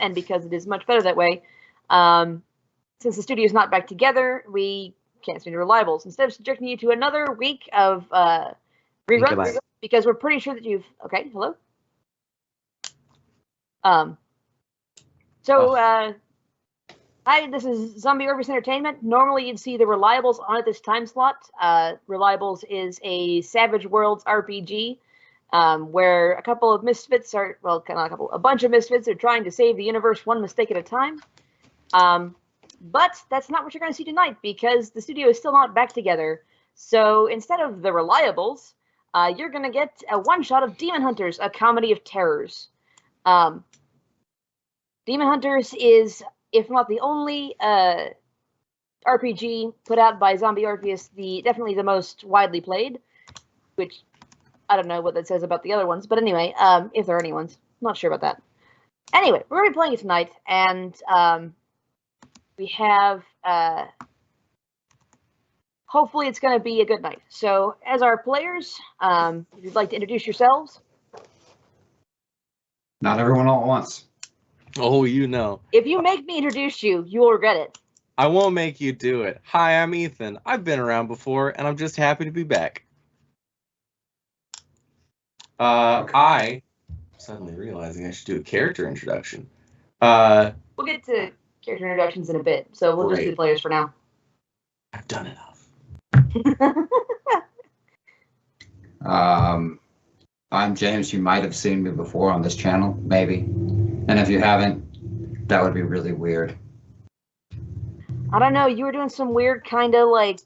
And because it is much better that way. Since the studio is not back together, we can't seem to reliables. Instead of subjecting you to another week of reruns, because we're pretty sure that you've. Okay, hello. Hi, this is Zombie Orvis Entertainment. Normally, you'd see the Reliables on at this time slot. Reliables is a Savage Worlds RPG where a couple of misfits are, well, kind of a couple, a bunch of misfits are trying to save the universe one mistake at a time. But that's not what you're going to see tonight because the studio is still not back together. So instead of the Reliables, you're going to get a one-shot of Demon Hunters, a comedy of terrors. Demon Hunters is, if not the only RPG put out by Zombie Orpheus, definitely the most widely played, which I don't know what that says about the other ones, but anyway, if there are any ones, I'm not sure about that. Anyway, we're going to be playing it tonight, and we have, hopefully it's going to be a good night. So, as our players, if you'd like to introduce yourselves. Not everyone all at once. Oh, you know. If you make me introduce you, you will regret it. I won't make you do it. Hi, I'm Ethan. I've been around before, and I'm just happy to be back. I suddenly realizing I should do a character introduction. We'll get to character introductions in a bit, so we'll just do the players for now. I've done enough. I'm James. You might have seen me before on this channel, maybe. And if you haven't, that would be really weird. I don't know. You were doing some weird kind of like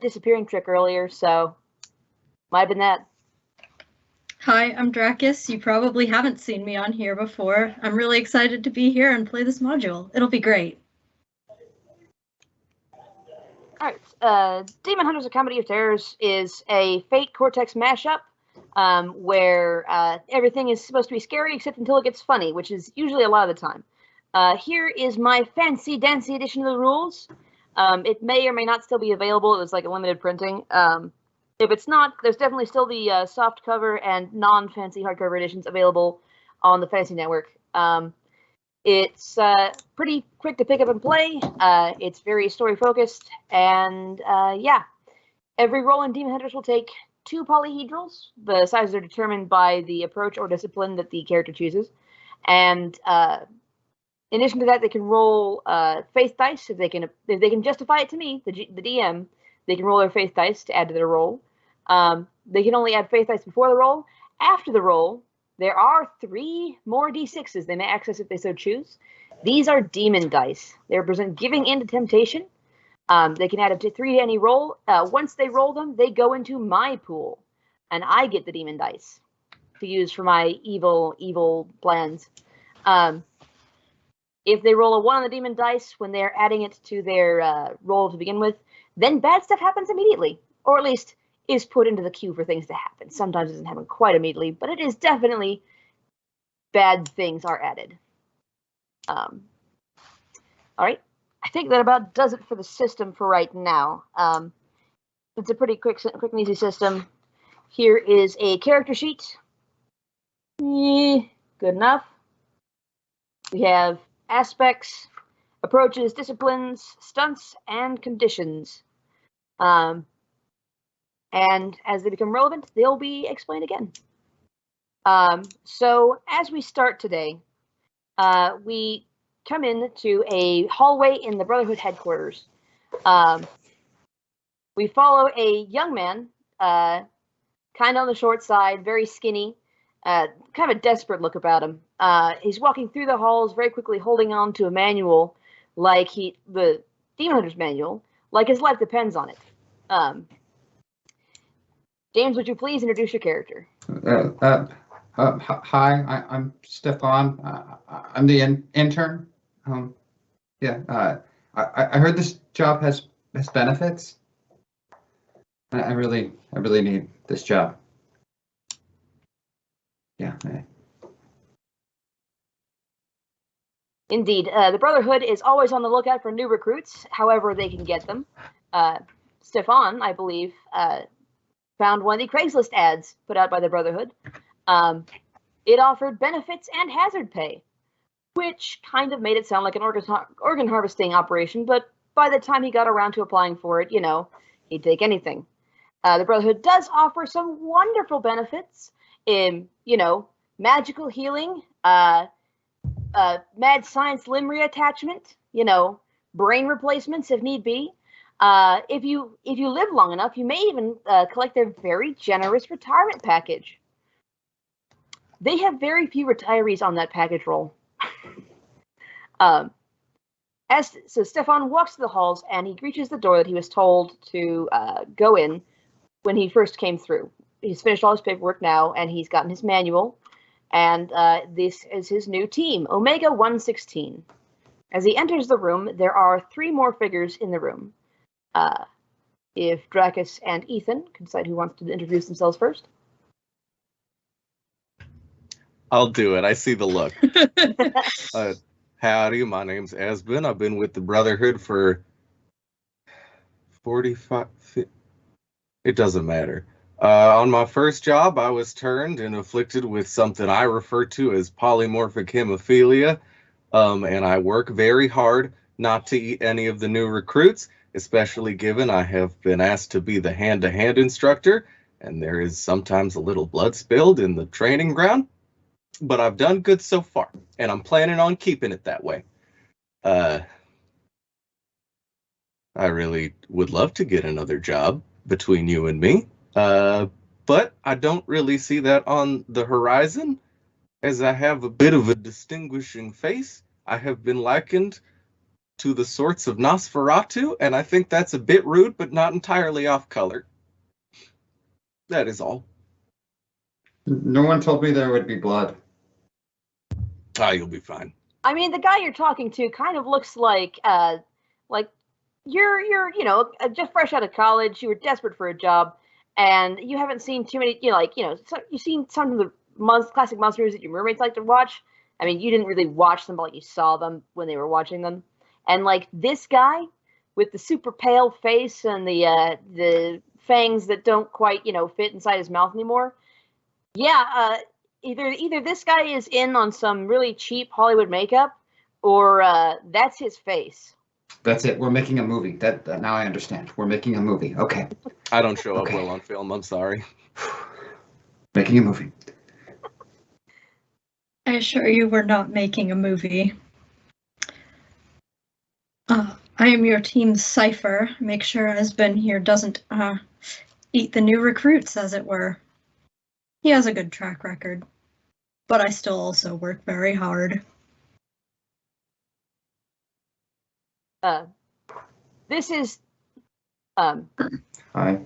disappearing trick earlier, so might have been that. Hi, I'm Dracus. You probably haven't seen me on here before. I'm really excited to be here and play this module. It'll be great. All right. Demon Hunters: A Comedy of Terrors is a Fate Cortex mashup where everything is supposed to be scary except until it gets funny, which is usually a lot of the time. Here is my fancy dancy edition of the rules. It may or may not still be available. It was like a limited printing. If it's not, there's definitely still the soft cover and non-fancy hardcover editions available on the Fantasy Network. It's pretty quick to pick up and play. It's very story-focused, and yeah. Every roll in Demon Hunters will take 2 polyhedrals. The sizes are determined by the approach or discipline that the character chooses. And in addition to that, they can roll faith dice if they can justify it to me, the DM. They can roll their faith dice to add to their roll. They can only add faith dice before the roll. After the roll, there are 3 more d6s they may access if they so choose. These are demon dice. They represent giving in to temptation. They can add up to 3 to any roll. Once they roll them, they go into my pool, and I get the demon dice to use for my evil plans. If they roll a 1 on the demon dice when they're adding it to their roll to begin with, then bad stuff happens immediately, or at least is put into the queue for things to happen. Sometimes it doesn't happen quite immediately, but it is definitely bad things are added. All right. I think that about does it for the system for right now. It's a pretty quick and easy system. Here is a character sheet. Good enough. We have aspects, approaches, disciplines, stunts, and conditions. And as they become relevant, they'll be explained again. So as we start today, we come into a hallway in the Brotherhood headquarters. We follow a young man, kind of on the short side, very skinny, kind of a desperate look about him. He's walking through the halls very quickly, holding on to a manual, like the Demon Hunter's manual, like his life depends on it. James, would you please introduce your character? Hi, I'm Stefan. I'm the intern. Yeah. I heard this job has benefits. I really need this job. Yeah. Indeed. The Brotherhood is always on the lookout for new recruits, however they can get them. Stefan, I believe, found one of the Craigslist ads put out by the Brotherhood. It offered benefits and hazard pay, which kind of made it sound like an organ harvesting operation, but by the time he got around to applying for it, he'd take anything. The Brotherhood does offer some wonderful benefits in, magical healing, mad science limb reattachment, brain replacements if need be. If you live long enough, you may even collect their very generous retirement package. They have very few retirees on that package roll. So Stefan walks to the halls and he reaches the door that he was told to go in when he first came through. He's finished all his paperwork now and he's gotten his manual. And this is his new team, Omega 116. As he enters the room, there are 3 more figures in the room. If Dracus and Ethan can decide who wants to introduce themselves first. I'll do it. I see the look. Howdy, my name's Esben. I've been with the Brotherhood for 45... It doesn't matter. On my first job, I was turned and afflicted with something I refer to as polymorphic hemophilia, and I work very hard not to eat any of the new recruits, especially given I have been asked to be the hand-to-hand instructor, and there is sometimes a little blood spilled in the training ground. But I've done good so far, and I'm planning on keeping it that way. I really would love to get another job between you and me, but I don't really see that on the horizon, as I have a bit of a distinguishing face. I have been likened to the sorts of Nosferatu, and I think that's a bit rude, but not entirely off color. That is all. No one told me there would be blood. Ah, you'll be fine. I mean, the guy you're talking to kind of looks like you're just fresh out of college. You were desperate for a job, and you haven't seen too many. You've seen some of the classic monsters that your roommates like to watch. I mean, you didn't really watch them, but you saw them when they were watching them. And this guy with the super pale face and the fangs that don't quite fit inside his mouth anymore. Yeah. Either this guy is in on some really cheap Hollywood makeup, or that's his face. That's it. We're making a movie. That now I understand. We're making a movie. Okay. I don't show up well on film. I'm sorry. Making a movie. I assure you we're not making a movie. I am your team's cipher. Make sure Esben here doesn't eat the new recruits, as it were. He has a good track record. But I still also work very hard. This is Hi.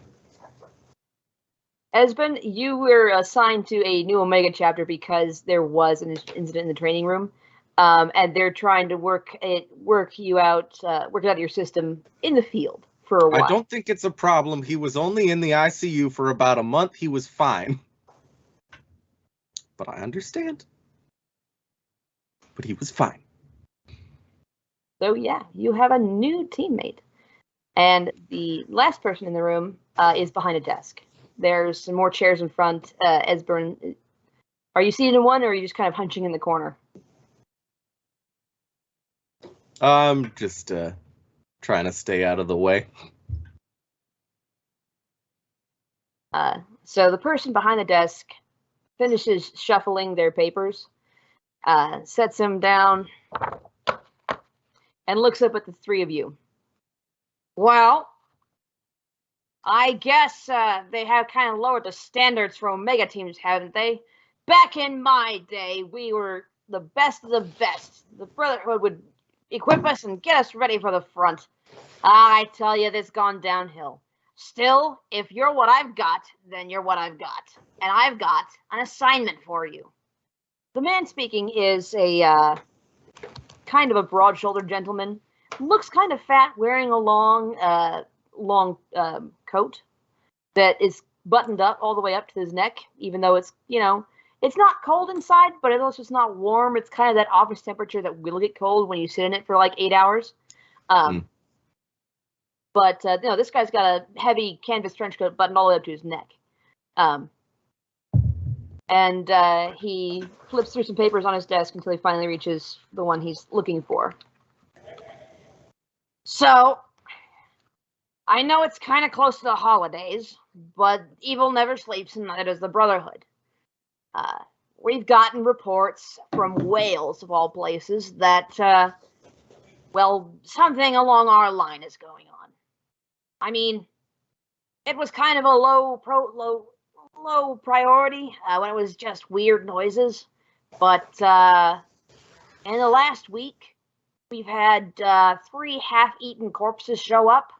Esben, you were assigned to a new Omega chapter because there was an incident in the training room, and they're trying to work it out of your system in the field for a while. I don't think it's a problem. He was only in the ICU for about a month. He was fine. But I understand. But he was fine. So yeah, you have a new teammate. And the last person in the room is behind a desk. There's some more chairs in front. Esben, are you seated in one, or are you just kind of hunching in the corner? I'm just trying to stay out of the way. So the person behind the desk finishes shuffling their papers, sets them down, and looks up at the 3 of you. Well, I guess they have kind of lowered the standards for Omega teams, haven't they? Back in my day, we were the best of the best. The Brotherhood would equip us and get us ready for the front. I tell you, this gone downhill. Still, if you're what I've got, then you're what I've got. And I've got an assignment for you. The man speaking is a kind of a broad-shouldered gentleman. Looks kind of fat, wearing a long coat that is buttoned up all the way up to his neck, even though it's, it's not cold inside, but it's also not warm. It's kind of that office temperature that will get cold when you sit in it for like 8 hours. But this guy's got a heavy canvas trench coat buttoned all the way up to his neck. And he flips through some papers on his desk until he finally reaches the one he's looking for. So, I know it's kind of close to the holidays, but evil never sleeps, and neither does the Brotherhood. We've gotten reports from Wales, of all places, that, something along our line is going on. I mean, it was kind of a low priority when it was just weird noises, but in the last week, we've had 3 half-eaten corpses show up.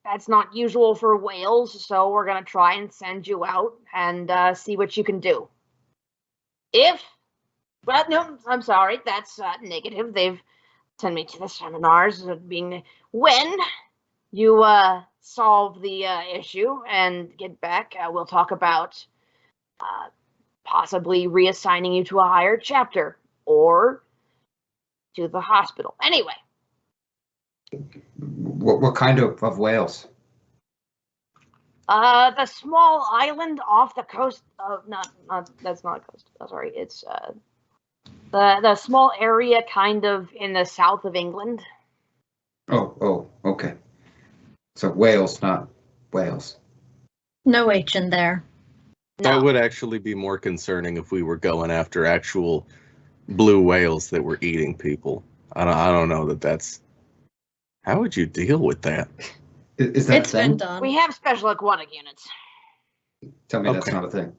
That's not usual for Wales, so we're going to try and send you out and see what you can do. No, I'm sorry, that's negative. They've sent me to the seminars when you solve the issue and get back, we'll talk about possibly reassigning you to a higher chapter or to the hospital. Anyway. What kind of whales? The small island off the coast of that's not a coast. Oh, sorry, it's the small area kind of in the south of England. Oh, okay. So Wales, not Wales. No H in there. No. That would actually be more concerning if we were going after actual blue whales that were eating people. I don't know that's. How would you deal with that? Is that It's a thing? been done. We have special aquatic units. Tell me that's Okay. not a thing.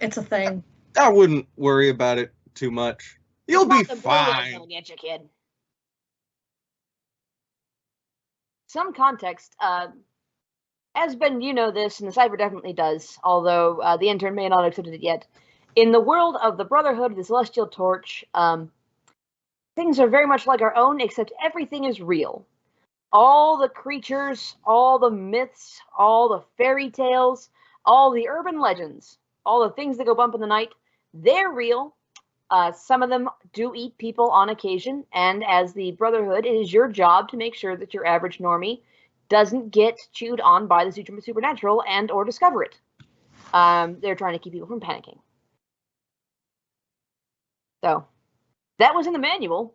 It's a thing. I wouldn't worry about it too much. You'll be Not the blue whales fine. that'll get you, kid. Some context, Esben, you know this, and the Cypher definitely does, although the intern may not have accepted it yet. In the world of the Brotherhood of the Celestial Torch, things are very much like our own, except everything is real. All the creatures, all the myths, all the fairy tales, all the urban legends, all the things that go bump in the night, they're real. Some of them do eat people on occasion, and as the Brotherhood, it is your job to make sure that your average normie doesn't get chewed on by the supernatural and or discover it. They're trying to keep people from panicking. So, that was in the manual.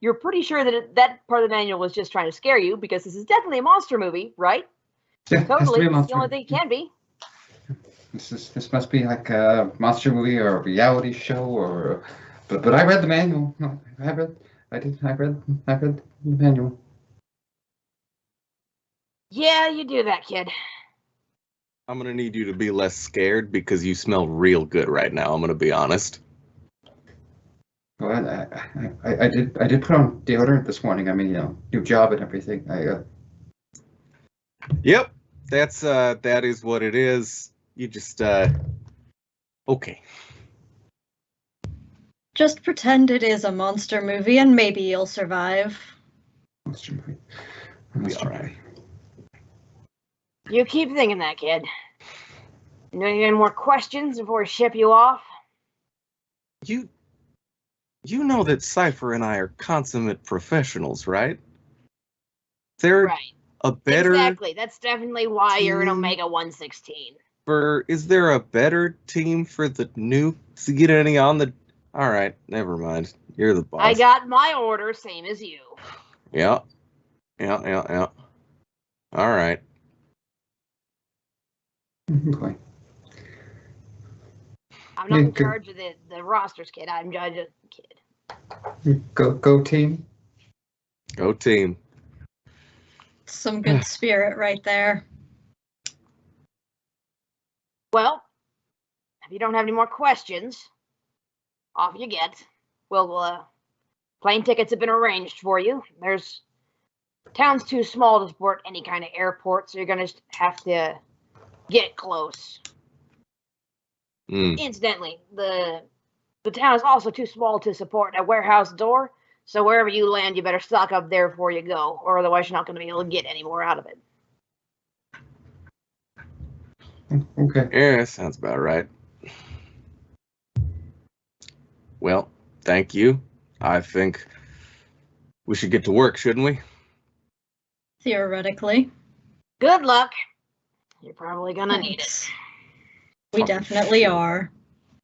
You're pretty sure that that part of the manual was just trying to scare you, because this is definitely a monster movie, right? Yeah, it has to Totally. be a It's monster the only thing it can be. This must be like a monster movie or a reality show or. But I read the manual. No, I read the manual. Yeah, you do that, kid. I'm gonna need you to be less scared because you smell real good right now. I'm gonna be honest. Well, I did put on deodorant this morning. I mean, new job and everything. Yep, that is what it is. You just okay. Just pretend it is a monster movie and maybe you'll survive. Monster movie. Be all right. You keep thinking that, kid. You have any more questions before we ship you off? You know that Cypher and I are consummate professionals, right? There Right. a better Exactly. That's definitely why you're an team Omega 116. is there a better team for the nukes to get any on the all right, never mind. You're the boss. I got my order, same as you. Yeah. All right. Okay. I'm not Yeah, in good. charge of the rosters, kid. I'm judge of the kid. Go team. Go team. Some good spirit right there. Well, if you don't have any more questions, off you get. Plane tickets have been arranged for you. Town's too small to support any kind of airport, so you're gonna have to get close. Incidentally, the town is also too small to support a warehouse door, so wherever you land, you better stock up there before you go, or otherwise you're not going to be able to get any more out of it. Okay. Yeah, sounds about right. Well, thank you. I think we should get to work, shouldn't we? Theoretically. Good luck. You're probably gonna need it. Thanks. We definitely are.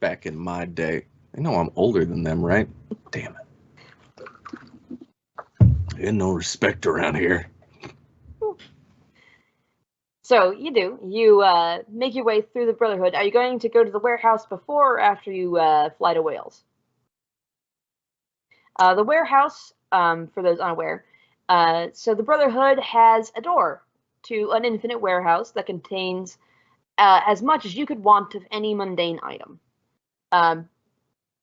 Back in my day. I know I'm older than them, right? Damn it. Ain't no respect around here. So you do. You make your way through the Brotherhood. Are you going to go to the warehouse before or after you fly to Wales? The warehouse, for those unaware, so the Brotherhood has a door to an infinite warehouse that contains as much as you could want of any mundane item.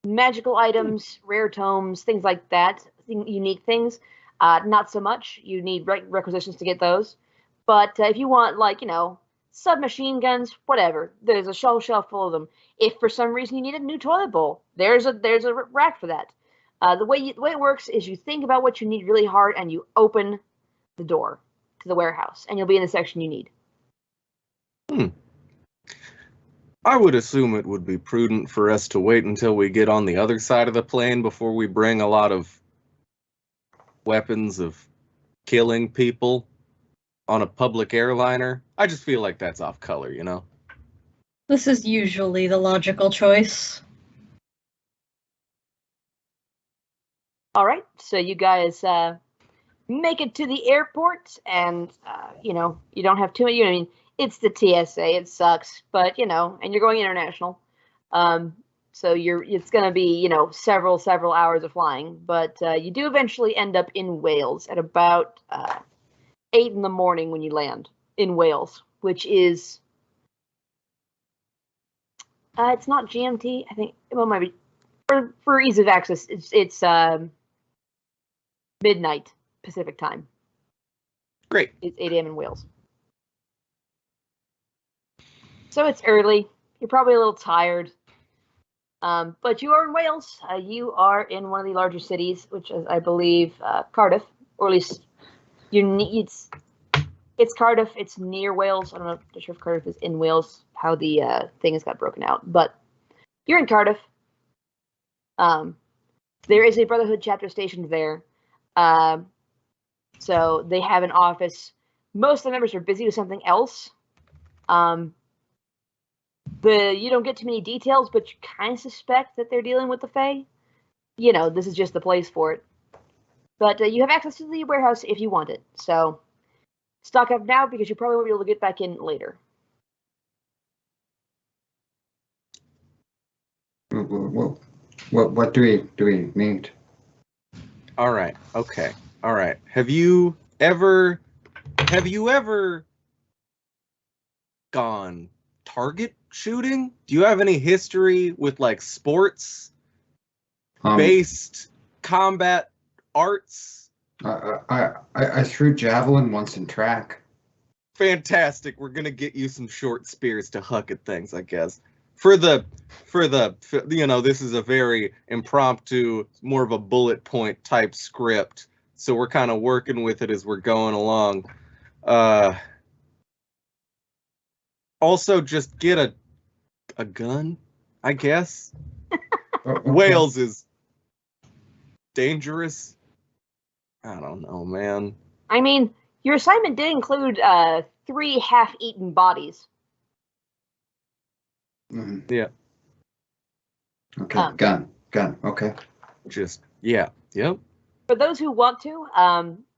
Magical items, rare tomes, things like that, unique things. Not so much. You need requisitions to get those. But if you want, like, submachine guns, whatever, there's a shelf full of them. If for some reason you need a new toilet bowl, there's a rack for that. The way it works is you think about what you need really hard and you open the door to the warehouse, and you'll be in the section you need. I would assume it would be prudent for us to wait until we get on the other side of the plane before we bring a lot of weapons of killing people on a public airliner. I just feel like that's off color, you know? This is usually the logical choice. All right, so you guys make it to the airport, and you don't have too much. I mean, it's the TSA. It sucks, but and you're going international, so it's going to be several hours of flying. But you do eventually end up in Wales at about 8 in the morning when you land in Wales, which is it's not GMT. I think it might be for ease of access. It's midnight Pacific time. Great. It's 8 a.m. in Wales. So it's early. You're probably a little tired. But you are in Wales. You are in one of the larger cities, which is, I believe, Cardiff, or at least it's Cardiff. It's near Wales. I'm not sure if Cardiff is in Wales, how the thing has got broken out. But you're in Cardiff. There is a Brotherhood chapter stationed there. So they have an office. Most of the members are busy with something else. You don't get too many details, but you kind of suspect that they're dealing with the Fae. This is just the place for it. But you have access to the warehouse if you want it. So stock up now because you probably won't be able to get back in later. What do we need? All right. Okay. All right. Have you ever gone target shooting? Do you have any history with like sports based combat arts? I threw javelin once in track. Fantastic. We're gonna get you some short spears to huck at things, I guess. For the this is a very impromptu, more of a bullet point type script. So we're kind of working with it as we're going along. Also, just get a gun, I guess. Okay. Wales is dangerous. I don't know, man. I mean, your assignment did include 3 half-eaten bodies. Mhm. Yeah. Okay, gun. Okay. Just yep. For those who want to,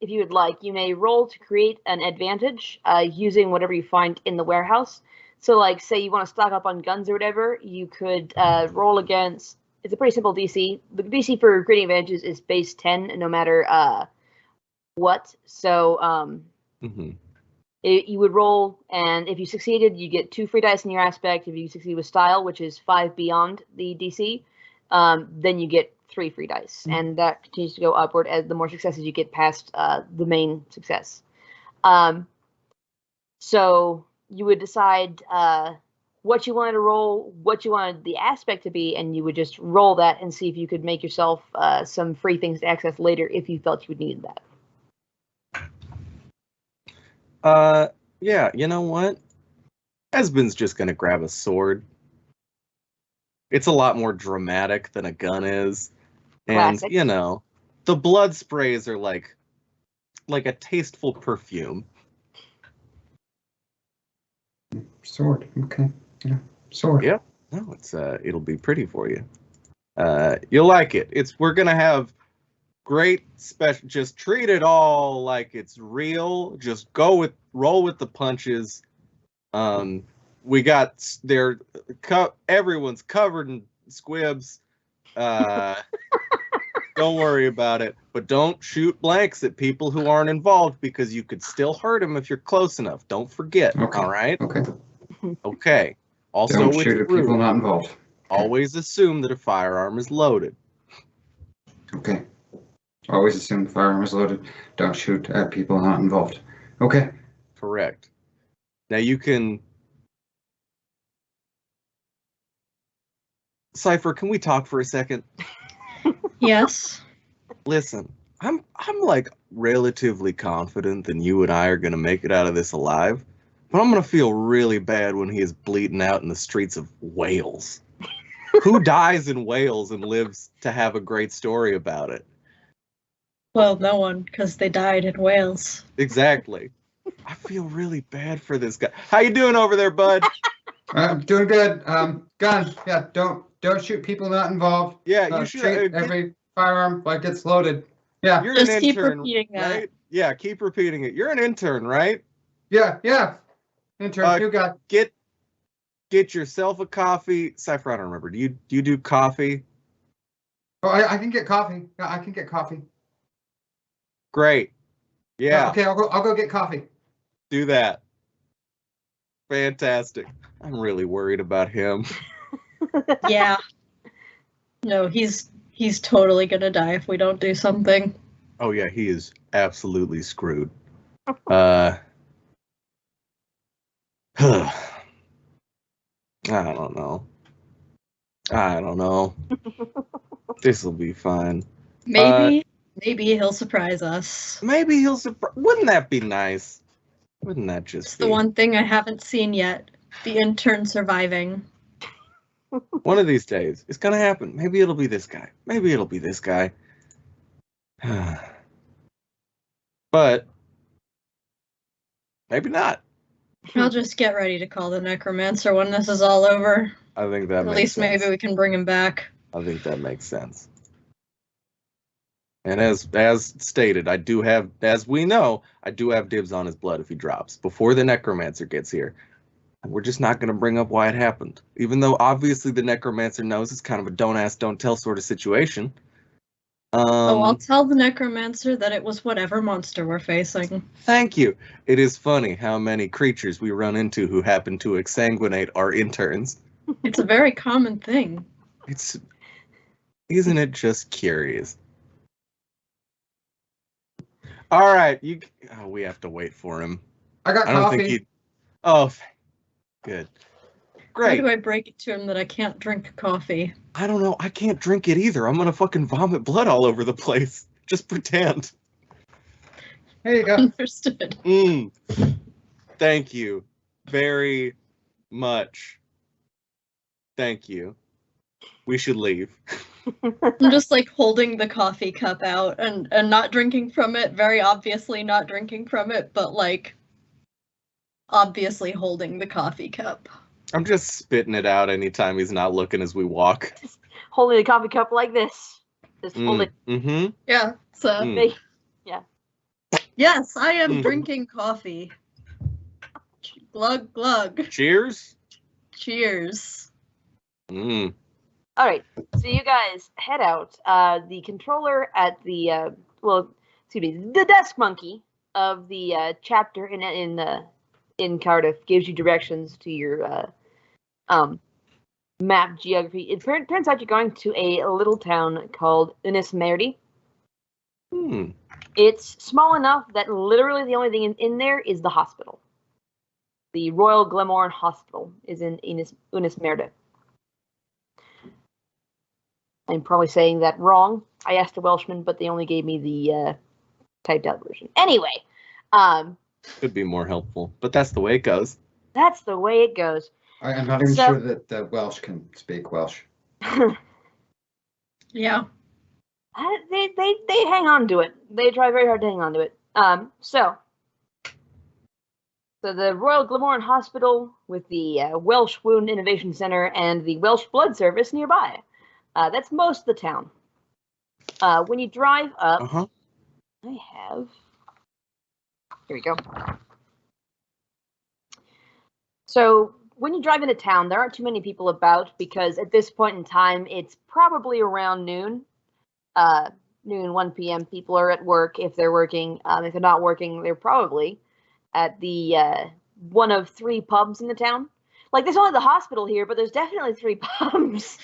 if you would like, you may roll to create an advantage using whatever you find in the warehouse. So, like, say you want to stock up on guns or whatever, you could roll against. It's a pretty simple DC. The DC for creating advantages is base 10, no matter what. So, you would roll, and if you succeeded, you get 2 free dice in your aspect. If you succeed with style, which is 5 beyond the DC, then you get 3 free dice, and that continues to go upward as the more successes you get past the main success. So you would decide what you wanted to roll, what you wanted the aspect to be, and you would just roll that and see if you could make yourself some free things to access later if you felt you would need that. Yeah, you know what? Esben's just gonna grab a sword. It's a lot more dramatic than a gun is. Classic. And, the blood sprays are like a tasteful perfume. Sword. Okay. Yeah. Sword. Yeah. No, it's it'll be pretty for you. You'll like it. We're gonna have great special. Just treat it all like it's real. Just roll with the punches. We got everyone's covered in squibs. Don't worry about it, but don't shoot blanks at people who aren't involved because you could still hurt them if you're close enough. Don't forget. Okay. All right. Okay. Okay. Also, Don't with shoot at people not involved. Okay. Always assume that a firearm is loaded. Okay. Always assume the firearm is loaded. Don't shoot at people not involved. Okay. Correct. Now you can. Cypher, can we talk for a second? Yes. Listen, I'm like relatively confident that you and I are gonna make it out of this alive, but I'm gonna feel really bad when he is bleeding out in the streets of Wales. Who dies in Wales and lives to have a great story about it? Well, no one, because they died in Wales. Exactly. I feel really bad for this guy. How you doing over there, bud? I'm doing good. Gun. Yeah. Don't shoot people not involved. Yeah, you should treat every firearm like it's loaded. Yeah. You're Just an keep intern, repeating that. right? Yeah, keep repeating it. You're an intern, right? Yeah. Yeah. Intern. You got. Get yourself a coffee. Cypher, I don't remember. Do you do coffee? Oh, I can get coffee. Yeah, I can get coffee. Great. Yeah. Okay. I'll go get coffee. Do that. Fantastic. I'm really worried about him. Yeah. No, he's totally gonna die if we don't do something. Oh yeah, he is absolutely screwed. I don't know. This will be fine. Maybe he'll surprise us. Maybe he'll surprise. Wouldn't that be nice? Wouldn't that just It's be the one thing I haven't seen yet. The intern surviving. one of these days? It's gonna happen. Maybe it'll be this guy. Maybe it'll be this guy. But maybe not. I'll just get ready to call the necromancer when this is all over. I think that At makes least sense. maybe we can bring him back. I think that makes sense. And as stated, as we know, I do have dibs on his blood if he drops before the necromancer gets here. And we're just not going to bring up why it happened, even though obviously the necromancer knows it's kind of a don't ask, don't tell sort of situation. I'll tell the necromancer that it was whatever monster we're facing. Thank you. It is funny how many creatures we run into who happen to exsanguinate our interns. It's a very common thing. Isn't it just curious? All right, we have to wait for him. I got I don't coffee. think he. Oh, good. Great. How do I break it to him that I can't drink coffee? I don't know. I can't drink it either. I'm gonna fucking vomit blood all over the place. Just pretend. Here you go. Understood. Thank you very much. Thank you. We should leave. I'm just like holding the coffee cup out and not drinking from it, very obviously not drinking from it, but like obviously holding the coffee cup. I'm just spitting it out anytime he's not looking as we walk. Just holding the coffee cup like this. Just hold it. Mm-hmm. Yeah, so Yeah. yes, I am Mm. drinking coffee. Glug glug. Cheers. Cheers. Mm. All right. So you guys head out. The controller at the the desk monkey of the chapter in Cardiff gives you directions to your map geography. It turns out you're going to a little town called Mare. It's small enough that literally the only thing in there is the hospital. The Royal Glamorn Hospital is in Mare. I'm probably saying that wrong. I asked a Welshman, but they only gave me the typed out version. Anyway, Could be more helpful, but that's the way it goes. that's the way it goes. I'm not even sure that the Welsh can speak Welsh. Yeah. They hang on to it. They try very hard to hang on to it. So So the Royal Glamorgan Hospital with the Welsh Wound Innovation Center and the Welsh Blood Service nearby. That's most of the town. When you drive up, I have... Here we go. So when you drive into town, there aren't too many people about because at this point in time, it's probably around noon. Noon, 1 p.m. People are at work if they're working. If they're not working, they're probably at the one of 3 pubs in the town. Like, there's only the hospital here, but there's definitely 3 pubs.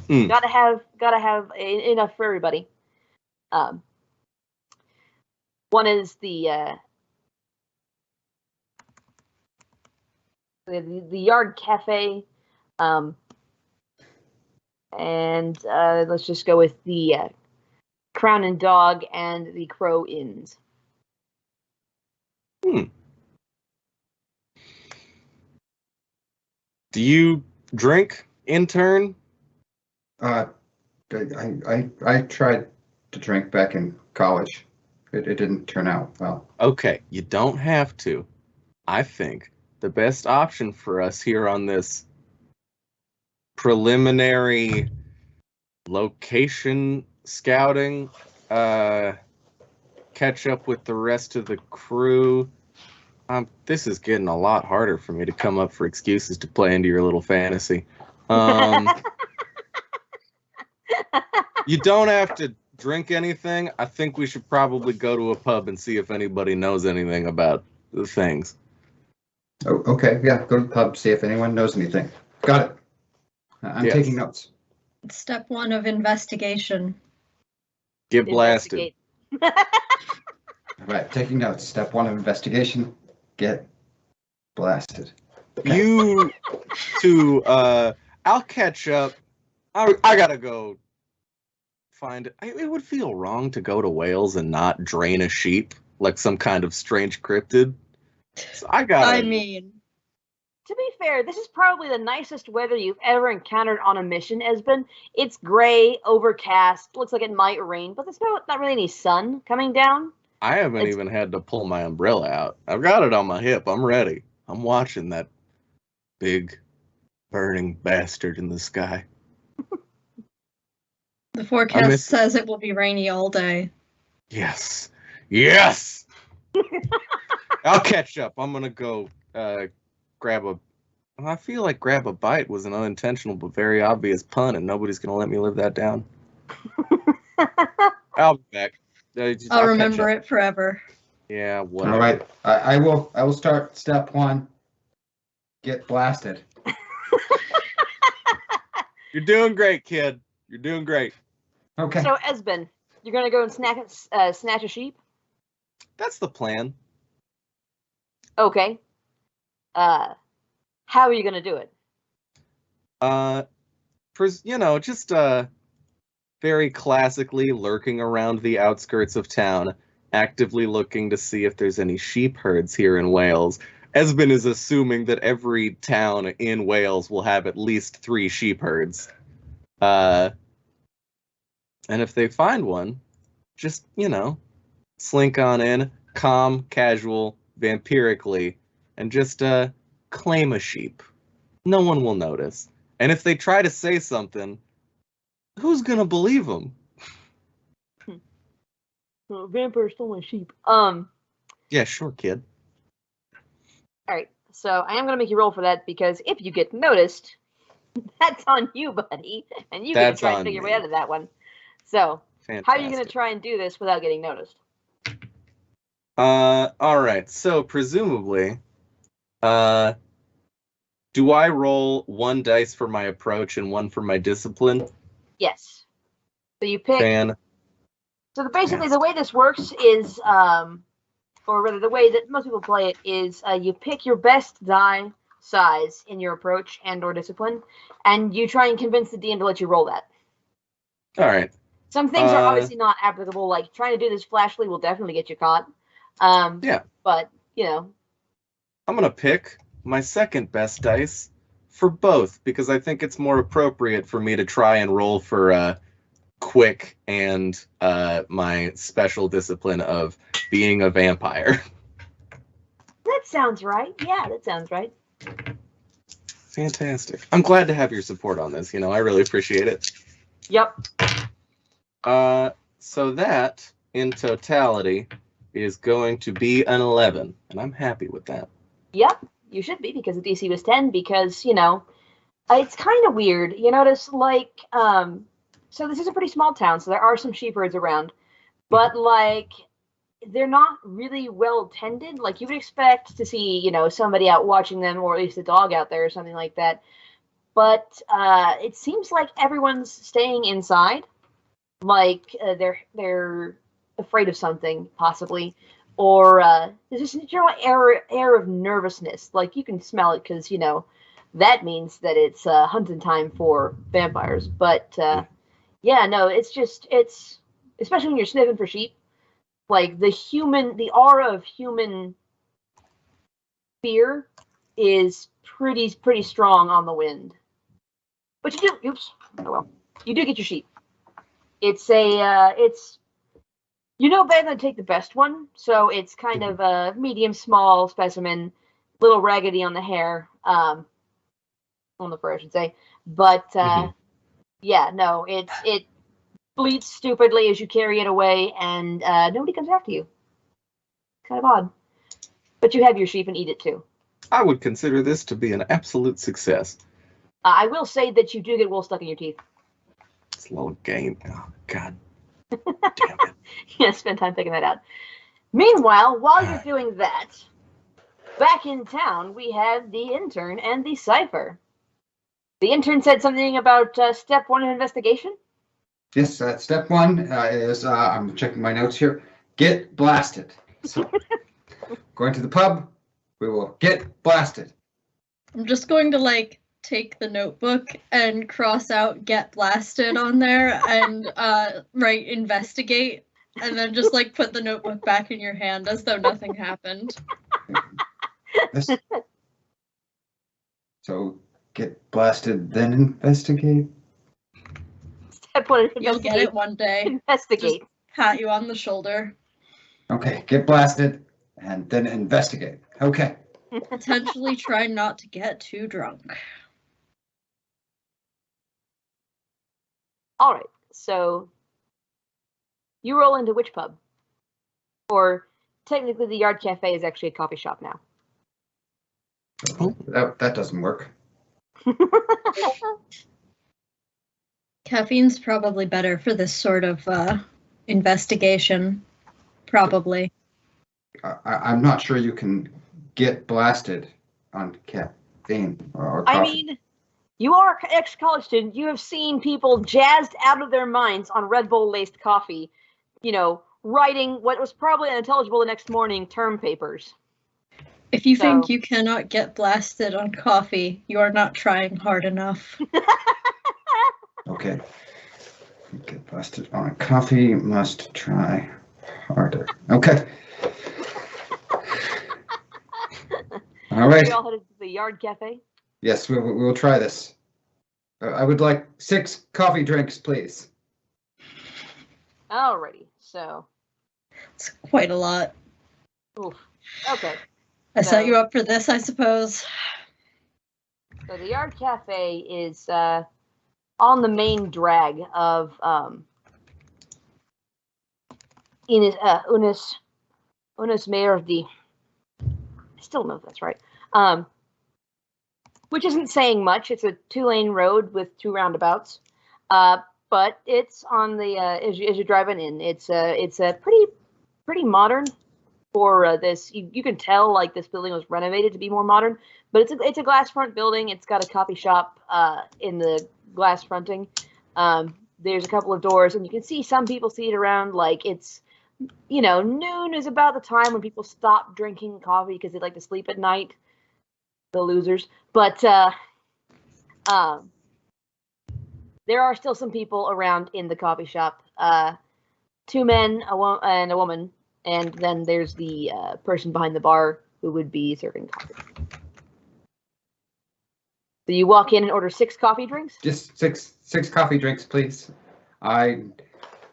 Gotta have enough for everybody. One is the Yard Cafe, and let's just go with the Crown and Dog and the Crow Inns. Do you drink, intern? I tried to drink back in college. It didn't turn out well. Okay, you don't have to. I think the best option for us here on this preliminary location scouting, catch up with the rest of the crew. This is getting a lot harder for me to come up for excuses to play into your little fantasy. You don't have to drink anything. I think we should probably go to a pub and see if anybody knows anything about the things. Oh, okay, yeah, go to the pub, see if anyone knows anything. Got it. I'm taking notes. Step 1 of investigation. Get blasted. All right, taking notes. Step 1 of investigation, get blasted. Okay. You two, I'll catch up. I gotta go find it. It would feel wrong to go to Wales and not drain a sheep like some kind of strange cryptid. So I mean, to be fair, this is probably the nicest weather you've ever encountered on a mission, Esben. It's gray, overcast, looks like it might rain, but there's not really any sun coming down. I haven't even had to pull my umbrella out. I've got it on my hip. I'm ready. I'm watching that big burning bastard in the sky. The forecast says it will be rainy all day. Yes. Yes! I'll catch up. I'm gonna go grab a... I feel like grab a bite was an unintentional but very obvious pun, and nobody's gonna let me live that down. I'll be back. I'll remember it forever. Yeah, whatever. All right, I will start step 1. Get blasted. You're doing great, kid. You're doing great. Okay. So, Esben, you're going to go and snatch a sheep? That's the plan. Okay. How are you going to do it? Just very classically lurking around the outskirts of town, actively looking to see if there's any sheep herds here in Wales. Esben is assuming that every town in Wales will have at least 3 sheep herds. And if they find one, just, slink on in, calm, casual, vampirically, and just claim a sheep. No one will notice. And if they try to say something, who's gonna believe them? Well, vampire stole my sheep. Yeah, sure, kid. Alright, so I am going to make you roll for that, because if you get noticed, that's on you, buddy. And you got to try and figure your way out of that one. So, Fantastic. how are you going to try and do this without getting noticed? Alright, so presumably, do I roll 1 dice for my approach and 1 for my discipline? Yes. So you pick... So basically, Yes. the way this works is, or rather the way that most people play it is, you pick your best die size in your approach and or discipline, and you try and convince the DM to let you roll that. Alright. Some things are obviously not applicable, like trying to do this flashly will definitely get you caught. Yeah. But, I'm gonna pick my second best dice for both, because I think it's more appropriate for me to try and roll for quick and my special discipline of being a vampire. That sounds right. Yeah, that sounds right. Fantastic. I'm glad to have your support on this. I really appreciate it. Yep. So that, in totality, is going to be an 11, and I'm happy with that. Yep. You should be, because the DC was 10, because, it's kind of weird. You notice, so this is a pretty small town, so there are some sheepherds around, but, they're not really well tended. Like, you would expect to see, somebody out watching them, or at least a dog out there or something like that. But it seems like everyone's staying inside. Like, they're afraid of something, possibly. Or there's just a general air of nervousness. Like, you can smell it because, that means that it's hunting time for vampires. But, yeah, no, it's especially when you're sniffing for sheep, like, the aura of human fear is pretty strong on the wind. But you do, oops, oh well, you do get your sheep. It's better than take the best one, so it's kind of a medium small specimen, little raggedy on the hair, on the fur, I should say. But yeah, no, it bleats stupidly as you carry it away, and nobody comes after you. Kind of odd. But you have your sheep and eat it too. I would consider this to be an absolute success. I will say that you do get wool stuck in your teeth. It's a little game. Oh, God. Damn it. Yeah, spend time thinking that out. Meanwhile, while you're doing that, back in town, we have the intern and the cipher. The intern said something about step 1 of investigation? Yes, step 1 is, I'm checking my notes here, get blasted. So, going to the pub, we will get blasted. I'm just going to take the notebook and cross out get blasted on there and write investigate, and then just put the notebook back in your hand as though nothing happened. Yes. So get blasted, then investigate. Step 1 of You'll investigate. get it one day. Investigate. Just pat you on the shoulder. Okay, get blasted and then investigate. Okay. Potentially try not to get too drunk. All right, so you roll into which pub? Or technically the Yard Cafe is actually a coffee shop now. Oh, that doesn't work. Caffeine's probably better for this sort of investigation. Probably. I'm not sure you can get blasted on caffeine or coffee. I mean, you are an ex-college student. You have seen people jazzed out of their minds on Red Bull-laced coffee, writing what was probably unintelligible the next morning term papers. If you think you cannot get blasted on coffee, you are not trying hard enough. Okay. Get blasted on coffee, must try harder. Okay. All right. We all headed to the Yard Cafe? Yes, we'll try this. I would like 6 coffee drinks, please. Alrighty, so. It's quite a lot. Oof. Okay. I set you up for this, I suppose. So the Yard Cafe is on the main drag of Unis Mare de. I still don't know if that's right. Which isn't saying much. It's a 2-lane road with 2 roundabouts. But it's on the as you're driving in. It's a pretty modern for this. You can tell this building was renovated to be more modern. But it's a glass front building. It's got a coffee shop in the glass fronting. There's a couple of doors, and you can see some people seated around. It's noon is about the time when people stop drinking coffee because they like to sleep at night. The losers. But there are still some people around in the coffee shop. 2 men, and a woman, and then there's the person behind the bar who would be serving coffee. So you walk in and order 6 coffee drinks? Just six coffee drinks, please. I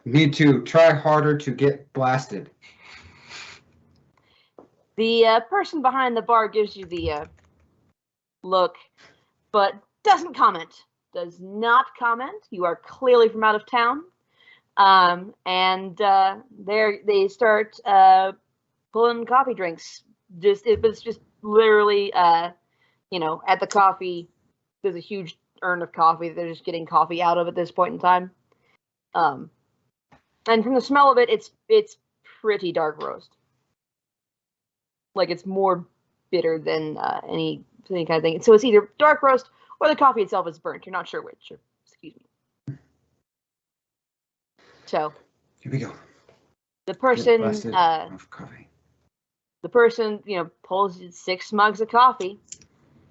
need to try harder to get blasted. The person behind the bar gives you the look, but doesn't comment. Does not comment. You are clearly from out of town. And they start pulling coffee drinks. It's just literally, at the coffee, there's a huge urn of coffee that they're just getting coffee out of at this point in time. And from the smell of it, it's pretty dark roast. Like it's more bitter than any kind of thing. So it's either dark roast or the coffee itself is burnt. You're not sure which. Excuse me. So here we go. The person, of coffee. The person, pulls 6 mugs of coffee,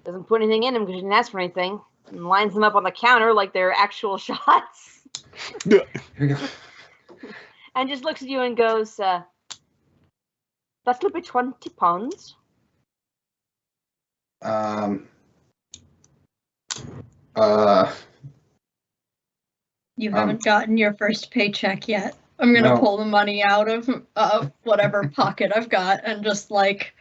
doesn't put anything in them because she didn't ask for anything, and lines them up on the counter like they're actual shots. Here we go. And just looks at you and goes, that'll be 20 pounds. You haven't gotten your first paycheck yet. I'm gonna pull the money out of whatever pocket I've got and just like,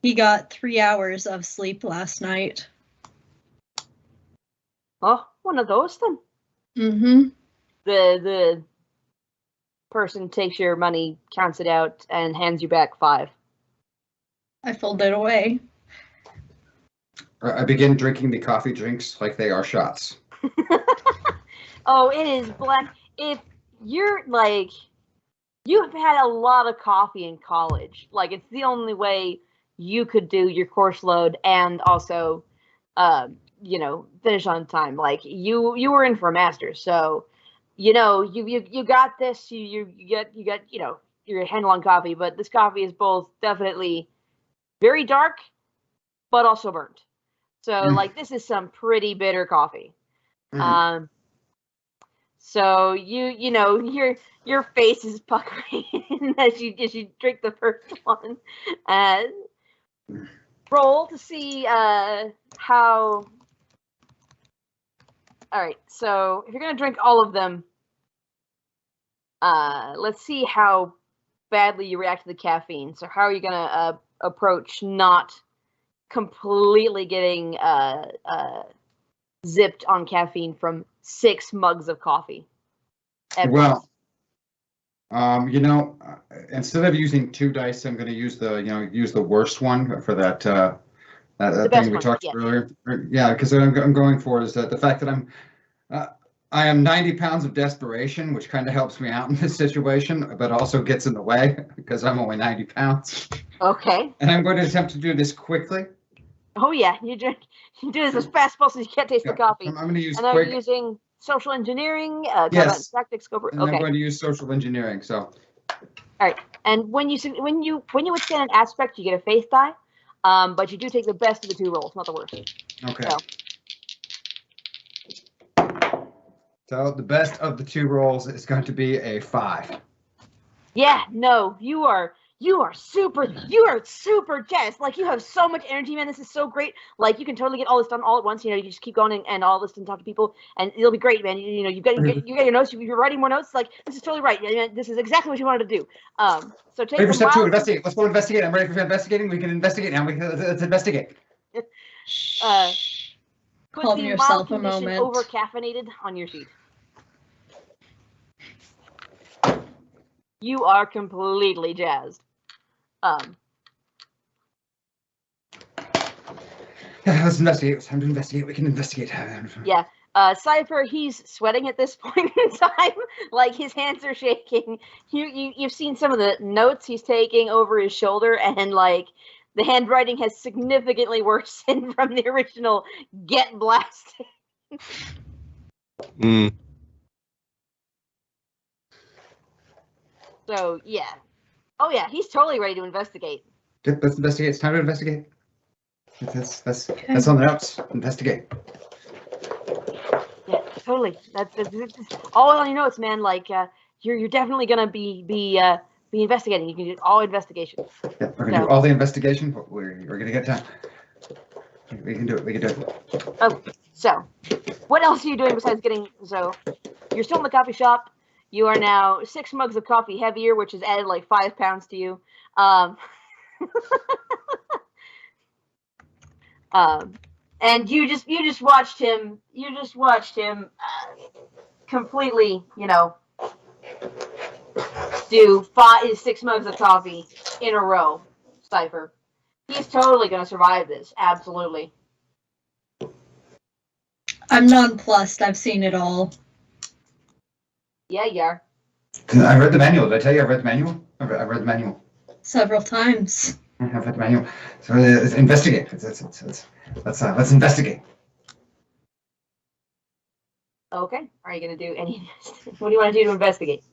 he got 3 hours of sleep last night. Oh, one of those then. Mm-hmm. The person takes your money, counts it out, and hands you back 5. I fold it away. I begin drinking the coffee drinks like they are shots. Oh, it is black. If you're like, you've had a lot of coffee in college, like it's the only way you could do your course load and also, finish on time. Like you were in for a master's, so you got this. You get your handle on coffee, but this coffee is both definitely very dark, but also burnt. So like this is some pretty bitter coffee. So your face is puckering as you drink the first one. Roll to see how. All right, so if you're gonna drink all of them, let's see how badly you react to the caffeine. So how are you gonna approach not completely getting zipped on caffeine from 6 mugs of coffee? Well, instead of using 2 dice, I'm going to use the worst one for that thing we talked earlier. Yeah, because what I'm going for is that the fact that I am 90 pounds of desperation, which kind of helps me out in this situation, but also gets in the way because I'm only 90 pounds. Okay. And I'm going to attempt to do this quickly. Oh yeah, you do this as fast as possible so you can't taste the coffee. I'm going to use and quick. I'm using social engineering. Yes. Tactics. Go for it. And Okay. I'm going to use social engineering. So. All right. And when you withstand an aspect, you get a faith die, but you do take the best of the 2 rolls, not the worst. Okay. So the best of the 2 rolls is going to be a 5. Yeah. No, you are super jazzed. Like you have so much energy, man. This is so great. Like you can totally get all this done all at once. You just keep going and all this and talk to people, and it'll be great, man. You've got your notes. You're writing more notes. Like this is totally right. This is exactly what you wanted to do. So take. Ready for step 2. Investigate. Let's go investigate. I'm ready for investigating. We can investigate now. Let's investigate. Put Calm the yourself mild a condition moment. over caffeinated on your sheet. You are completely jazzed. Let's investigate. It's time to investigate. We can investigate. Yeah. Cypher, he's sweating at this point in time. Like his hands are shaking. You've seen some of the notes he's taking over his shoulder, and like the handwriting has significantly worsened from the original "Get Blasted." So yeah. Oh yeah, he's totally ready to investigate. Let's investigate. It's time to investigate. That's on the notes. Investigate. Yeah, totally. That's all on your notes, man. Like you're definitely gonna be investigating. You can do all investigation. Yeah, we're gonna do all the investigation. But we're gonna get time. We can do it. We can do it. Oh, so what else are you doing besides getting? So you're still in the coffee shop. You are now 6 mugs of coffee heavier, which has added like 5 pounds to you. And you just watched him. Completely, do 6 mugs of coffee in a row. Cypher. He's totally gonna survive this. Absolutely. I'm nonplussed. I've seen it all. Yeah, you are. I read the manual. Did I tell you I read the manual? I read the manual. Several times. I've read the manual. So let's investigate. Let's investigate. Okay. Are you gonna do any? What do you want to do to investigate?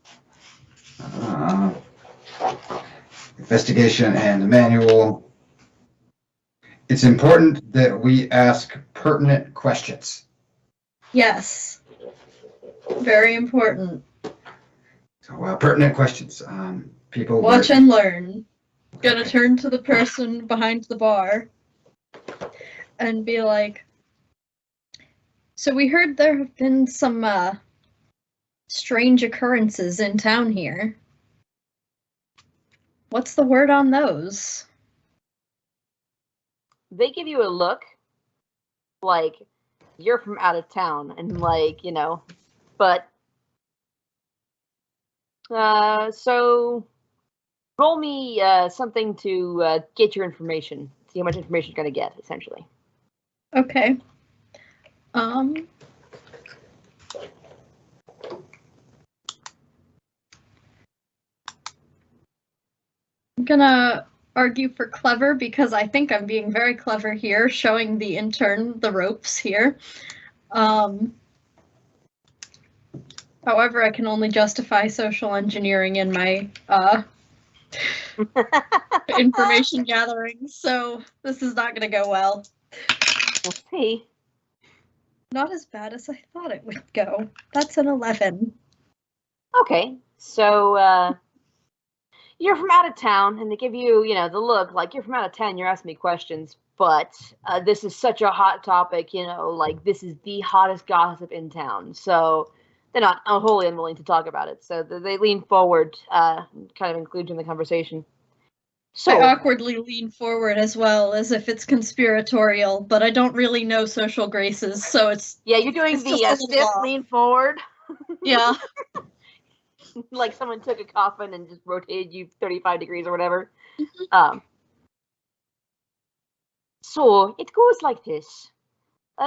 Investigation and the manual. It's important that we ask pertinent questions. Yes. Very important. So pertinent questions. People watch and learn. Gonna turn to the person behind the bar and be like, so we heard there have been some strange occurrences in town here. What's the word on those? They give you a look like you're from out of town and but so roll me something to get your information. See how much information you're gonna get, essentially. Okay. I'm gonna argue for clever because I think I'm being very clever here, showing the intern the ropes here. However, I can only justify social engineering in my information gathering, so this is not gonna go well. We'll see. Not as bad as I thought it would go. That's an 11. Okay, so you're from out of town, and they give you, the look like you're from out of town. You're asking me questions, but this is such a hot topic, like this is the hottest gossip in town. So they're not wholly unwilling to talk about it. So they lean forward, kind of include you in the conversation. So I awkwardly lean forward as well, as if it's conspiratorial, but I don't really know social graces, so it's... Yeah, you're doing the stiff lean forward. Yeah. Like someone took a coffin and just rotated you 35 degrees or whatever. Mm-hmm. So it goes like this.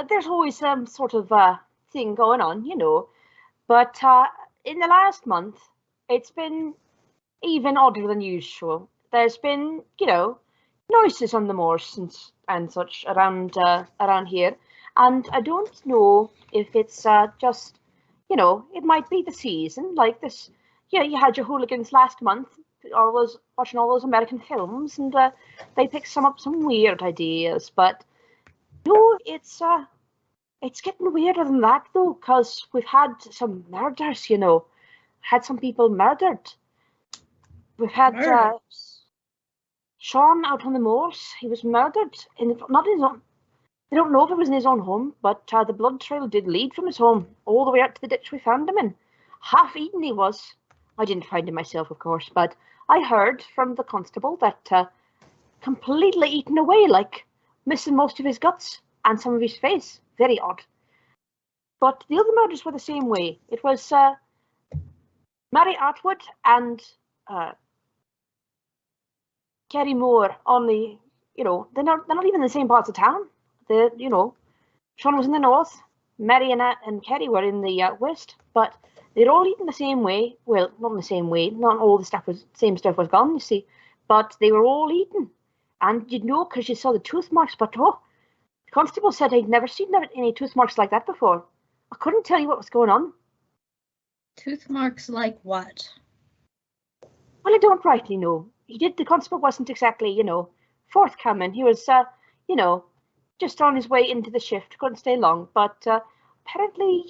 There's always some sort of thing going on, but in the last month, it's been even odder than usual. There's been, noises on the moors and such around here, and I don't know if it's just, it might be the season, like this. Yeah, you had your hooligans last month, watching all those American films, and they picked up some weird ideas, but no, it's getting weirder than that though, because we've had some murders, had some people murdered. We've had Sean out on the moors. He was murdered not in his own. They don't know if it was in his own home, but the blood trail did lead from his home all the way out to the ditch we found him in. Half eaten he was. I didn't find him myself, of course, but I heard from the constable that completely eaten away, like missing most of his guts and some of his face. Very odd. But the other murders were the same way. It was Mare Atwood and Kerry Moore on the, they're not even in the same parts of town. Sean was in the north, Mary and Kerry were in the west, but they're all eating the same way. Well, not in the same way. Not all the same stuff was gone, you see, but they were all eaten. And you'd know because you saw the tooth marks, but the constable said I'd never seen any tooth marks like that before. I couldn't tell you what was going on. Tooth marks like what? Well, I don't rightly know. The constable wasn't exactly, forthcoming. He was, just on his way into the shift, couldn't stay long. But apparently,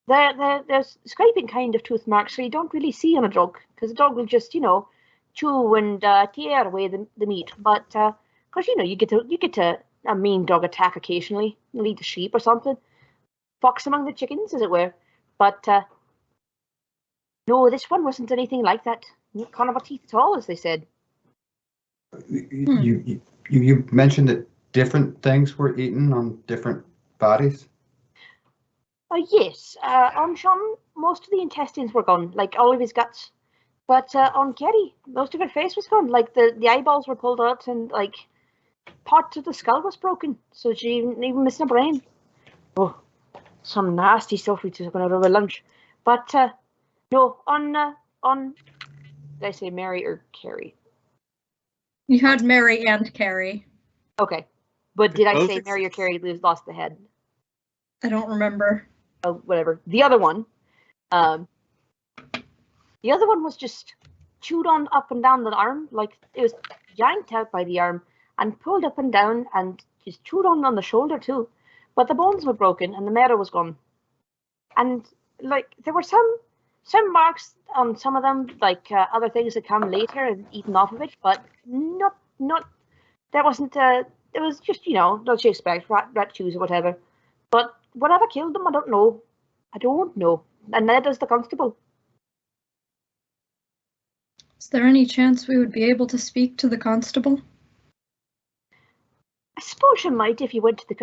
there's scraping kind of tooth marks, so you don't really see on a dog, because the dog will just, chew and tear away the meat. But because you get a mean dog attack occasionally, lead a sheep or something, fox among the chickens, as it were. But No, this one wasn't anything like that. Not kind of a teeth at all, as they said. You mentioned that different things were eaten on different bodies? Yes. On Sean, most of the intestines were gone, like all of his guts. But on Kerry, most of her face was gone. Like the eyeballs were pulled out, and like part of the skull was broken, so she even missing a brain. Oh, some nasty stuff we took on over lunch. But no, on did I say Mary or Carrie? You had Mary and Carrie. Okay, but did I say Mary or Carrie lost the head? I don't remember. Oh, whatever. The other one was just chewed on up and down the arm, like it was yanked out by the arm and pulled up and down and just chewed on the shoulder too. But the bones were broken and the marrow was gone. And like there were some marks on some of them, like other things that come later and eaten off of it, but not that wasn't it was just, what you expect, rat chews or whatever. But whatever killed them, I don't know. And neither does the constable. Is there any chance we would be able to speak to the constable? I suppose you might if you went to the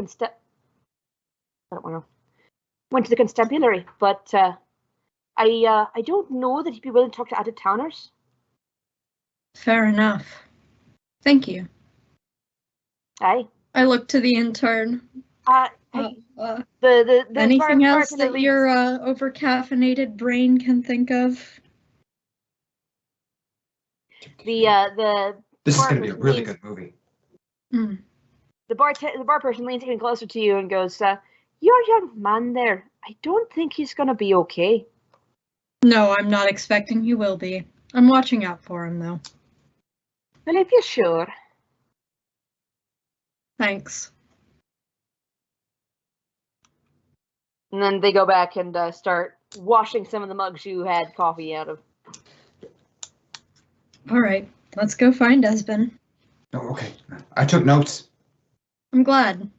went to the constabulary, but I don't know that he'd be willing to talk to out-of-towners. Fair enough. Thank you. Aye. I look to the intern. Anything else that your over-caffeinated brain can think of? This is going to be a really good movie. The bar person leans even closer to you and goes, "Your young man there, I don't think he's going to be okay." No, I'm not expecting he will be. I'm watching out for him, though. Well, if you're sure. Thanks. And then they go back and start washing some of the mugs you had coffee out of. All right, let's go find Esben. Oh, okay. I took notes. I'm glad.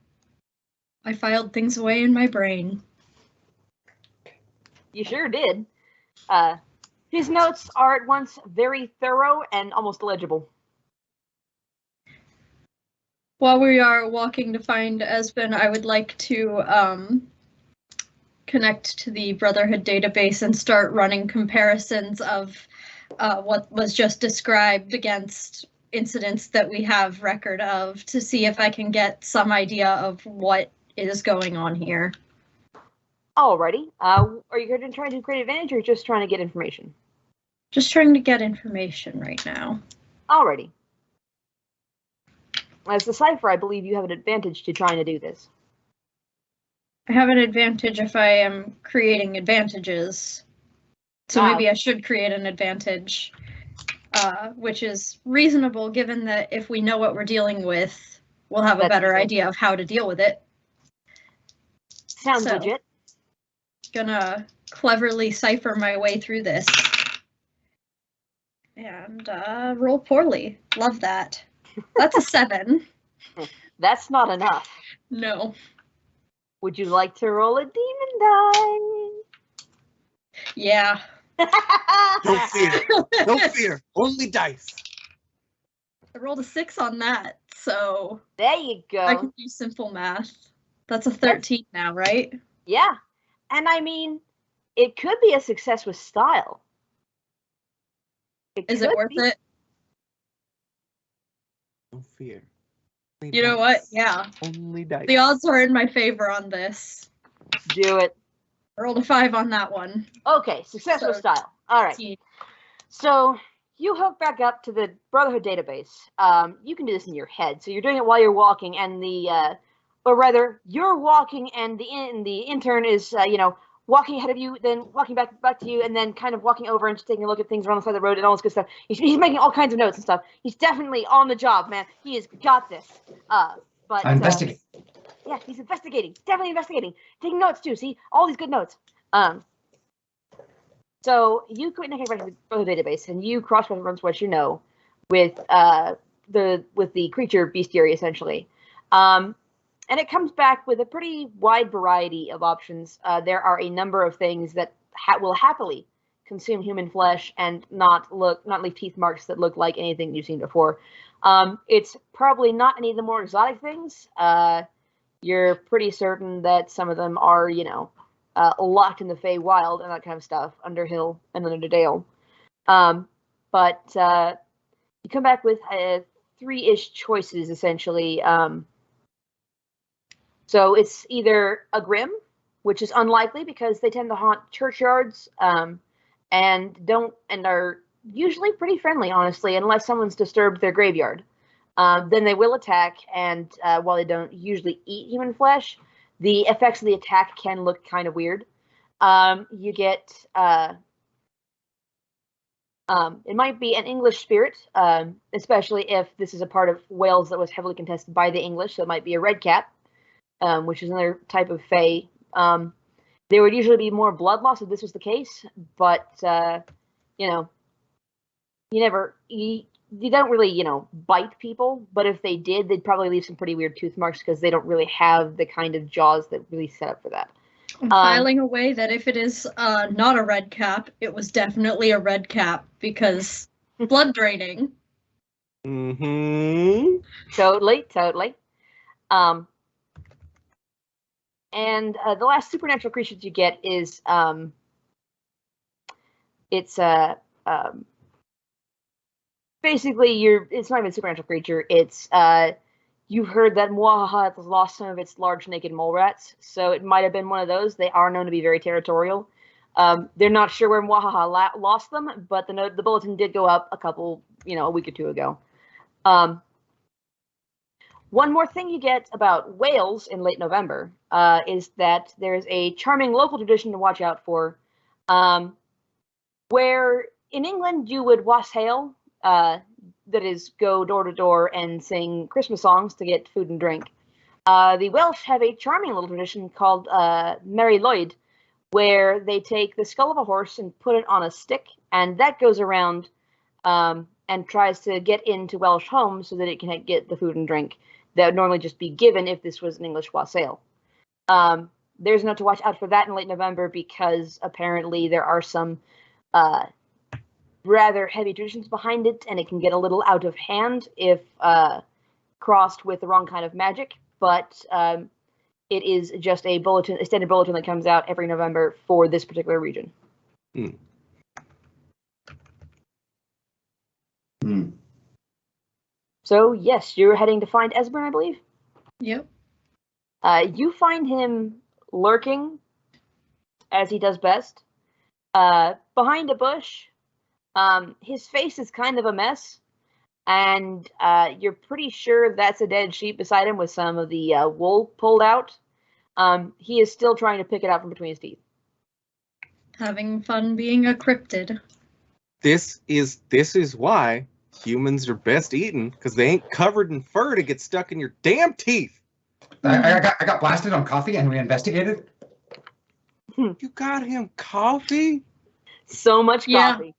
I filed things away in my brain. You sure did. His notes are at once very thorough and almost illegible. While we are walking to find Esben, I would like to connect to the Brotherhood database and start running comparisons of what was just described against incidents that we have record of to see if I can get some idea of what is going on here. Alrighty. Are you going to try to create advantage, or just trying to get information? Just trying to get information right now. Alrighty. As the cipher, I believe you have an advantage to trying to do this. I have an advantage if I am creating advantages. So maybe I should create an advantage, which is reasonable given that if we know what we're dealing with, we'll have a better idea of how to deal with it. Sounds legit. Gonna cleverly cipher my way through this. And roll poorly. Love that. That's a 7. That's not enough. No. Would you like to roll a demon die? Yeah. Don't fear. Don't fear. Only dice. I rolled a 6 on that, so there you go. I can do simple math. That's a 13 now, right? Yeah. And I mean, it could be a success with style. Is it worth it? No fear. You know what? Yeah. Only dice. The odds are in my favor on this. Do it. I rolled a 5 on that one. Okay, success with style. All right. 15. So you hook back up to the Brotherhood database. You can do this in your head. So you're doing it while you're walking, and or rather, you're walking, and the intern is, walking ahead of you, then walking back to you, and then kind of walking over and just taking a look at things around the side of the road and all this good stuff. He's making all kinds of notes and stuff. He's definitely on the job, man. He has got this. But I investigate. Yeah, he's investigating. Definitely investigating. Taking notes too. See, all these good notes. So you go back to the Brotherhood database, and you cross-reference what you know with the creature bestiary essentially. And it comes back with a pretty wide variety of options. There are a number of things that will happily consume human flesh and not leave teeth marks that look like anything you've seen before. It's probably not any of the more exotic things. You're pretty certain that some of them are, locked in the Fey Wild and that kind of stuff, Underhill and Underdale. But you come back with 3-ish choices, essentially. So it's either a Grimm, which is unlikely because they tend to haunt churchyards, and are usually pretty friendly, honestly, unless someone's disturbed their graveyard. Then they will attack, and while they don't usually eat human flesh, the effects of the attack can look kind of weird. You get it might be an English spirit, especially if this is a part of Wales that was heavily contested by the English, so it might be a red cap, which is another type of Fey. There would usually be more blood loss if this was the case, but you don't really, bite people, but if they did, they'd probably leave some pretty weird tooth marks because they don't really have the kind of jaws that really set up for that. I'm filing away that if it is not a red cap, it was definitely a red cap because blood draining. Mm-hmm. Totally. And the last supernatural creature that you get is basically it's not even a supernatural creature. It's you've heard that Mwahaha has lost some of its large naked mole rats, so it might have been one of those. They are known to be very territorial. They're not sure where Mwahaha lost them, but the bulletin did go up a week or two ago. One more thing you get about Wales in late November is that there's a charming local tradition to watch out for, where in England you would wassail, that is, go door to door and sing Christmas songs to get food and drink. The Welsh have a charming little tradition called Mare, where they take the skull of a horse and put it on a stick, and that goes around and tries to get into Welsh homes so that it can get the food and drink that would normally just be given if this was an English wassail. There's enough to watch out for that in late November because apparently there are some rather heavy traditions behind it, and it can get a little out of hand if crossed with the wrong kind of magic. But it is just a standard bulletin that comes out every November for this particular region. So yes, you're heading to find Esbern, I believe. Yep. You find him lurking, as he does best, behind a bush. His face is kind of a mess, and you're pretty sure that's a dead sheep beside him with some of the wool pulled out. He is still trying to pick it out from between his teeth. Having fun being a cryptid. This is why humans are best eaten, because they ain't covered in fur to get stuck in your damn teeth. I got blasted on coffee and we investigated. You got him coffee? So much coffee.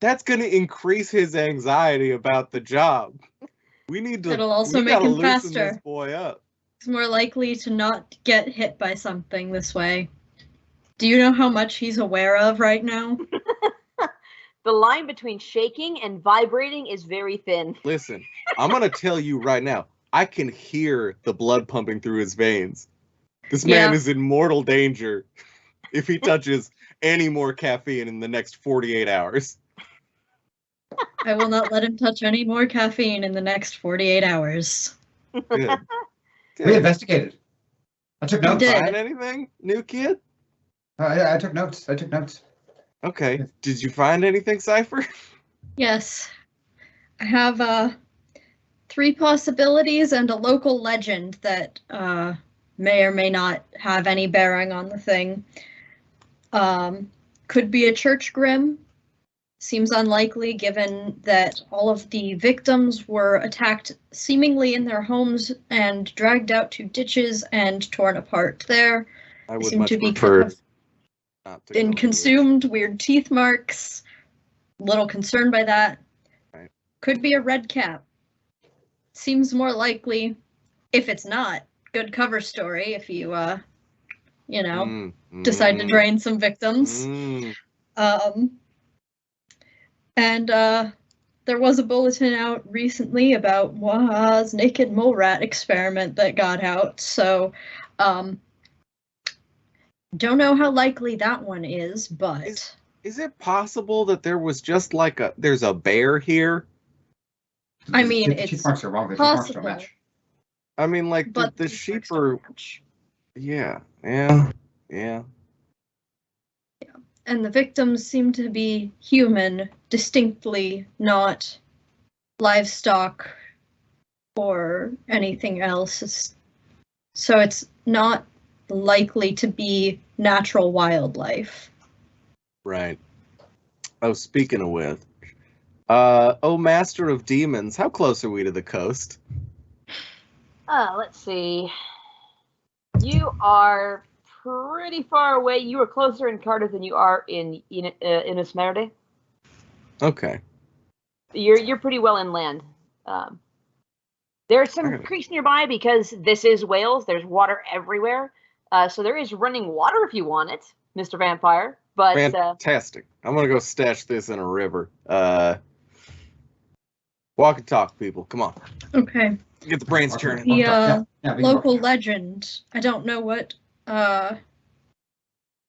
That's gonna increase his anxiety about the job. It'll also make him faster. This boy up. He's more likely to not get hit by something this way. Do you know how much he's aware of right now? The line between shaking and vibrating is very thin. Listen, I'm going to tell you right now, I can hear the blood pumping through his veins. This man is in mortal danger if he touches any more caffeine in the next 48 hours. I will not let him touch any more caffeine in the next 48 hours. Good. We investigated. I took notes. Find anything, new kid? I took notes. Okay. Did you find anything, Cypher? Yes. I have 3 possibilities and a local legend that may or may not have any bearing on the thing. Could be a church Grimm. Seems unlikely given that all of the victims were attacked seemingly in their homes and dragged out to ditches and torn apart there. I would much prefer been consumed, weird teeth marks. Little concerned by that. Right. Could be a red cap. Seems more likely. If it's not, good cover story if you decide to drain some victims. And there was a bulletin out recently about Waha's naked mole rat experiment that got out, so don't know how likely that one is, but... Is it possible that there was just there's a bear here? I mean, the sheep marks are wrong. The sheep marks don't match. I mean, but the sheep are... Yeah. And the victims seem to be human, distinctly not livestock or anything else. So it's not likely to be natural wildlife. Right. Oh, speaking of which, Master of Demons, how close are we to the coast? Let's see. You are pretty far away. You are closer in Cardiff than you are in Mare. Okay. You're pretty well inland. There's some creeks nearby because this is Wales. There's water everywhere. So there is running water if you want it, Mr. Vampire. But fantastic. I'm gonna go stash this in a river. Walk and talk, people. Come on. Okay. Get the brains turning. The local legend. I don't know what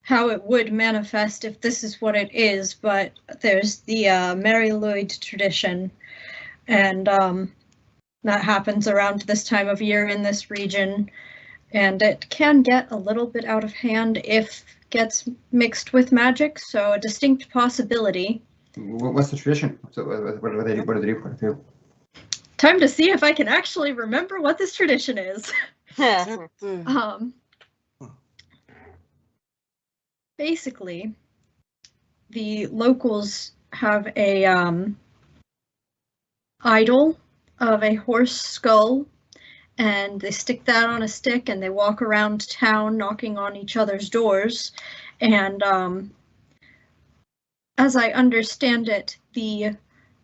how it would manifest if this is what it is, but there's the Mary Lloyd tradition, and that happens around this time of year in this region, and it can get a little bit out of hand if gets mixed with magic, so a distinct possibility. What's the tradition? What do they do? Time to see if I can actually remember what this tradition is. Basically, the locals have a idol of a horse skull, and they stick that on a stick and they walk around town knocking on each other's doors. And as I understand it, the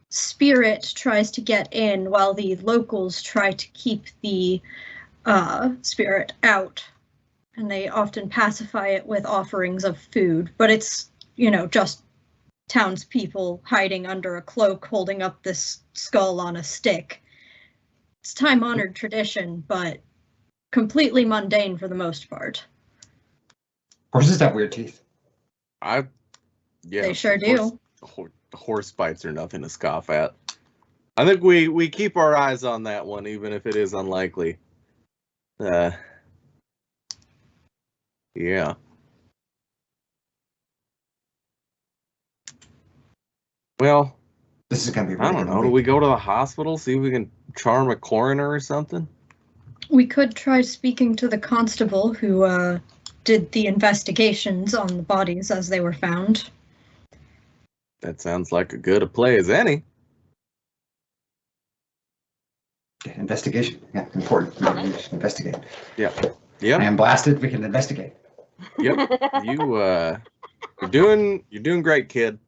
spirit tries to get in while the locals try to keep the spirit out. And they often pacify it with offerings of food, but it's, just townspeople hiding under a cloak holding up this skull on a stick. It's time-honored tradition, but completely mundane for the most part. Horses have weird teeth. They sure do. Horse bites are nothing to scoff at. I think we keep our eyes on that one, even if it is unlikely. Yeah. Well, this is gonna be. I don't know. Do we go to the hospital, see if we can charm a coroner or something? We could try speaking to the constable who did the investigations on the bodies as they were found. That sounds like a good a play as any. Investigation, yeah, important. Investigate. Yeah. I am blasted. We can investigate. Yep. You're doing great, kid.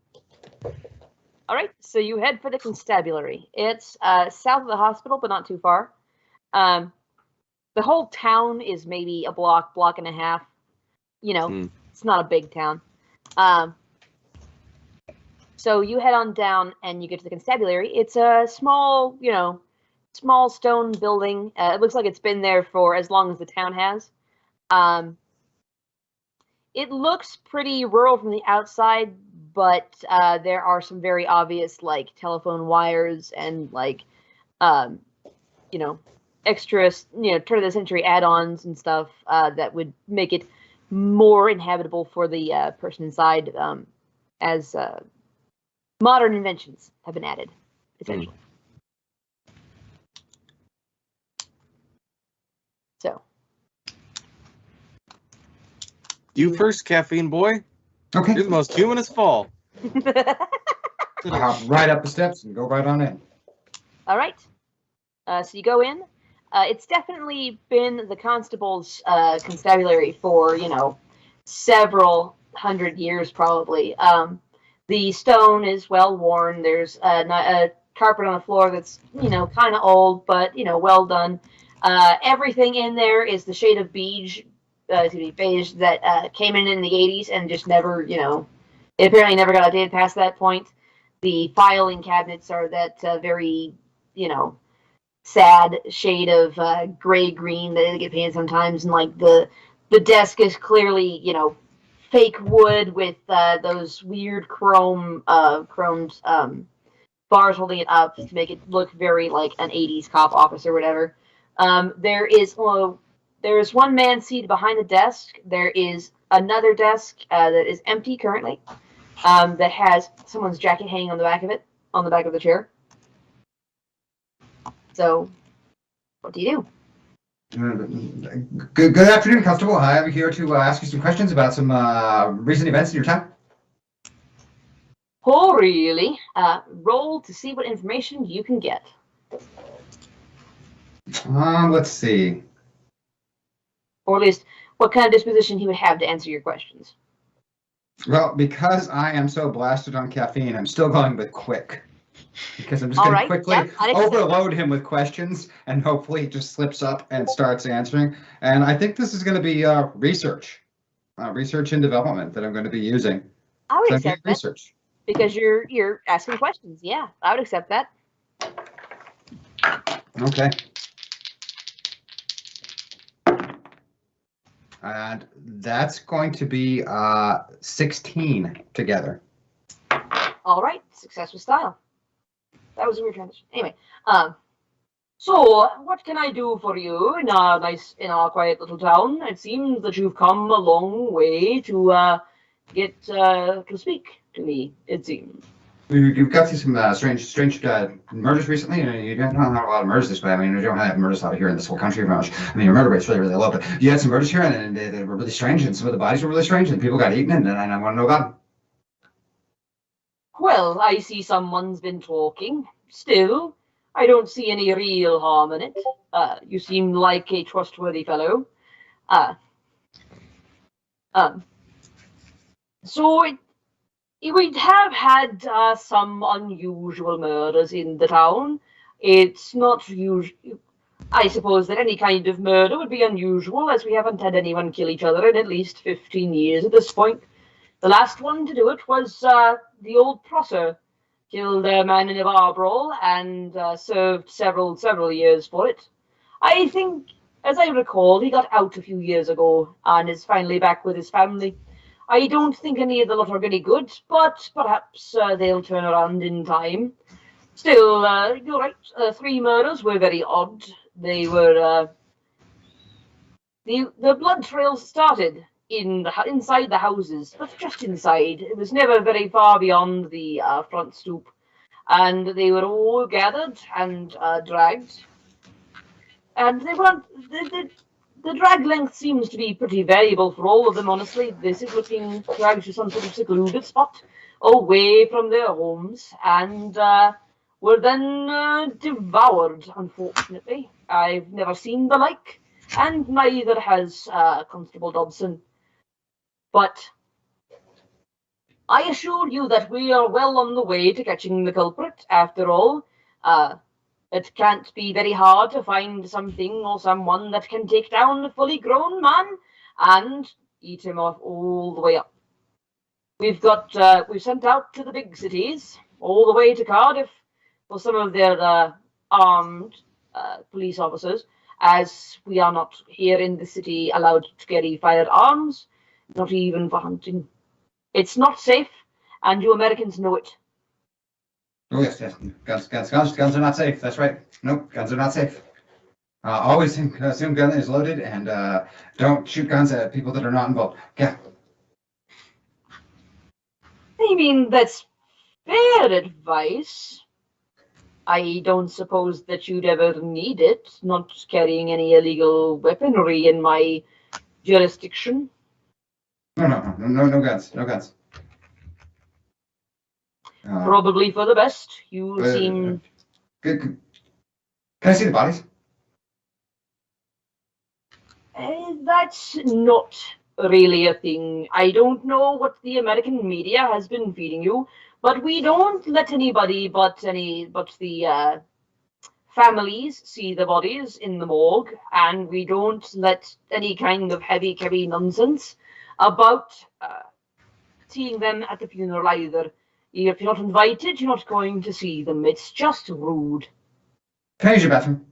All right, so you head for the constabulary. It's south of the hospital, but not too far. The whole town is maybe a block and a half. It's not a big town. So you head on down and you get to the constabulary. It's a small stone building. It looks like it's been there for as long as the town has. It looks pretty rural from the outside, but there are some very obvious telephone wires and extra turn of the century add-ons and stuff that would make it more inhabitable for the person inside, as modern inventions have been added, essentially. So. You first, caffeine boy. Okay. You're the most humanest fall. I'll hop right up the steps and go right on in. All right. So you go in. It's definitely been the constable's constabulary for, several hundred years probably. The stone is well worn. There's a carpet on the floor that's, kind of old, but, well done. Everything in there is the shade of beige, phage that came in the 80s and just never, it apparently never got updated past that point. The filing cabinets are that very, sad shade of gray-green that they get painted sometimes, and like the desk is clearly, fake wood with those weird chromed bars holding it up to make it look very like an 80s cop office or whatever. There is one man seated behind the desk. There is another desk that is empty currently, that has someone's jacket hanging on the back of it, on the back of the chair. So, what do you do? Good afternoon, Constable. I'm here to ask you some questions about some recent events in your town. Oh, really? Roll to see what information you can get. Let's see. Or at least, what kind of disposition he would have to answer your questions. Well, because I am so blasted on caffeine, I'm still going with quick. Because I'm just going to quickly overload him with questions, and hopefully he just slips up and starts answering. And I think this is going to be research and development that I'm going to be using. I would accept that. Research. Because you're asking questions. Yeah, I would accept that. Okay. And that's going to be 16 together. All right, success with style. That was a weird transition. Anyway, so what can I do for you in our quiet little town? It seems that you've come a long way to get to speak to me. It seems. You've got some strange murders recently. You don't have a lot of murders this way. I mean, you don't have murders out here in this whole country very much. I mean, your murder rate's really, really low. But you had some murders here, and they were really strange, and some of the bodies were really strange, and people got eaten, and I want to know about them. Well, I see someone's been talking. Still, I don't see any real harm in it. You seem like a trustworthy fellow. So we have had some unusual murders in the town. It's not usual. I suppose that any kind of murder would be unusual, as we haven't had anyone kill each other in at least 15 years at this point. The last one to do it was the old Prosser. Killed a man in a bar brawl and served several years for it. I think, as I recall, he got out a few years ago and is finally back with his family. I don't think any of the lot are very good, but perhaps they'll turn around in time. Still, you're right. 3 murders were very odd. They were the blood trails started inside the houses, but just inside. It was never very far beyond the front stoop, and they were all gathered and dragged. And they weren't. The drag length seems to be pretty variable for all of them, honestly. This is looking dragged to some sort of secluded spot away from their homes, and were then devoured, unfortunately. I've never seen the like, and neither has Constable Dobson. But I assure you that we are well on the way to catching the culprit. After all, it can't be very hard to find something or someone that can take down a fully grown man and eat him off all the way up. We've sent out to the big cities, all the way to Cardiff, for some of their armed police officers, as we are not here in the city allowed to carry firearms, not even for hunting. It's not safe, and you Americans know it. Oh, yes. Guns are not safe. That's right. Nope, guns are not safe. Always assume gun is loaded, and don't shoot guns at people that are not involved. Yeah. I mean, that's fair advice. I don't suppose that you'd ever need it, not carrying any illegal weaponry in my jurisdiction. No guns. No guns. Probably for the best. You seem... Can I see the bodies? That's not really a thing. I don't know what the American media has been feeding you, but we don't let anybody but the families see the bodies in the morgue, and we don't let any kind of heavy nonsense about seeing them at the funeral either. If you're not invited, you're not going to see them. It's just rude. Can I use your bathroom?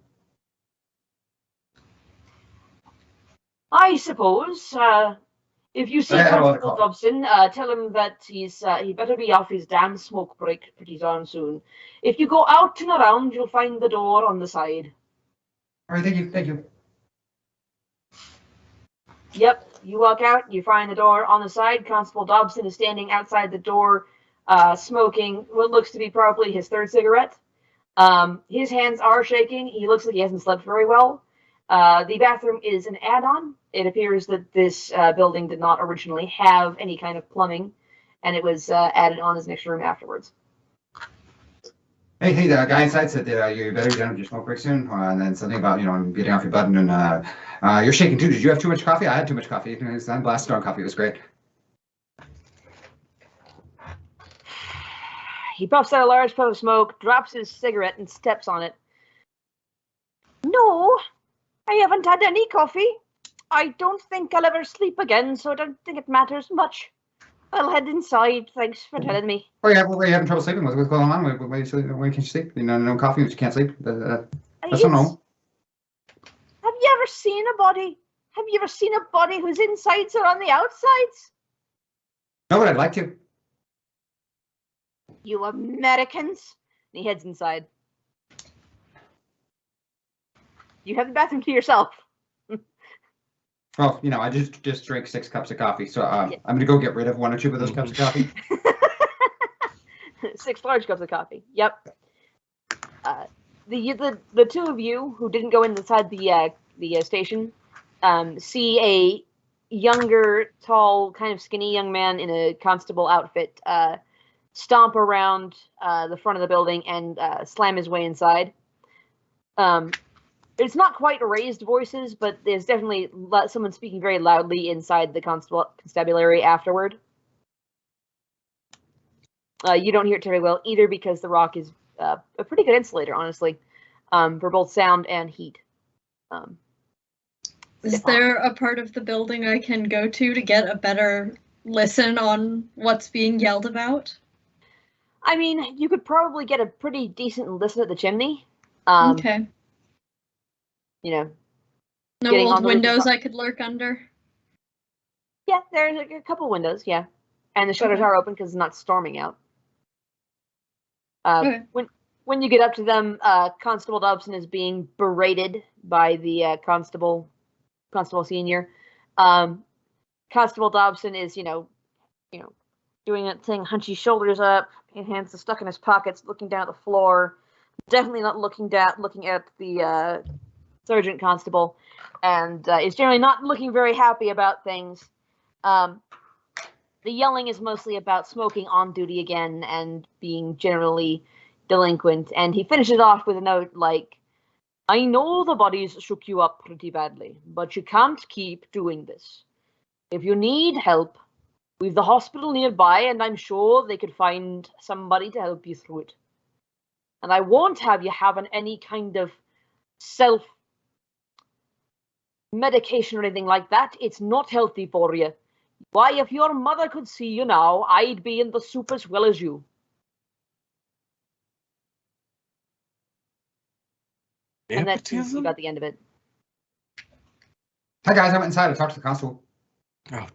I suppose. If you see I had a lot of Constable coffee. Dobson, tell him that he better be off his damn smoke break pretty darn soon. If you go out and around, you'll find the door on the side. All right, thank you. Yep, you walk out, you find the door on the side. Constable Dobson is standing outside the door, smoking what looks to be probably his third cigarette. His hands are shaking. He looks like he hasn't slept very well. The bathroom is an add-on. It appears that this building did not originally have any kind of plumbing, and it was added on as an extra room afterwards. Hey, the guy inside said that you better be done with your smoke break soon, and then something about getting off your button, and you're shaking too. Did you have too much coffee? I had too much coffee. I'm blasted on coffee. It was great. He puffs out a large puff of smoke, drops his cigarette, and steps on it. No, I haven't had any coffee. I don't think I'll ever sleep again, so I don't think it matters much. I'll head inside. Thanks for telling me. Oh, yeah, were you having trouble sleeping? What's going on? Why can't you sleep? No coffee, you can't sleep? That's so normal. Have you ever seen a body? Have you ever seen a body whose insides are on the outsides? No, but I'd like to. You Americans. And he heads inside. You have the bathroom to yourself. Well, I just drank 6 cups of coffee, so I'm going to go get rid of 1 or 2 of those cups of coffee. 6 large cups of coffee. Yep. The two of you who didn't go inside the station see a younger, tall, kind of skinny young man in a constable outfit stomp around the front of the building and slam his way inside. It's not quite raised voices, but there's definitely someone speaking very loudly inside the constabulary afterward. You don't hear it very well either because the rock is a pretty good insulator, honestly, for both sound and heat. Is there a part of the building I can go to get a better listen on what's being yelled about? I mean, you could probably get a pretty decent listen at the chimney. Okay. No old windows I could lurk under? Yeah, there's a couple windows, yeah. And the shutters are open because it's not storming out. Okay. When you get up to them, Constable Dobson is being berated by the Constable Senior. Constable Dobson is, doing that thing, hunchy shoulders up, hands are stuck in his pockets, looking down at the floor. Definitely not looking at the Sergeant Constable, and is generally not looking very happy about things. The yelling is mostly about smoking on duty again and being generally delinquent, and he finishes off with a note like, I know the bodies shook you up pretty badly, but you can't keep doing this. If you need help, we've the hospital nearby, and I'm sure they could find somebody to help you through it. And I won't have you having any kind of self-medication or anything like that. It's not healthy for you. Why, if your mother could see you now, I'd be in the soup as well as you. And that's about the end of it. Hi guys, I went inside. I talked to the constable. Oh.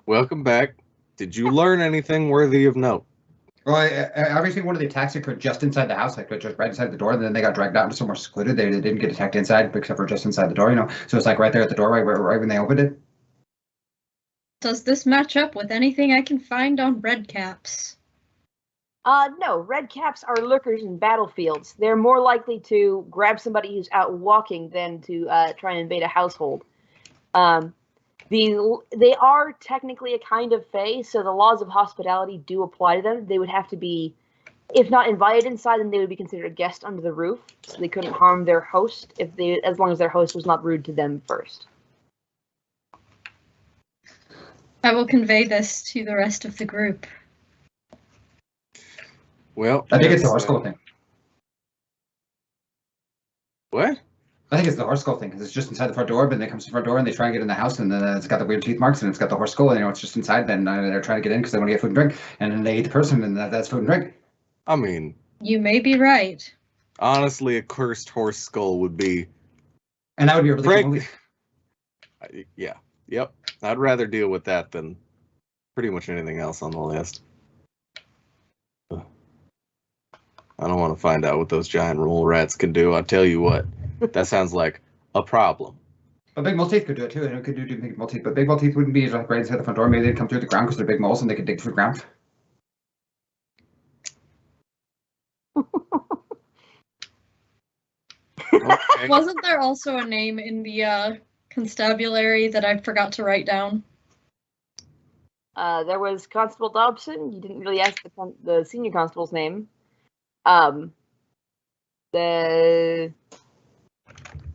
Welcome back. Did you learn anything worthy of note? Well, every single one of the attacks occurred just inside the house, like just right inside the door, and then they got dragged out into somewhere secluded. They didn't get attacked inside, except for just inside the door, So it's like right there at the door, right when they opened it. Does this match up with anything I can find on red caps? No, red caps are lurkers in battlefields. They're more likely to grab somebody who's out walking than to try and invade a household. They are technically a kind of fae, so the laws of hospitality do apply to them. They would have to be, if not invited inside, then they would be considered a guest under the roof. So they couldn't harm their host as long as their host was not rude to them first. I will convey this to the rest of the group. Well, I think it's the horse thing. What? I think it's the horse skull thing, because it's just inside the front door, but then it comes to the front door and they try and get in the house, and then it's got the weird teeth marks and it's got the horse skull, and it's just inside. Then they're trying to get in because they want to get food and drink, and then they eat the person, and that's food and drink. I mean, you may be right. Honestly, a cursed horse skull would be. And that would be a really cool movie. Yeah. Yep. I'd rather deal with that than pretty much anything else on the list. I don't want to find out what those giant mole rats can do. I tell you what, that sounds like a problem. But big mole teeth could do it too. It could do big mole teeth, but big mole teeth wouldn't be like right inside the front door. Maybe they'd come through the ground because they're big moles and they could dig through the ground. Okay. Wasn't there also a name in the constabulary that I forgot to write down? There was Constable Dobson. You didn't really ask the senior constable's name.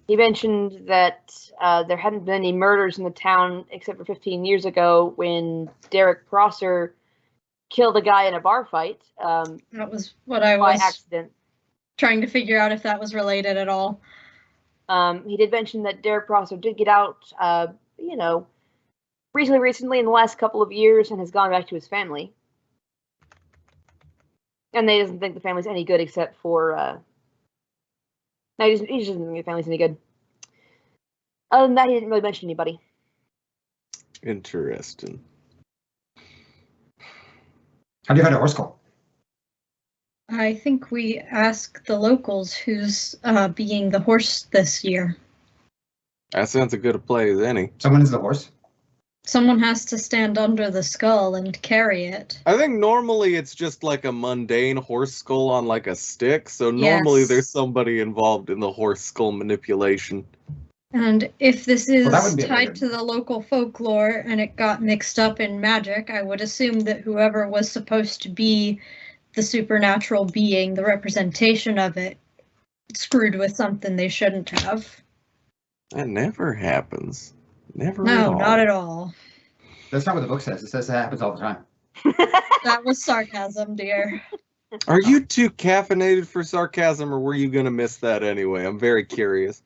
He mentioned that there hadn't been any murders in the town except for 15 years ago when Derek Prosser killed a guy in a bar fight. That was what I by was accident. trying to figure out if that was related at all. He did mention that Derek Prosser did get out, recently in the last couple of years, and has gone back to his family. And they doesn't think the family's any good except for no, he just doesn't think the family's any good. Other than that, he didn't really mention anybody. Interesting. How do you find a horse skull? I think we ask the locals who's being the horse this year. That sounds as good a play as any. Someone is the horse? Someone has to stand under the skull and carry it. I think normally it's just like a mundane horse skull on like a stick, so normally Yes. there's somebody involved in the horse skull manipulation. And if this is that wouldn't be tied to the local folklore and it got mixed up in magic, I would assume that whoever was supposed to be the supernatural being, the representation of it, screwed with something they shouldn't have. That never happens. Never No, at all. not at all. That's not what the book says. It says it happens all the time. That was sarcasm, dear. Are you too caffeinated for sarcasm, or were you going to miss that anyway? I'm very curious.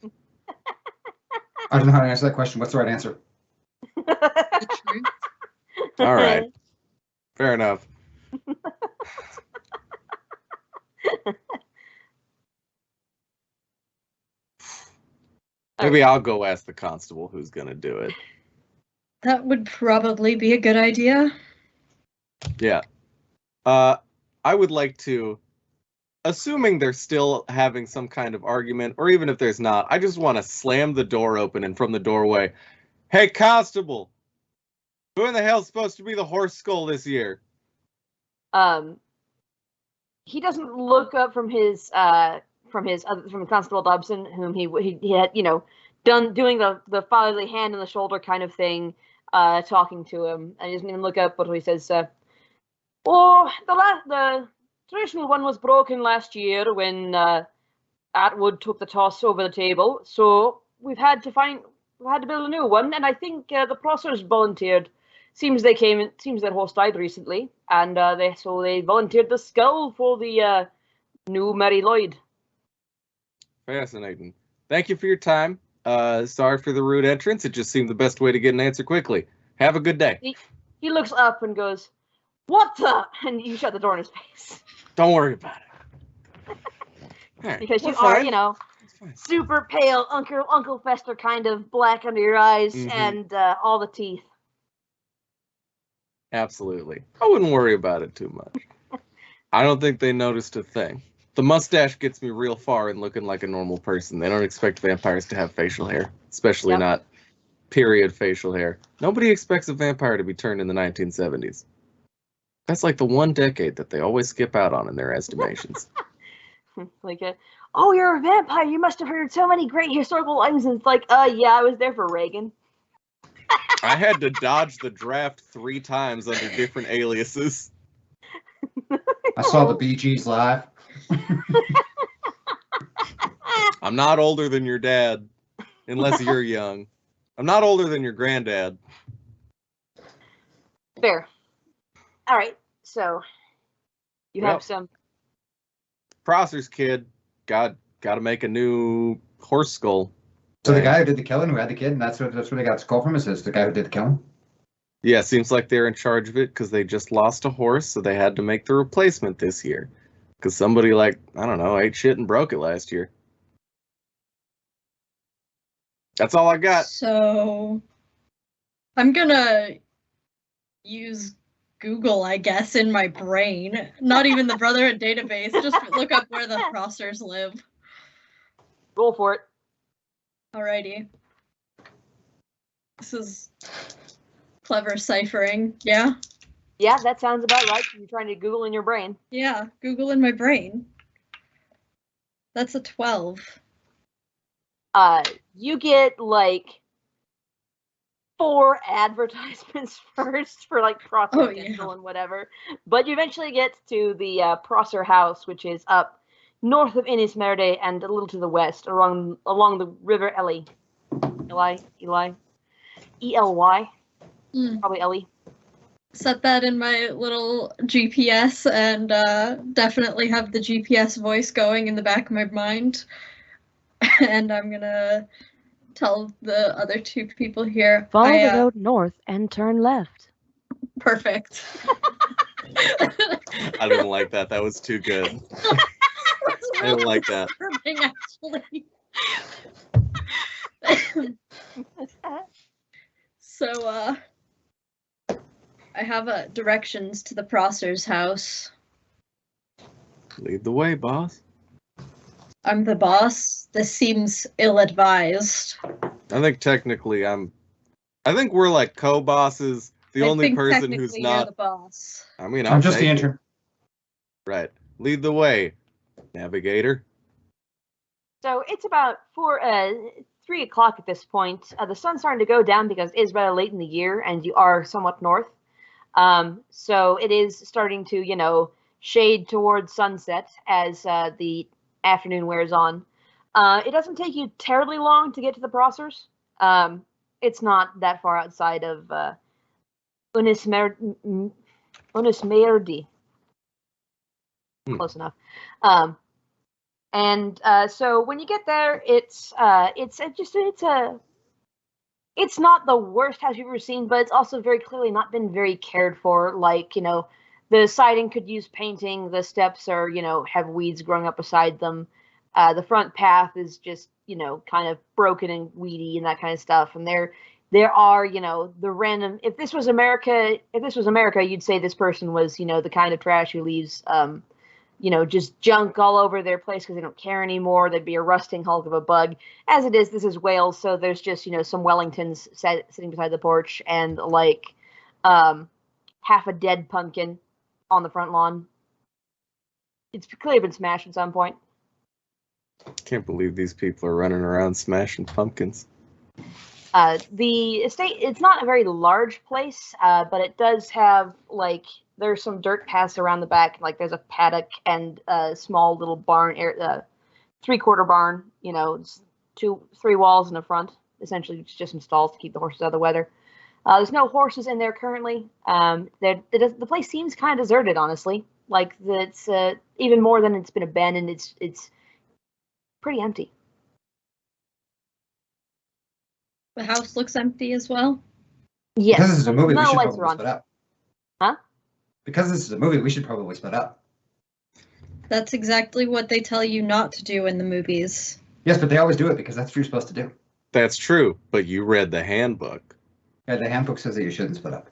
I don't know how to answer that question. What's the right answer? The truth. All right. Fair enough. Maybe I'll go ask the constable who's going to do it. That would probably be a good idea. Yeah. I would like to, assuming they're still having some kind of argument, or even if there's not, I just want to slam the door open and from the doorway, hey, constable, who in the hell's supposed to be the horse skull this year? He doesn't look up from Constable Dobson, whom he had, doing the fatherly hand on the shoulder kind of thing, talking to him, and he doesn't even look up, but he says, the traditional one was broken last year when Atwood took the toss over the table, so we've had to build a new one, and I think the Prossers volunteered. Seems their horse died recently, and they volunteered the skull for the new Mary Lloyd. Fascinating. Thank you for your time. Sorry for the rude entrance. It just seemed the best way to get an answer quickly. Have a good day. He looks up and goes, "What the?" And you shut the door in his face. Don't worry about it. Right, because you fine. are, super pale, Uncle Fester kind of black under your eyes, and all the teeth. Absolutely. I wouldn't worry about it too much. I don't think they noticed a thing. The mustache gets me real far in looking like a normal person. They don't expect vampires to have facial hair, especially not period facial hair. Nobody expects a vampire to be turned in the 1970s. That's like the one decade that they always skip out on in their estimations. Oh, you're a vampire. You must have heard so many great historical lines. And it's like, yeah, I was there for Reagan. I had to dodge the draft 3 times under different aliases. I saw the Bee Gees live. I'm not older than your dad, unless you're young. I'm not older than your granddad. Fair. All right, so you have some. Prosser's kid got to make a new horse skull. So the guy who did the killing, who had the kid, and that's where they got his call from, is the guy who did the killing? Yeah, seems like they're in charge of it because they just lost a horse, so they had to make the replacement this year. Because somebody, I don't know, ate shit and broke it last year. That's all I got. So I'm gonna use Google, I guess, in my brain. Not even the Brotherhood database. Just look up where the Crossers live. Roll for it. Alrighty. This is clever ciphering, yeah? Yeah, that sounds about right. You're trying to Google in your brain. Yeah, Google in my brain. That's a 12. You get 4 advertisements first for Prosser Dental and whatever, but you eventually get to the Prosser House, which is up north of Innis Merde and a little to the west along the River Ely. Eli? E-L-Y? Probably Ellie. Set that in my little GPS and definitely have the GPS voice going in the back of my mind. And I'm gonna tell the other 2 people here. Follow the road north and turn left. Perfect. I didn't like that. That was too good. I didn't like that. Actually. So, I have directions to the Prosser's house. Lead the way, boss. I'm the boss. This seems ill-advised. I think technically I think we're co-bosses. The only person who's not you're the boss. I mean, I'm just the intern. Right. Lead the way, navigator. So it's about 3 o'clock at this point. The sun's starting to go down because it is rather late in the year and you are somewhat north. So it is starting to, shade towards sunset as the afternoon wears on. It doesn't take you terribly long to get to the Prossers. It's not that far outside of Innis Merde. Close enough. So when you get there, it's not the worst house you've ever seen, but it's also very clearly not been very cared for. The siding could use painting. The steps are, have weeds growing up beside them. The front path is just, kind of broken and weedy and that kind of stuff. And there are, the random. If this was America, you'd say this person was, the kind of trash who leaves, just junk all over their place because they don't care anymore. They'd be a rusting hulk of a bug. As it is, this is Wales, so there's just, some Wellingtons sitting beside the porch and half a dead pumpkin on the front lawn. It's clearly been smashed at some point. Can't believe these people are running around smashing pumpkins. The estate, it's not a very large place, but it does have, there's some dirt paths around the back. There's a paddock and a small little barn, 3/4 barn, it's 3 walls in the front. Essentially, it's just some stalls to keep the horses out of the weather. There's no horses in there currently. The place seems kind of deserted, honestly. It's even more than it's been abandoned. It's pretty empty. The house looks empty as well? Yes. Because this is a movie, we should lights probably are on. split up. Huh? Because this is a movie, we should probably split up. That's exactly what they tell you not to do in the movies. Yes, but they always do it because that's what you're supposed to do. That's true, but you read the handbook. Yeah, the handbook says that you shouldn't split up.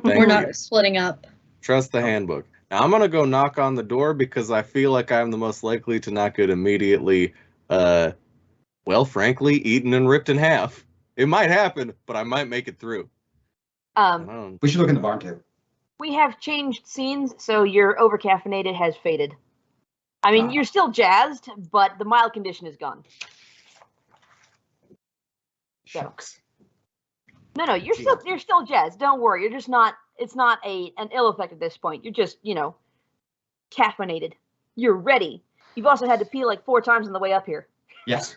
We're not splitting up. Trust the handbook. Now, I'm going to go knock on the door because I feel like I'm the most likely to not get immediately, frankly, eaten and ripped in half. It might happen, but I might make it through. We should look in the barn, too. We have changed scenes, so your overcaffeinated has faded. I mean, you're still jazzed, but the mild condition is gone. Shucks. No, you're still jazzed. Don't worry. You're just not. It's not an ill effect at this point. You're just, caffeinated. You're ready. You've also had to pee 4 times on the way up here. Yes.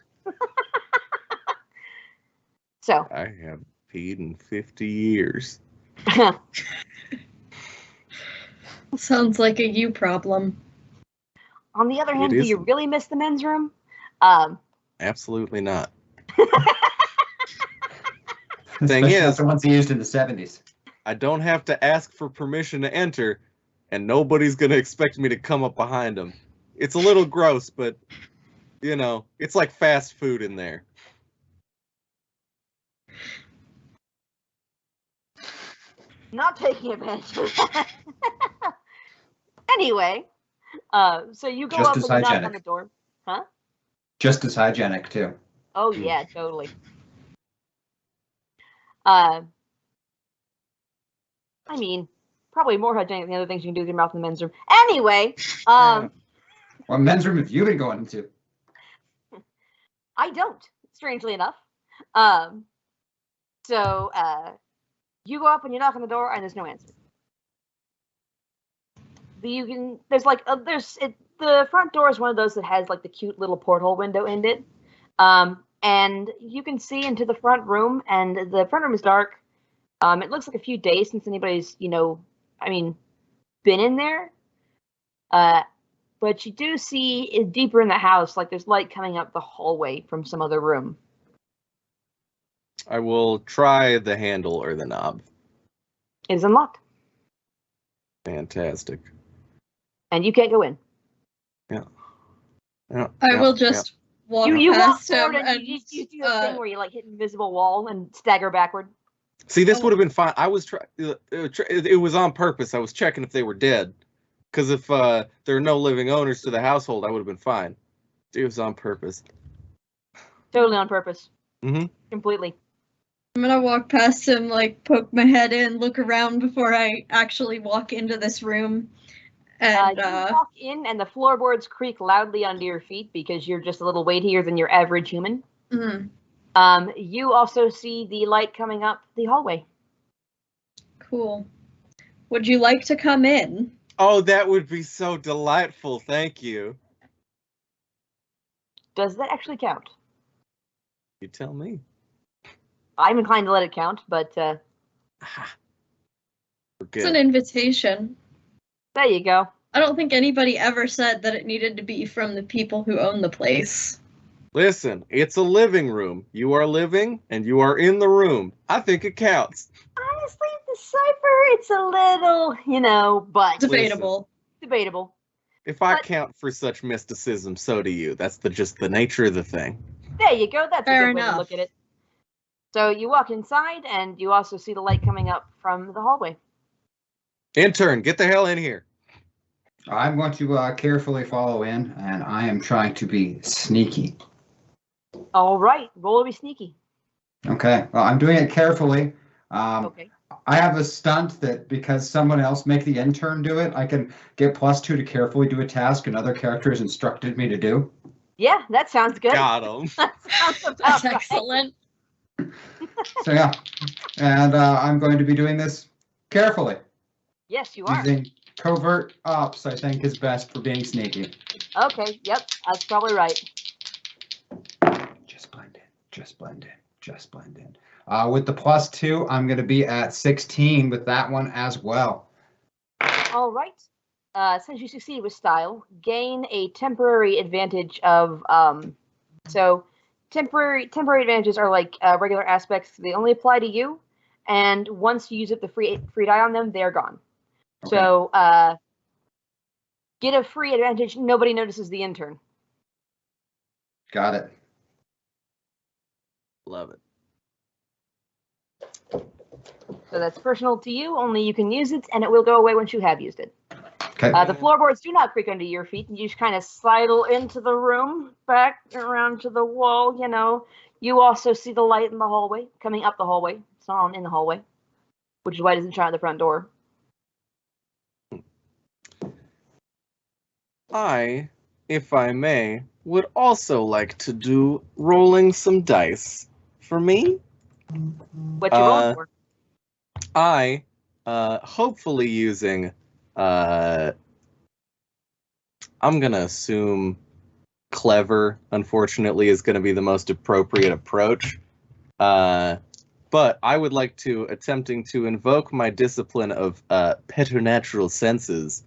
So. I have peed in 50 years. Sounds like a you problem. On the other hand, do you really miss the men's room? Absolutely not. Especially not the ones he used in the 70s. I don't have to ask for permission to enter, and nobody's going to expect me to come up behind them. It's a little gross, but, you know, it's like fast food in there. Not taking advantage of that. Anyway, so you go up and you knock on the door. Huh? Just as hygienic, too. Oh, yeah, totally. I mean, probably more hygienic than the other things you can do with your mouth in the men's room. Anyway, What men's room have you been going into? I don't, strangely enough. So you go up and you knock on the door, and there's no answer. The front door is one of those that has like the cute little porthole window in it. And you can see into the front room, and the front room is dark. It looks like a few days since anybody's, been in there. But you do see deeper in the house, like there's light coming up the hallway from some other room. I will try the handle or the knob. It is unlocked. Fantastic. And you can't go in. Yeah. I will just walk you past walk forward him and you do the thing where you like hit an invisible wall and stagger backward. See, this would have been fine. I was it was on purpose. I was checking if they were dead, because if there are no living owners to the household, I would have been fine. It was on purpose. Totally on purpose. Mm-hmm. Completely. I'm gonna walk past him, like poke my head in, look around before I actually walk into this room. And you walk in, and the floorboards creak loudly under your feet because you're just a little weightier than your average human. Mm-hmm. You also see the light coming up the hallway. Cool. Would you like to come in? Oh, that would be so delightful. Thank you. Does that actually count? You tell me. I'm inclined to let it count, but it's an invitation. There you go. I don't think anybody ever said that it needed to be from the people who own the place. Listen, it's a living room. You are living, and you are in the room. I think it counts. Honestly, the cipher, it's a little, but... Debatable. Debatable. If I count for such mysticism, so do you. That's just the nature of the thing. There you go. That's Fair a good enough. way to look at it. So you walk inside, and you also see the light coming up from the hallway. Intern, get the hell in here. I'm going to carefully follow in, and I am trying to be sneaky. All right. Roll to be sneaky. Okay. Well, I'm doing it carefully. Okay. I have a stunt that because someone else make the intern do it, I can get +2 to carefully do a task another character has instructed me to do. Yeah, that sounds good. Got him. That's excellent. So yeah, and I'm going to be doing this carefully. Yes, you are. Using covert ops, I think, is best for being sneaky. Okay, yep, that's probably right. Just blend in, just blend in, just blend in. With the +2, I'm going to be at 16 with that one as well. All right. Since you succeed with style, gain a temporary advantage of temporary advantages are like regular aspects. They only apply to you, and once you use up the free die on them, they're gone. Okay. So get a free advantage. Nobody notices the intern. Got it. Love it. So that's personal to you. Only you can use it, and it will go away once you have used it. Okay. The floorboards do not creak under your feet, and you just kind of sidle into the room, back around to the wall. You also see the light in the hallway, coming up the hallway. It's not in the hallway, which is why it doesn't shine at the front door. I, if I may, would also like to do rolling some dice. For me? What you rolling for? I, hopefully using, I'm gonna assume clever, unfortunately, is gonna be the most appropriate approach. But I would like to attempting to invoke my discipline of preternatural senses,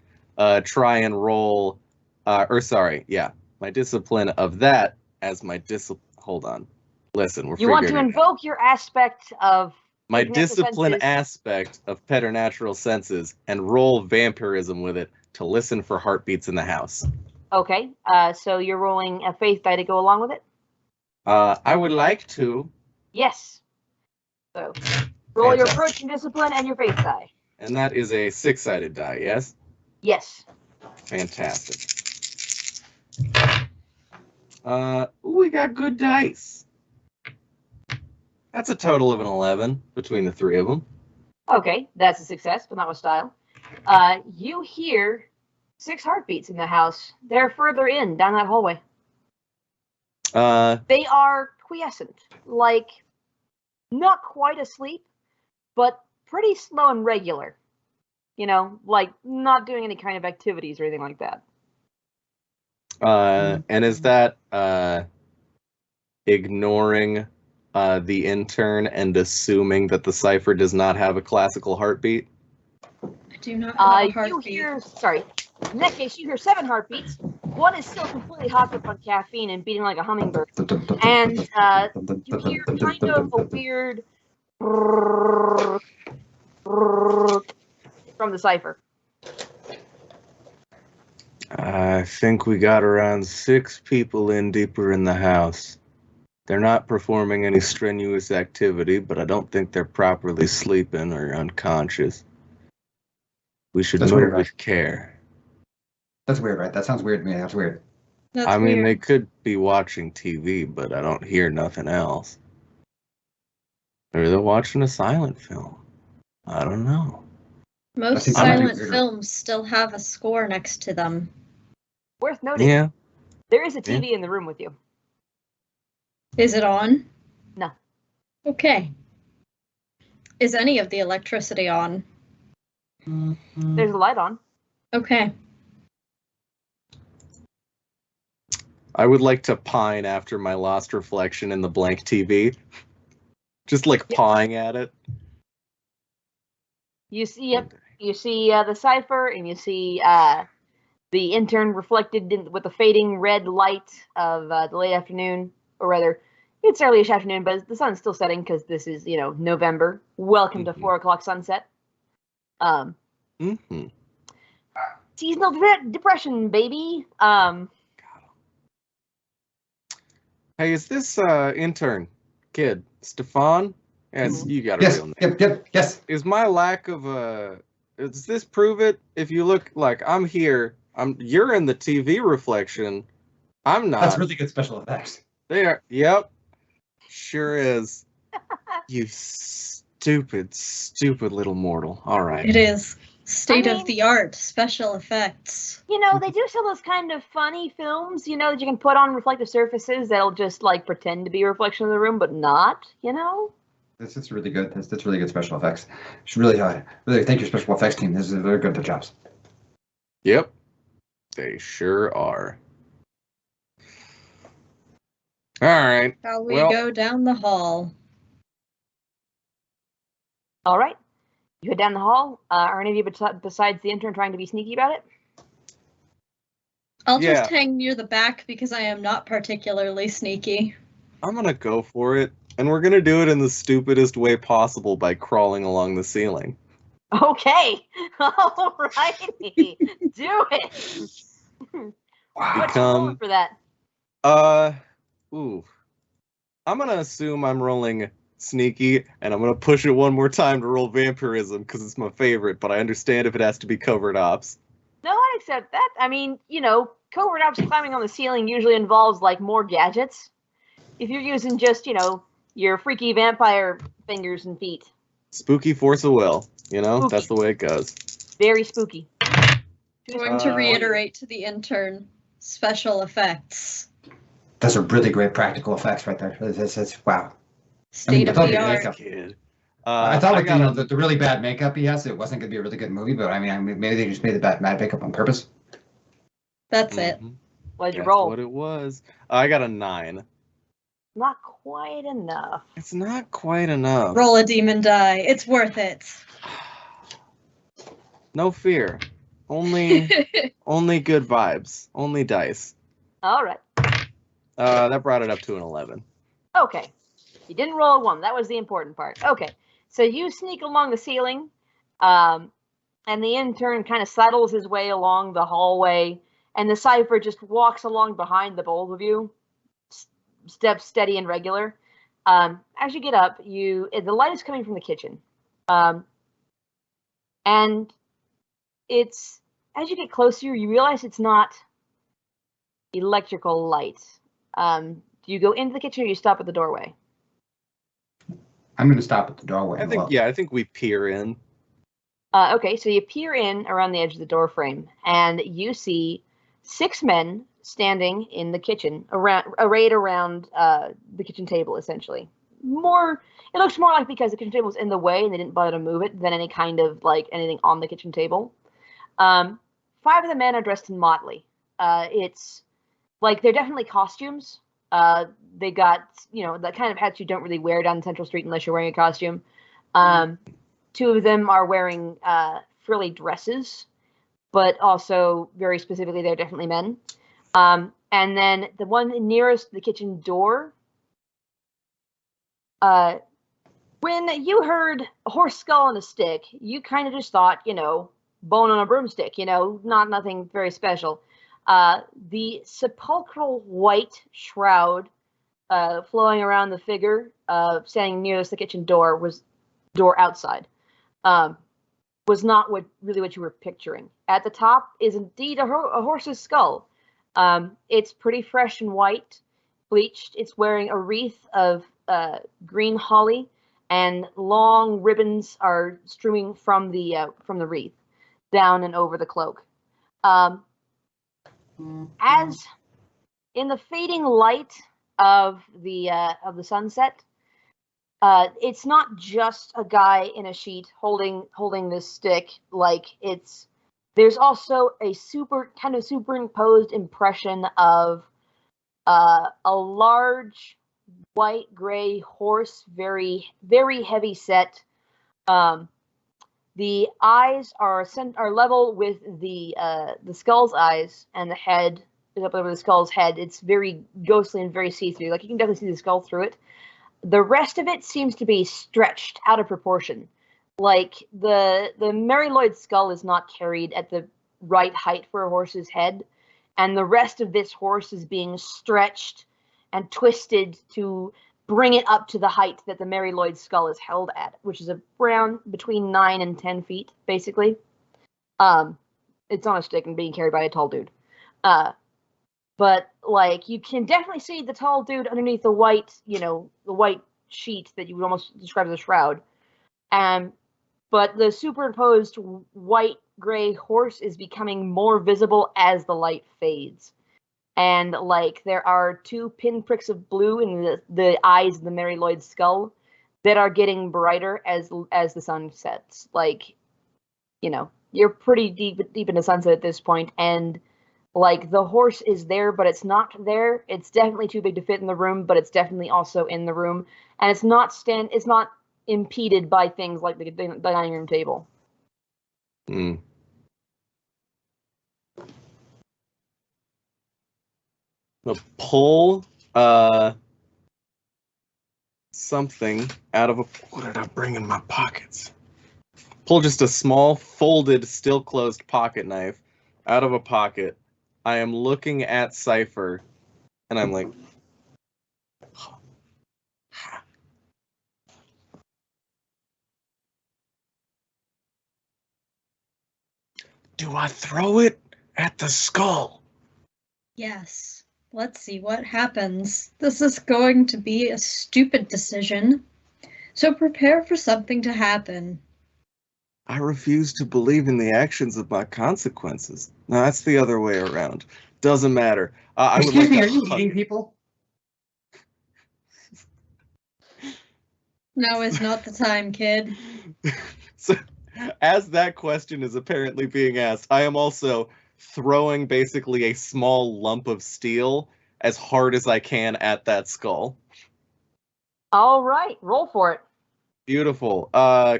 try and roll, my discipline of that as my Hold on. Listen, we're You want to figuring it out. invoke your aspect of My picking up the discipline senses. aspect of preternatural senses and roll vampirism with it to listen for heartbeats in the house. Okay, so you're rolling a faith die to go along with it? I would like to. Yes. So, roll your approach and discipline and your faith die. And that is a 6-sided die, yes? Yes. Fantastic. We got good dice. That's a total of an 11 between the three of them. Okay, that's a success, but not with style. You hear 6 heartbeats in the house. They're further in, down that hallway. They are quiescent, like not quite asleep, but pretty slow and regular. You know, like not doing any kind of activities or anything like that. And is that ignoring the intern and assuming that the cipher does not have a classical heartbeat? I do not have a heartbeat. In that case, you hear 7 heartbeats. One is still completely hopped up on caffeine and beating like a hummingbird. And you hear kind of a weird from the cipher. I think we got around 6 people in deeper in the house. They're not performing any strenuous activity, but I don't think they're properly sleeping or unconscious. We should move with care. That's weird, right? That sounds weird to me. That's weird. I mean, they could be watching TV, but I don't hear nothing else. Or they're watching a silent film. I don't know. Most silent films still have a score next to them. Worth noting. Yeah. There is a TV in the room with you. Is it on? No. Okay. Is any of the electricity on? There's a light on. Okay. I would like to pine after my lost reflection in the blank TV. Just like pawing at it. You see, you see the cipher, and you see the intern reflected with the fading red light of the late afternoon, or rather, it's early-ish afternoon, but the sun's still setting because this is, November. Welcome to 4 o'clock sunset. Seasonal depression, baby. Hey, is this intern kid Stefan? Yes, you got a real name. Yes. Is my lack of does this prove it? If you look like I'm here, you're in the TV reflection. I'm not. That's really good special effects. They are. Yep. Sure is. You stupid little mortal. All right. It is. State-of-the-art special effects. They do sell those kind of funny films, that you can put on reflective surfaces that'll just, pretend to be a reflection of the room, but not, That's really good. That's really good special effects. Should really thank your special effects team. This is very good at their jobs. Yep. They sure are. All right. Shall we go down the hall? All right. You head down the hall. Are any of you besides the intern trying to be sneaky about it? I'll just hang near the back because I am not particularly sneaky. I'm going to go for it. And we're going to do it in the stupidest way possible by crawling along the ceiling. Okay. All righty. Do it. Wow. What's your roll for that? I'm going to assume I'm rolling sneaky, and I'm going to push it one more time to roll vampirism because it's my favorite, but I understand if it has to be covert ops. No, I accept that. I mean, covert ops climbing on the ceiling usually involves, more gadgets. If you're using just, your freaky vampire fingers and feet. Spooky force of will, Spooky. That's the way it goes. Very spooky. Going to reiterate to the intern, special effects. Those are really great practical effects right there. That's wow. State-of-the-art. Kid. I thought the really bad makeup he has, it wasn't going to be a really good movie, but I mean, maybe they just made the bad makeup on purpose. That's it. What'd you roll? What it was. I got a 9. Not quite enough. It's not quite enough. Roll a demon die. It's worth it. No fear. Only good vibes. Only dice. All right. That brought it up to an 11. Okay. You didn't roll a 1. That was the important part. Okay. So you sneak along the ceiling, and the intern kind of sidles his way along the hallway, and the cipher just walks along behind the both of you, steps steady and regular. As you get up, the light is coming from the kitchen. And it's, as you get closer, you realize it's not electrical light. Do you go into the kitchen or you stop at the doorway? I'm going to stop at the doorway. I think we peer in. Okay, so you peer in around the edge of the door frame, and you see 6 men standing in the kitchen, arrayed around the kitchen table, essentially. It looks more like because the kitchen table was in the way and they didn't bother to move it than any kind of, like, anything on the kitchen table. 5 of the men are dressed in motley. It's, like, they're definitely costumes. They got, the kind of hats you don't really wear down Central Street unless you're wearing a costume. 2 of them are wearing frilly dresses, but also, very specifically, they're definitely men. And then the one nearest the kitchen door, when you heard a horse skull on a stick, you kind of just thought, bone on a broomstick, nothing very special. The sepulchral white shroud flowing around the figure standing nearest the kitchen door outside. Was not what you were picturing. At the top is indeed a horse's skull. It's pretty fresh and white, bleached. It's wearing a wreath of green holly, and long ribbons are streaming from the wreath down and over the cloak. As in the fading light of the sunset, it's not just a guy in a sheet holding this stick. There's also a superimposed impression of a large white gray horse, very very heavy set. The eyes are level with the skull's eyes, and the head is up over the skull's head. It's very ghostly and very see-through. Like, you can definitely see the skull through it. The rest of it seems to be stretched out of proportion. Like, the Mare Lloyd skull is not carried at the right height for a horse's head, and the rest of this horse is being stretched and twisted to bring it up to the height that the Mare Lloyd skull is held at, which is around between 9 and 10 feet, basically. It's on a stick and being carried by a tall dude. But, like, you can definitely see the tall dude underneath the white, the white sheet that you would almost describe as a shroud. But the superimposed white-gray horse is becoming more visible as the light fades. And, like, there are 2 pinpricks of blue in the eyes of the Mare Lloyd skull that are getting brighter as the sun sets. Like, you're pretty deep into sunset at this point, and like, the horse is there, but it's not there. It's definitely too big to fit in the room, but it's definitely also in the room, and it's not impeded by things like the dining room table. I'll pull something out of what did I bring in my pockets? Pull just a small, folded, still closed pocket knife out of a pocket. I am looking at Cypher, and I'm like, do I throw it at the skull? Yes. Let's see what happens. This is going to be a stupid decision, so prepare for something to happen. I refuse to believe in the actions of my consequences. No, that's the other way around. Doesn't matter. Excuse me, are you eating people? Now is not the time, kid. So, as that question is apparently being asked, I am also throwing basically a small lump of steel as hard as I can at that skull. All right, roll for it. Beautiful.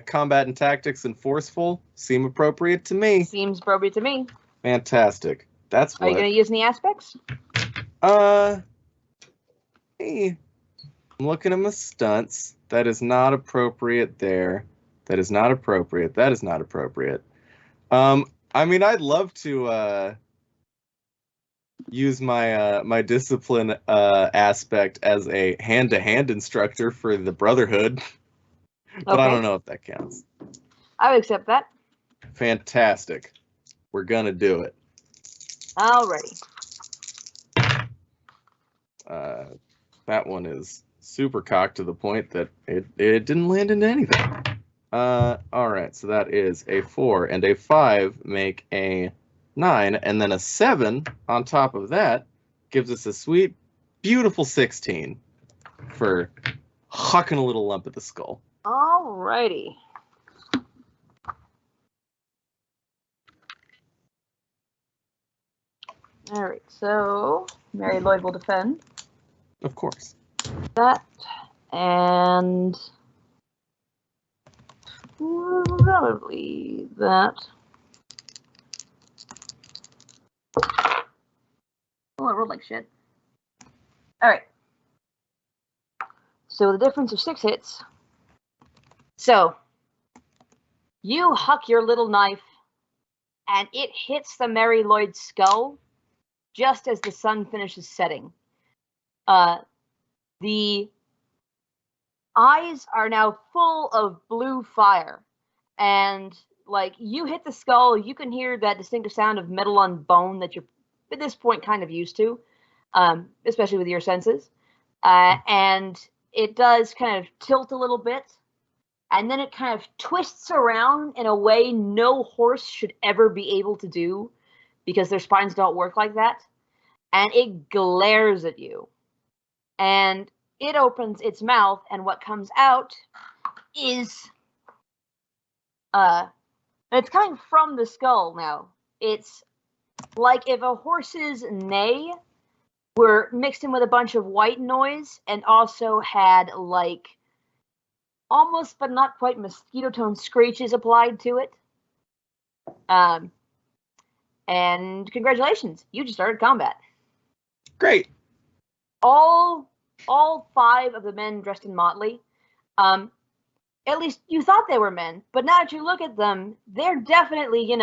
Combat and tactics and forceful seem appropriate to me. Seems appropriate to me. Fantastic. That's what. Are you going to use any aspects? I'm looking at my stunts. That is not appropriate there. That is not appropriate. That is not appropriate. I mean, I'd love to use my discipline aspect as a hand-to-hand instructor for the Brotherhood, but I don't know if that counts. I would accept that. Fantastic. We're gonna do it. Alrighty. That one is super cocked to the point that it didn't land into anything. All right, so that is a 4 and a 5 make a 9, and then a 7 on top of that gives us a sweet, beautiful 16 for hucking a little lump at the skull. Alrighty. Alright, so Mary Lloyd will defend. Of course. That, and probably that. Oh, I rolled like shit. Alright. So the difference of 6 hits. So, you huck your little knife, and it hits the Mary Lloyd's skull just as the sun finishes setting. The eyes are now full of blue fire, and like you hit the skull, you can hear that distinctive sound of metal on bone that you're at this point kind of used to, especially with your senses. And it does kind of tilt a little bit, and then it kind of twists around in a way no horse should ever be able to do because their spines don't work like that. And it glares at you. And it opens its mouth, and what comes out is it's coming from the skull now. It's like if a horse's neigh were mixed in with a bunch of white noise and also had like almost but not quite mosquito tone screeches applied to it. And congratulations, you just started combat. Great. All 5 of the men dressed in motley, at least you thought they were men, but now that you look at them, they're definitely,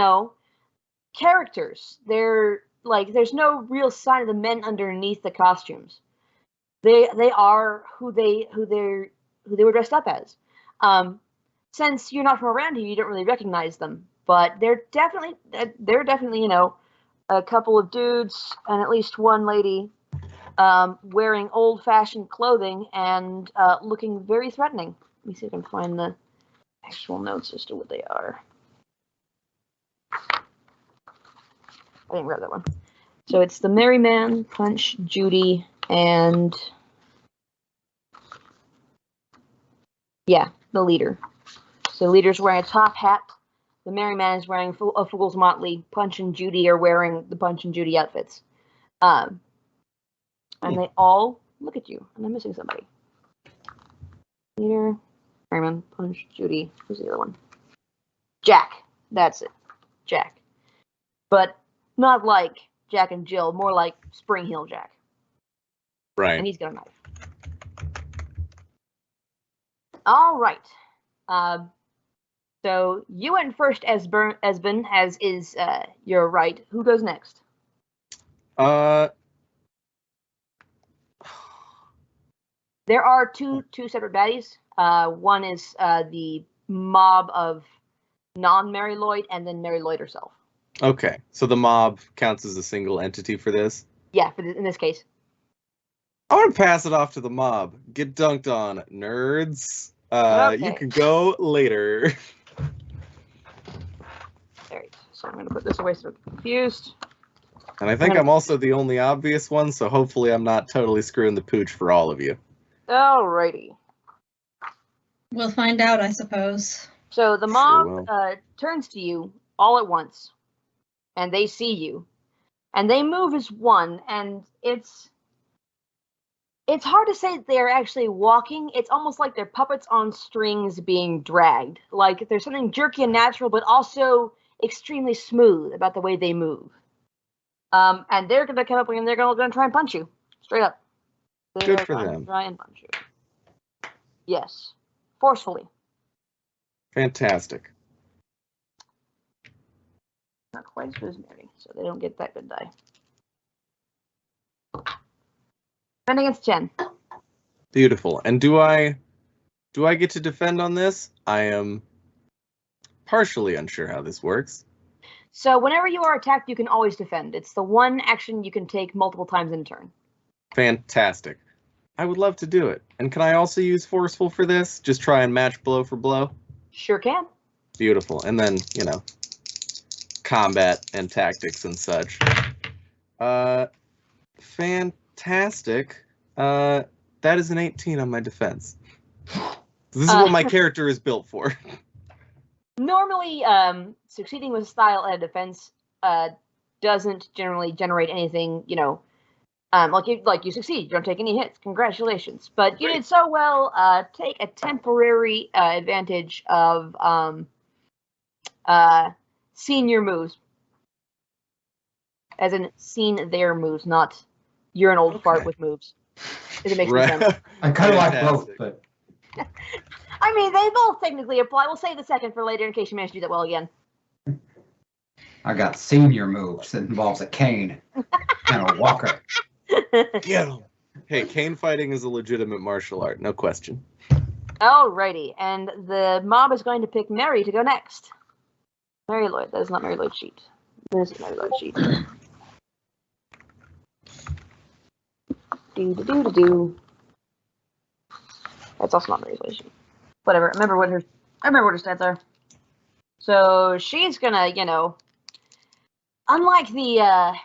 characters. They're like, there's no real sign of the men underneath the costumes. They are who they were dressed up as. Since you're not from around here, you don't really recognize them, but they're definitely, a couple of dudes and at least one lady wearing old-fashioned clothing and looking very threatening. Let me see if I can find the actual notes as to what they are. I didn't grab that one. So it's the Merry Man, Punch, Judy, and yeah, the leader. So the leader's wearing a top hat. The Merry Man is wearing a Fool's Motley. Punch and Judy are wearing the Punch and Judy outfits. And they all look at you. And I'm missing somebody. Leader, Merriman, Punch, Judy. Who's the other one? Jack. That's it. Jack. But not like Jack and Jill, more like Spring Heel Jack. Right. And he's got a knife. All right. So you went first, Esben, as is your right. Who goes next? There are two separate baddies. One is the mob of non-Mary Lloyd, and then Mary Lloyd herself. Okay, so the mob counts as a single entity for this? Yeah, in this case. I want to pass it off to the mob. Get dunked on, nerds. Okay. You can go later. Alright, so I'm going to put this away so I'm confused. And I think I'm also the only obvious one, so hopefully I'm not totally screwing the pooch for all of you. Alrighty. We'll find out, I suppose. So the mob turns to you all at once, and they see you, and they move as one, and it's hard to say that they're actually walking. It's almost like they're puppets on strings being dragged. Like there's something jerky and natural, but also extremely smooth about the way they move. And they're going to come up and they're going to try and punch you straight up. Good for them. Try and punch you. Yes. Forcefully. Fantastic. Not quite as good as Mary, so they don't get that good die. Defend against 10. Beautiful. And do I get to defend on this? I am partially unsure how this works. So whenever you are attacked, you can always defend. It's the one action you can take multiple times in a turn. Fantastic. I would love to do it. And can I also use forceful for this? Just try and match blow for blow? Sure can. Beautiful. And then, combat and tactics and such. Fantastic. That is an 18 on my defense. This is what my character is built for. Normally, succeeding with style at defense doesn't generally generate anything, like you succeed, you don't take any hits. Congratulations. But you did so well, take a temporary advantage of senior moves. As in, seen their moves, not you're an old fart with moves. If it makes sense. I kind of like both, but... I mean, they both technically apply. We'll save the second for later in case you manage to do that well again. I got senior moves that involves a cane and a walker. Get him. Hey, cane fighting is a legitimate martial art, no question. Alrighty, and the mob is going to pick Mary to go next. Mary Lloyd. That is not Mary Lloyd's sheet. This is Mary Lloyd's sheet. Do. That's also not Mary's Lloyd's sheet. Whatever. I remember what her stats are. So she's gonna, unlike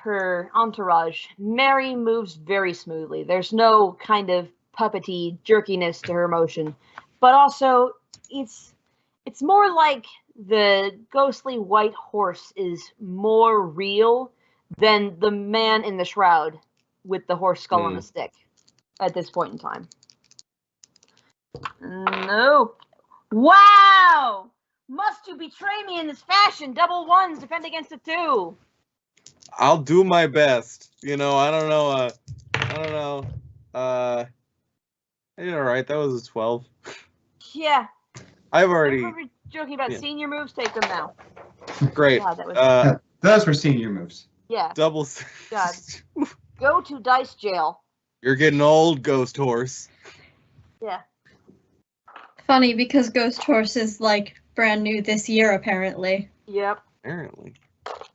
her entourage, Mary moves very smoothly. There's no kind of puppety jerkiness to her motion, but also it's more like the ghostly white horse is more real than the man in the shroud with the horse skull on the stick at this point in time. No. Wow! Must you betray me in this fashion? Double ones, defend against a 2. I'll do my best. I don't know. I did all right. That was a 12. Yeah. I've already... We're joking about senior moves. Take them now. Great. God, that was... Those were senior moves. Yeah. Double... God. Go to dice jail. You're getting old, Ghost Horse. Yeah. Funny, because Ghost Horse is, brand new this year, apparently. Yep. Apparently.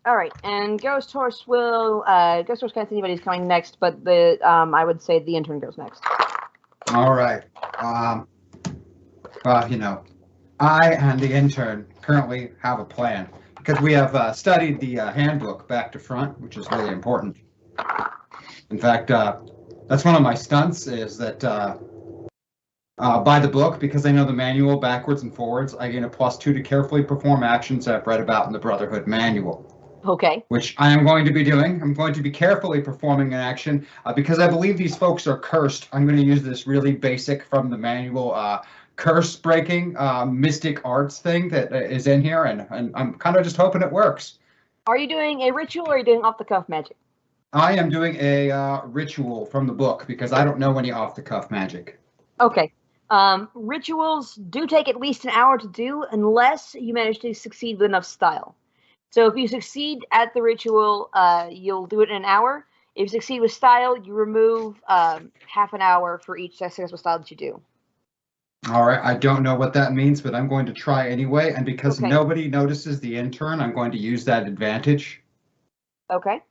All right, and Ghost Horse will... Ghost Horse can't see anybody's coming next, but I would say the intern goes next. All right. I and the intern currently have a plan because we have studied the handbook back to front, which is really important. In fact, that's one of my stunts is that by the book, because I know the manual backwards and forwards, I gain a +2 to carefully perform actions I've read about in the Brotherhood manual. Okay. Which I am going to be doing. I'm going to be carefully performing an action because I believe these folks are cursed. I'm going to use this really basic from the manual curse breaking mystic arts thing that is in here, and I'm kind of just hoping it works. Are you doing a ritual or are you doing off-the-cuff magic? I am doing a ritual from the book because I don't know any off-the-cuff magic. Okay. Rituals do take at least an hour to do unless you manage to succeed with enough style. So if you succeed at the ritual, you'll do it in an hour. If you succeed with style, you remove half an hour for each successful style that you do. All right, I don't know what that means, but I'm going to try anyway. And because nobody notices the intern, I'm going to use that advantage. Okay.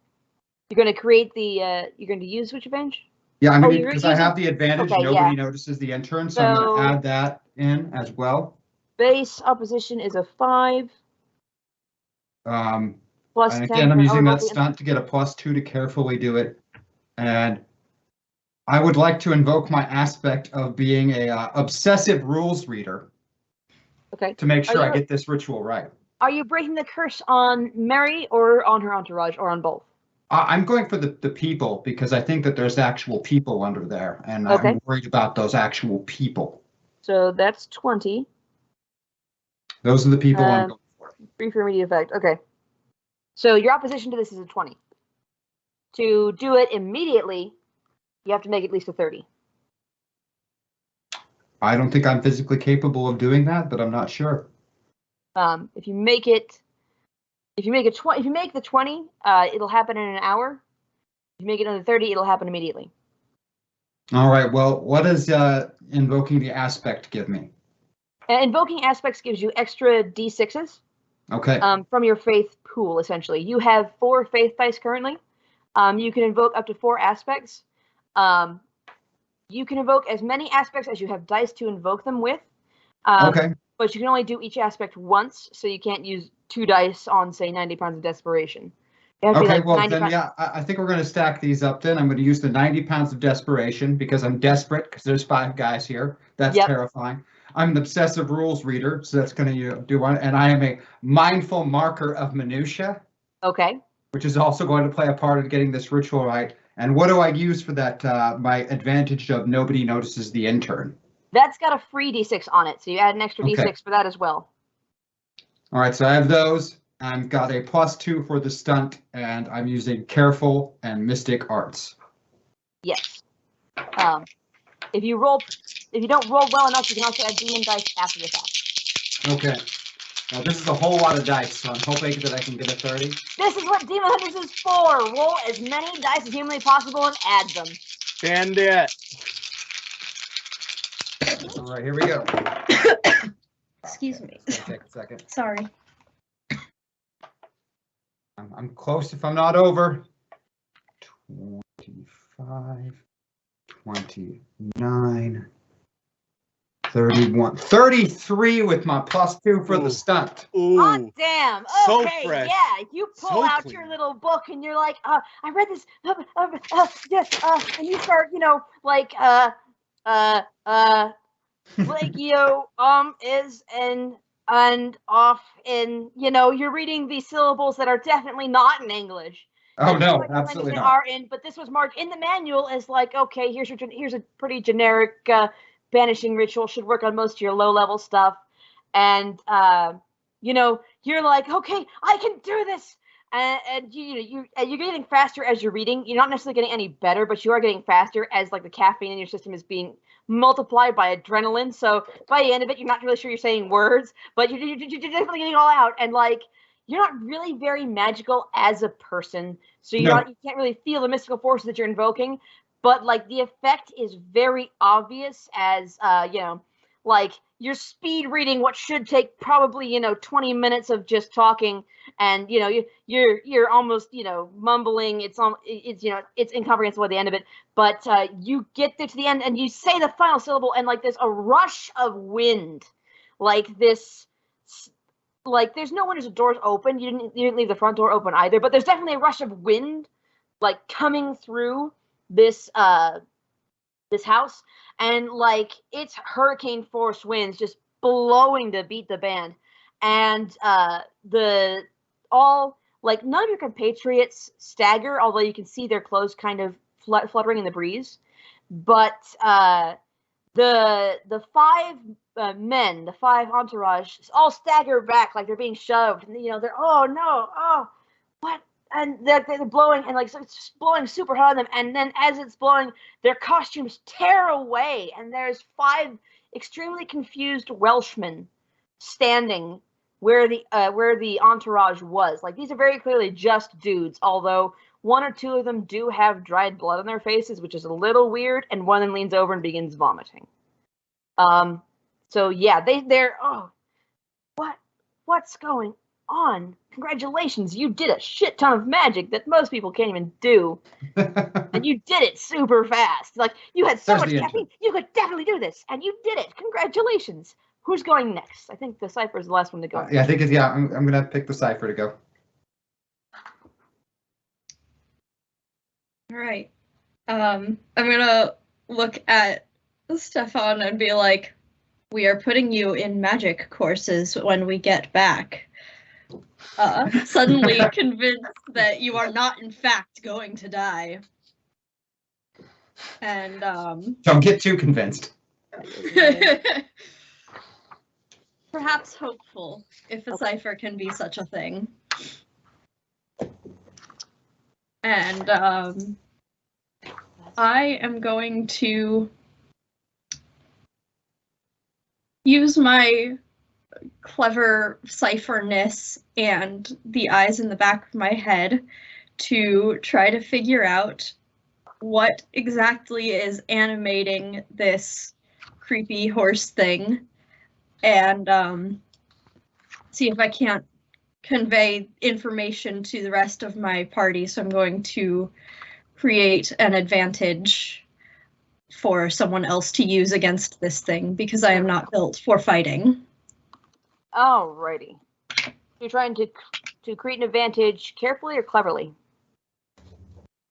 You're going to create the, you're going to use which advantage? Yeah, I'm going to, because I have the advantage, okay, nobody notices the intern, so I'm going to add that in as well. Base opposition is a 5. Plus and again, I'm using that stunt to get a +2 to carefully do it. And I would like to invoke my aspect of being a obsessive rules reader. Okay. To make sure I get this ritual right. Are you breaking the curse on Mary or on her entourage or on both? I'm going for the people because I think that there's actual people under there, and I'm worried about those actual people. So that's 20. Those are the people I'm going for. Brief immediate effect. Okay. So your opposition to this is a 20. To do it immediately, you have to make at least a 30. I don't think I'm physically capable of doing that, but I'm not sure. If you make the 20, it'll happen in an hour. If you make it under 30, it'll happen immediately. All right. Well, what does invoking the aspect give me? Invoking aspects gives you extra d6s. Okay. From your faith pool, essentially. You have 4 faith dice currently. You can invoke up to 4 aspects. You can invoke as many aspects as you have dice to invoke them with. Okay. But you can only do each aspect once, so you can't use 2 dice on, say, 90 pounds of desperation. Okay, well then, yeah, I think we're going to stack these up then. I'm going to use the 90 pounds of desperation because I'm desperate because there's 5 guys here. That's terrifying. I'm an obsessive rules reader, so that's going to do one. And I am a mindful marker of minutia. Okay. Which is also going to play a part in getting this ritual right. And what do I use for that, my advantage of nobody notices the intern? That's got a free d6 on it, so you add an extra d6 for that as well. All right, so I have those. I've got a +2 for the stunt, and I'm using careful and mystic arts. Yes. If you don't roll well enough, you can also add demon dice after the fact. Okay. Well, this is a whole lot of dice, so I'm hoping that I can get a 30. This is what Demon Hunters is for. Roll as many dice as humanly possible and add them. Stand it. All right, here we go. Excuse me. Take a second. Sorry. I'm close if I'm not over. 25, 29, 31, 33 with my +2 for the stunt. Ooh. Hot damn. So Okay, fresh. yeah. You pull So out clean. your little book and you're like, I read this, and you start, Legio, is and off in, you're reading these syllables that are definitely not in English. Oh no, absolutely not. Are in, but this was marked in the manual as like, okay, here's a pretty generic banishing ritual, should work on most of your low level stuff, and you're like, okay, I can do this, and you're getting faster as you're reading. You're not necessarily getting any better, but you are getting faster as like the caffeine in your system is being multiplied by adrenaline. So by the end of it, you're not really sure you're saying words, but you're definitely getting all out, and like. You're not really very magical as a person, so you can't really feel the mystical forces that you're invoking. But like the effect is very obvious as like you're speed reading what should take probably 20 minutes of just talking, and you're almost mumbling. It's incomprehensible at the end of it. But you get there to the end and you say the final syllable, and like there's a rush of wind, like this. Like there's no windows or doors open. You didn't leave the front door open either, but there's definitely a rush of wind like coming through this this house, and like it's hurricane force winds just blowing to beat the band, and none of your compatriots stagger, although you can see their clothes kind of fluttering in the breeze, but the 5 men, the 5 entourage, all stagger back like they're being shoved, and they're what, and they're blowing, and like so it's blowing super hard on them, and then as it's blowing, their costumes tear away, and there's 5 extremely confused Welshmen standing where the entourage was. Like these are very clearly just dudes, although 1 or 2 of them do have dried blood on their faces, which is a little weird, and one of them leans over and begins vomiting. So yeah, they're what's going on? Congratulations, you did a shit ton of magic that most people can't even do, and you did it super fast. Like you had so much caffeine, you could definitely do this, and you did it. Congratulations. Who's going next? I think the Cypher is the last one to go. Yeah, I think I'm gonna pick the Cypher to go. All right. I'm gonna look at Stefan and be like, we are putting you in magic courses when we get back. Suddenly convinced that you are not in fact going to die. And don't get too convinced. Perhaps hopeful, if a cipher can be such a thing. And I am going to use my clever cipherness and the eyes in the back of my head to try to figure out what exactly is animating this creepy horse thing, and see if I can't convey information to the rest of my party. So I'm going to create an advantage for someone else to use against this thing, because I am not built for fighting. Alrighty. You're trying to create an advantage carefully or cleverly?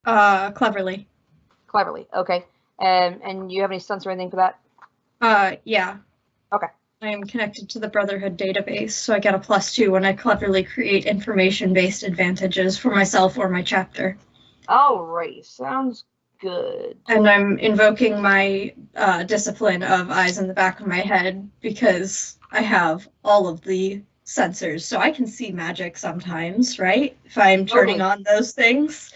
Cleverly. Cleverly, okay. And you have any stunts or anything for that? Yeah. Okay. I am connected to the Brotherhood database, so I get a +2 when I cleverly create information-based advantages for myself or my chapter. Alrighty, sounds good. And I'm invoking my discipline of eyes in the back of my head, because I have all of the sensors, so I can see magic sometimes, right? If I'm turning on those things.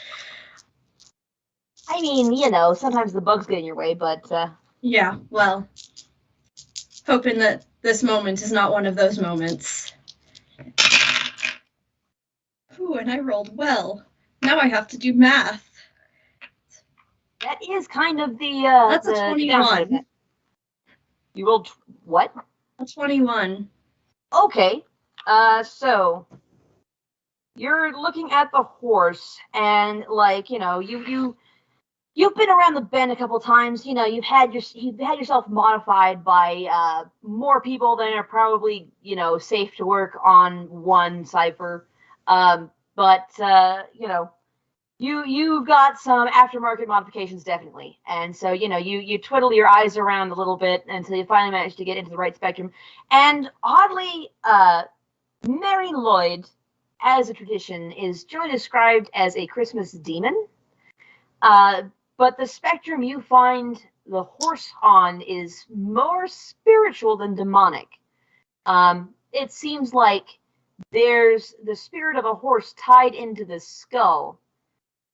I mean, sometimes the bugs get in your way, but... Yeah, well, hoping that this moment is not one of those moments. Ooh, and I rolled well. Now I have to do math. That is kind of the That's a 21. You rolled what? A 21. Okay. So you're looking at the horse, and you've been around the bend a couple times. You've had yourself modified by more people than are probably safe to work on one cipher. But you've got some aftermarket modifications, definitely. And so, you twiddle your eyes around a little bit until you finally manage to get into the right spectrum. And oddly, Mary Lloyd, as a tradition, is generally described as a Christmas demon. But the spectrum you find the horse on is more spiritual than demonic. It seems like there's the spirit of a horse tied into the skull,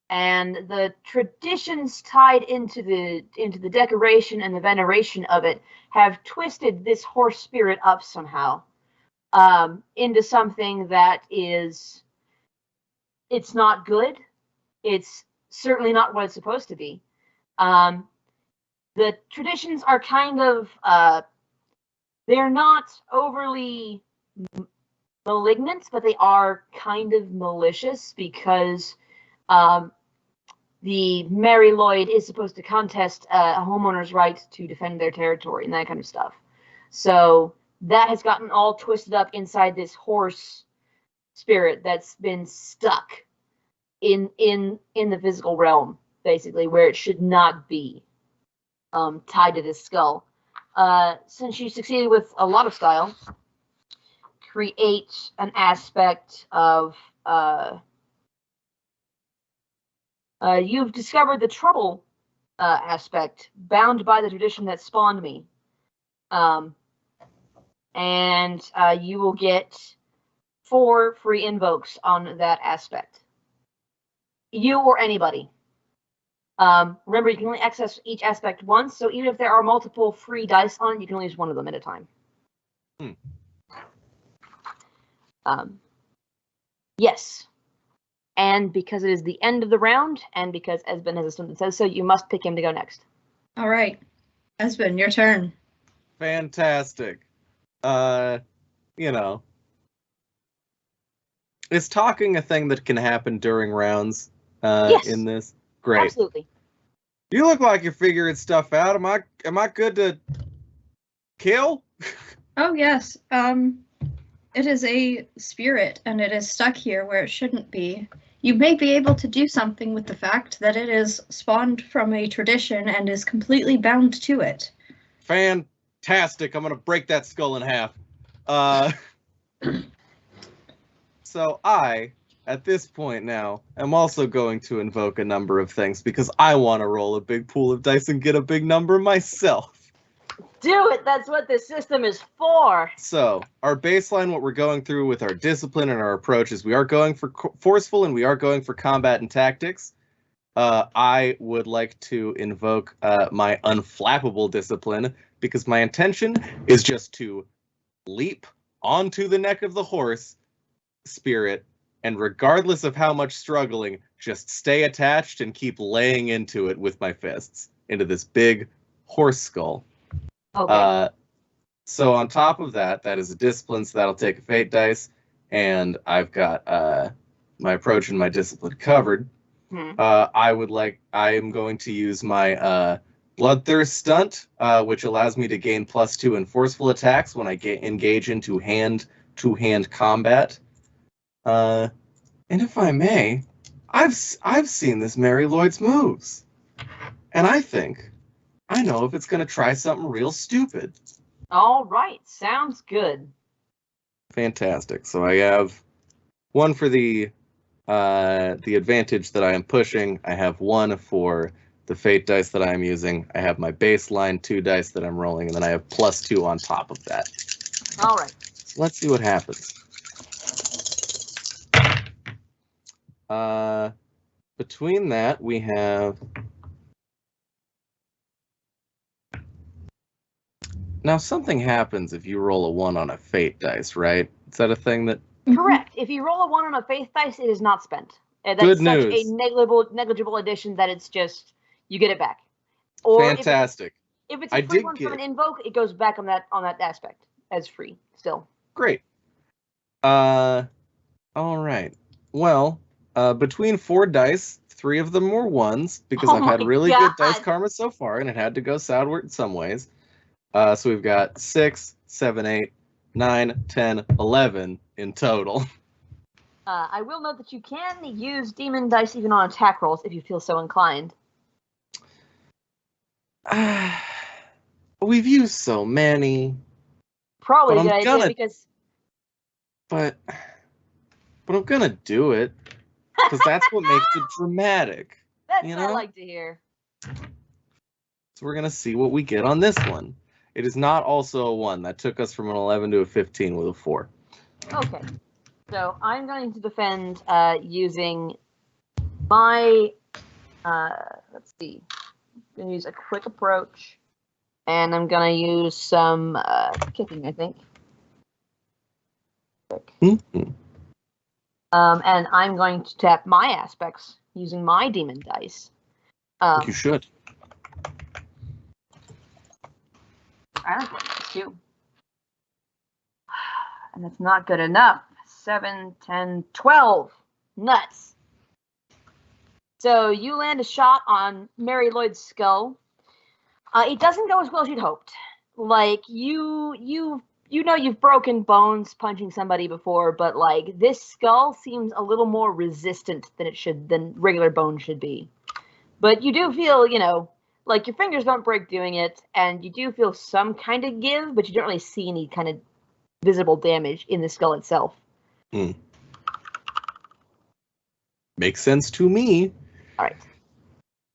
and the traditions tied into the decoration and the veneration of it have twisted this horse spirit up somehow into something that it's not good. It's certainly not what it's supposed to be. The traditions are kind of they're not overly malignant, but they are kind of malicious, because the Mary Lloyd is supposed to contest a homeowner's right to defend their territory and that kind of stuff. So that has gotten all twisted up inside this horse spirit that's been stuck in the physical realm, basically, where it should not be tied to this skull. Since you succeeded with a lot of style, create an aspect of you've discovered the trouble aspect, bound by the tradition that spawned me. And you will get 4 free invokes on that aspect. You or anybody. Remember, you can only access each aspect once, so even if there are multiple free dice on it, you can only use one of them at a time. Yes. And because it is the end of the round, and because Esben has a student that says so, you must pick him to go next. All right. Esben, your turn. Fantastic. Is talking a thing that can happen during rounds yes. in this? Great. Absolutely. You look like you're figuring stuff out. Am I good to kill? Oh, yes. It is a spirit, and it is stuck here where it shouldn't be. You may be able to do something with the fact that it is spawned from a tradition and is completely bound to it. Fantastic. I'm going to break that skull in half. So I, at this point now, am also going to invoke a number of things, because I want to roll a big pool of dice and get a big number myself. Do it! That's what this system is for! So, our baseline, what we're going through with our discipline and our approach, is we are going for forceful and we are going for combat and tactics. I would like to invoke my unflappable discipline, because my intention is just to leap onto the neck of the horse spirit, and regardless of how much struggling, just stay attached and keep laying into it with my fists, into this big horse skull. Okay. So on top of that, that is a discipline, so that'll take a fate dice, and I've got my approach and my discipline covered. I am going to use my bloodthirst stunt, which allows me to gain +2 in forceful attacks when I engage into hand-to-hand combat. And if I may, I've seen this Mary Lloyd's moves, and I think I know if it's going to try something real stupid. All right, sounds good. Fantastic. So I have one for the advantage that I am pushing. I have one for the fate dice that I am using. I have my baseline 2 dice that I'm rolling, and then I have +2 on top of that. All right. So let's see what happens. Between that, we have... Now, something happens if you roll a 1 on a fate dice, right? Is that a thing that... Correct. If you roll a 1 on a faith dice, it is not spent. That's Good such news. a negligible addition that it's just, you get it back. Or Fantastic. If it's a free one from an invoke, it goes back on that aspect as free still. Great. All right. Well, between 4 dice, 3 of them were 1s because I've had really good dice karma so far, and it had to go southward in some ways. So we've got 6, 7, 8, 9, 10, 11 in total. I will note that you can use demon dice even on attack rolls if you feel so inclined. We've used so many. Probably a good idea because... But I'm gonna do it because that's what makes it dramatic. That's what I like to hear. So we're gonna see what we get on this one. It is not also a 1. That took us from an 11 to a 15 with a 4. Okay. So I'm going to defend using my, let's see, I'm going to use a quick approach, and I'm going to use some kicking, I think. Mm-hmm. And I'm going to tap my aspects using my demon dice. You should. I like that too. And that's not good enough. 7, 10, 12. Nuts. So you land a shot on Mary Lloyd's skull. It doesn't go as well as you'd hoped. Like, you know you've broken bones punching somebody before, but like this skull seems a little more resistant than regular bone should be. But you do feel, like your fingers don't break doing it, and you do feel some kind of give, but you don't really see any kind of visible damage in the skull itself. Makes sense to me. All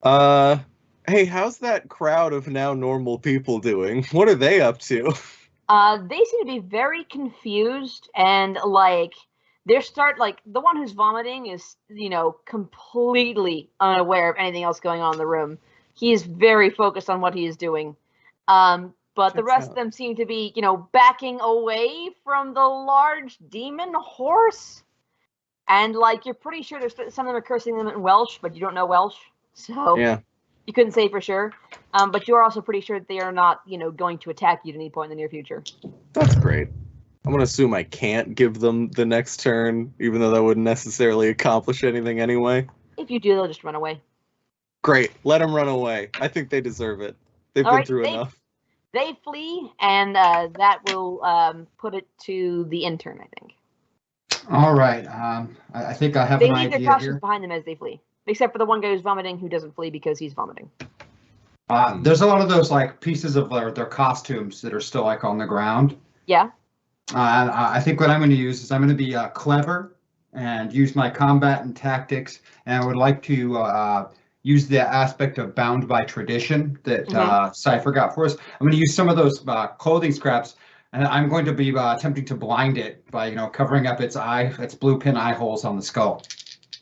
right. Hey, how's that crowd of now normal people doing? What are they up to? They seem to be very confused, and like the one who's vomiting is, completely unaware of anything else going on in the room. He is very focused on what he is doing. But the rest of them seem to be, backing away from the large demon horse. And, like, you're pretty sure some of them are cursing them in Welsh, but you don't know Welsh. So yeah, you couldn't say for sure. But you are also pretty sure that they are not, going to attack you at any point in the near future. That's great. I'm going to assume I can't give them the next turn, even though that wouldn't necessarily accomplish anything anyway. If you do, they'll just run away. Great. Let them run away. I think they deserve it. They've been through enough. They flee, and that will put it to the intern, I think. All right. I think I have an idea here. They leave their costumes behind them as they flee, except for the one guy who's vomiting, who doesn't flee because he's vomiting. There's a lot of those like pieces of their costumes that are still like on the ground. Yeah. I think what I'm going to use is I'm going to be clever and use my combat and tactics, and I would like to use the aspect of bound by tradition that Cypher got for us. I'm going to use some of those clothing scraps, and I'm going to be attempting to blind it by covering up its blue pin eye holes on the skull.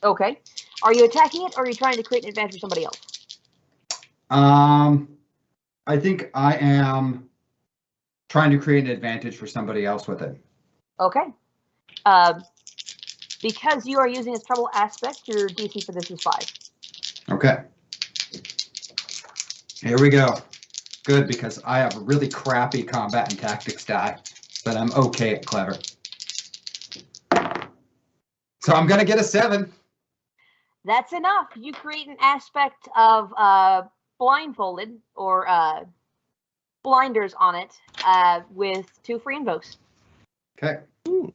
Okay. Are you attacking it, or are you trying to create an advantage for somebody else? I think I am trying to create an advantage for somebody else with it. Okay. Because you are using a trouble aspect, your DC for this is 5. Okay. Here we go. Good, because I have a really crappy combat and tactics die, but I'm okay at clever. So I'm going to get a 7. That's enough. You create an aspect of blindfolded or blinders on it with 2 free invokes. Okay. Ooh.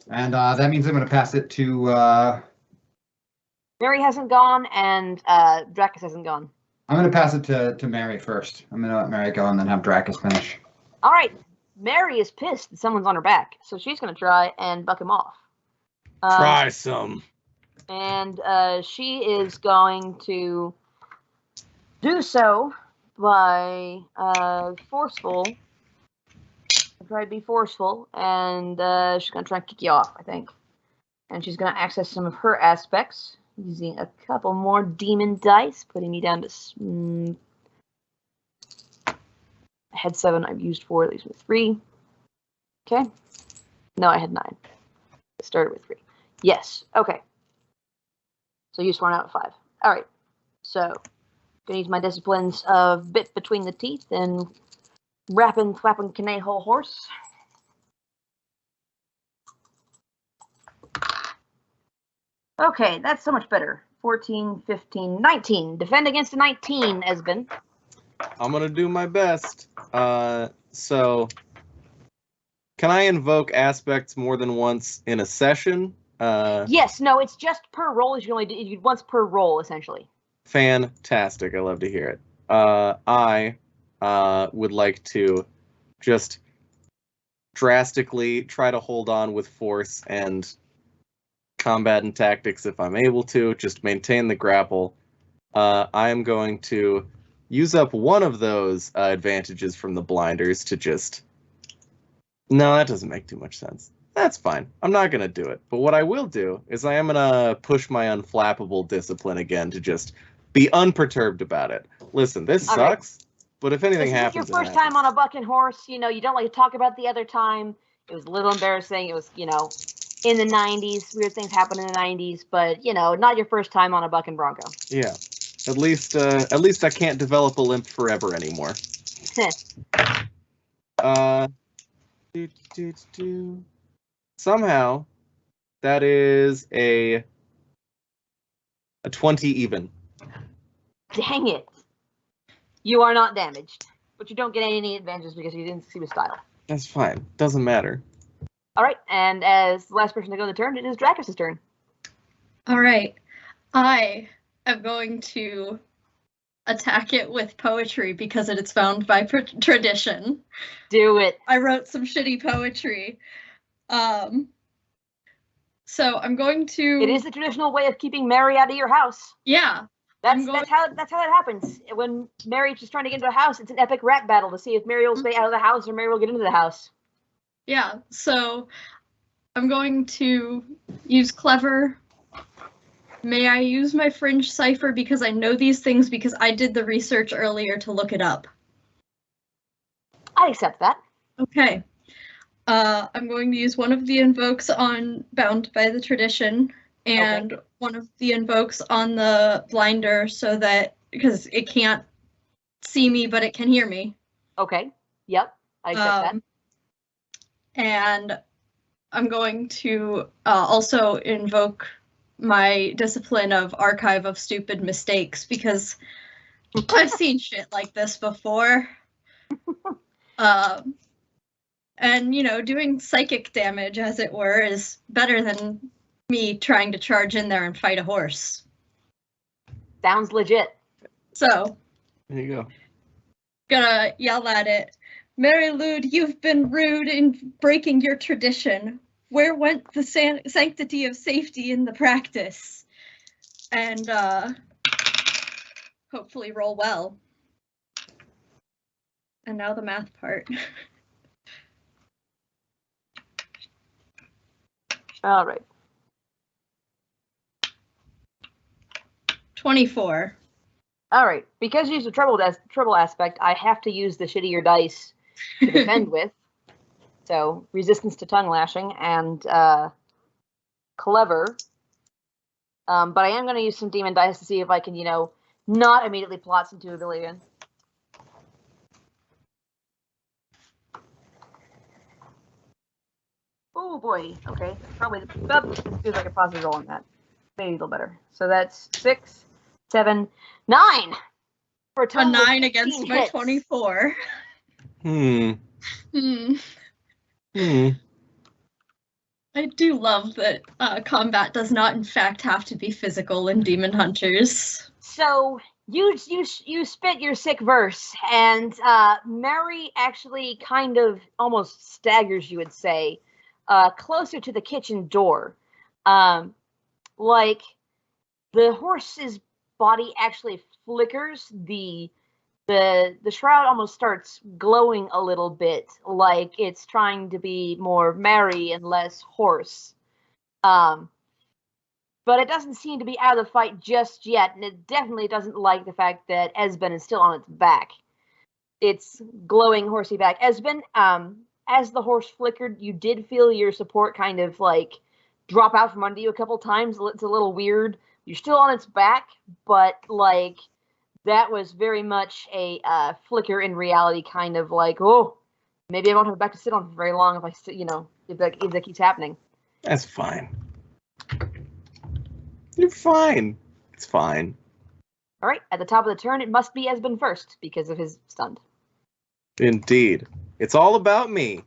And that means I'm going to pass it to... Mary hasn't gone, and Dracus hasn't gone. I'm going to pass it to Mary first. I'm going to let Mary go and then have Dracus finish. All right. Mary is pissed that someone's on her back, so she's going to try and buck him off. Try some. And she is going to do so by forceful. Try to be forceful, and she's going to try and kick you off, I think. And she's going to access some of her aspects using a couple more demon dice, putting me down to I had 7. I've used 4. Leaves me 3. Okay. No, I had 9. I started with 3. Yes. Okay. So you used 1 out of 5. All right. So gonna use my disciplines of bit between the teeth and rapping, flapping, canaille horse. Okay, that's so much better. 14, 15, 19. Defend against a 19, Esben. I'm gonna do my best. So can I invoke aspects more than once in a session? Yes, no, it's just per roll. You only do once per roll, essentially. Fantastic. I love to hear it. I would like to just drastically try to hold on with force and combat and tactics if I'm able to, just maintain the grapple. I am going to use up one of those advantages from the blinders to just... No, that doesn't make too much sense. That's fine. I'm not going to do it. But what I will do is I am going to push my unflappable discipline again to just be unperturbed about it. Listen, this sucks, but if anything happens... This is your first time on a bucking horse. You know, you don't like to talk about the other time. It was a little embarrassing. It was, you know, in the 90s. Weird things happen in the 90s, but, you know, not your first time on a bucking bronco. Yeah. At least I can't develop a limp forever anymore. Somehow, that is a 20 even. Dang it. You are not damaged, but you don't get any advantages because you didn't see the style. That's fine. Doesn't matter. All right, and as the last person to go in the turn, it is Dracus' turn. All right. I am going to attack it with poetry because it is found by tradition. Do it. I wrote some shitty poetry. So I'm going to... It is the traditional way of keeping Mary out of your house. Yeah. That's how that happens. When Mary's just trying to get into a house, it's an epic rap battle to see if Mary will stay out of the house or Mary will get into the house. Yeah, so I'm going to use clever. May I use my fringe cipher because I know these things because I did the research earlier to look it up? I accept that. Okay. I'm going to use one of the invokes on Bound by the Tradition and one of the invokes on the blinder so that, because it can't see me, but it can hear me. Okay. Yep. I accept that. And I'm going to also invoke my discipline of Archive of Stupid Mistakes because I've seen shit like this before. And, you know, doing psychic damage, as it were, is better than me trying to charge in there and fight a horse. Sounds legit. So, there you go. Gonna yell at it. Mary Lude, you've been rude in breaking your tradition. Where went the sanctity of safety in the practice? And hopefully roll well. And now the math part. All right. 24. All right, because you used the trouble aspect, I have to use the shittier dice to defend with. So resistance to tongue lashing and clever. But I am going to use some demon dice to see if I can, not immediately plot into oblivion. Oh boy. Okay, probably feels like a positive roll on that. Maybe a little better. So that's 6, 7, 9. For a total 9 against my hits. 24. Hmm. I do love that combat does not, in fact, have to be physical in Demon Hunters. So you spit your sick verse, and Mary actually kind of almost staggers, you would say, closer to the kitchen door. Like the horse's body actually flickers. The shroud almost starts glowing a little bit, like it's trying to be more merry and less horse. But it doesn't seem to be out of the fight just yet, and it definitely doesn't like the fact that Esben is still on its back. Its glowing horsey back. Esben, as the horse flickered, you did feel your support kind of like drop out from under you a couple times. It's a little weird. You're still on its back, but like that was very much a flicker in reality, kind of like, oh, maybe I won't have a back to sit on for very long if I, if that keeps happening. That's fine. You're fine. It's fine. All right, at the top of the turn, it must be Esben first because of his stunned. Indeed. It's all about me.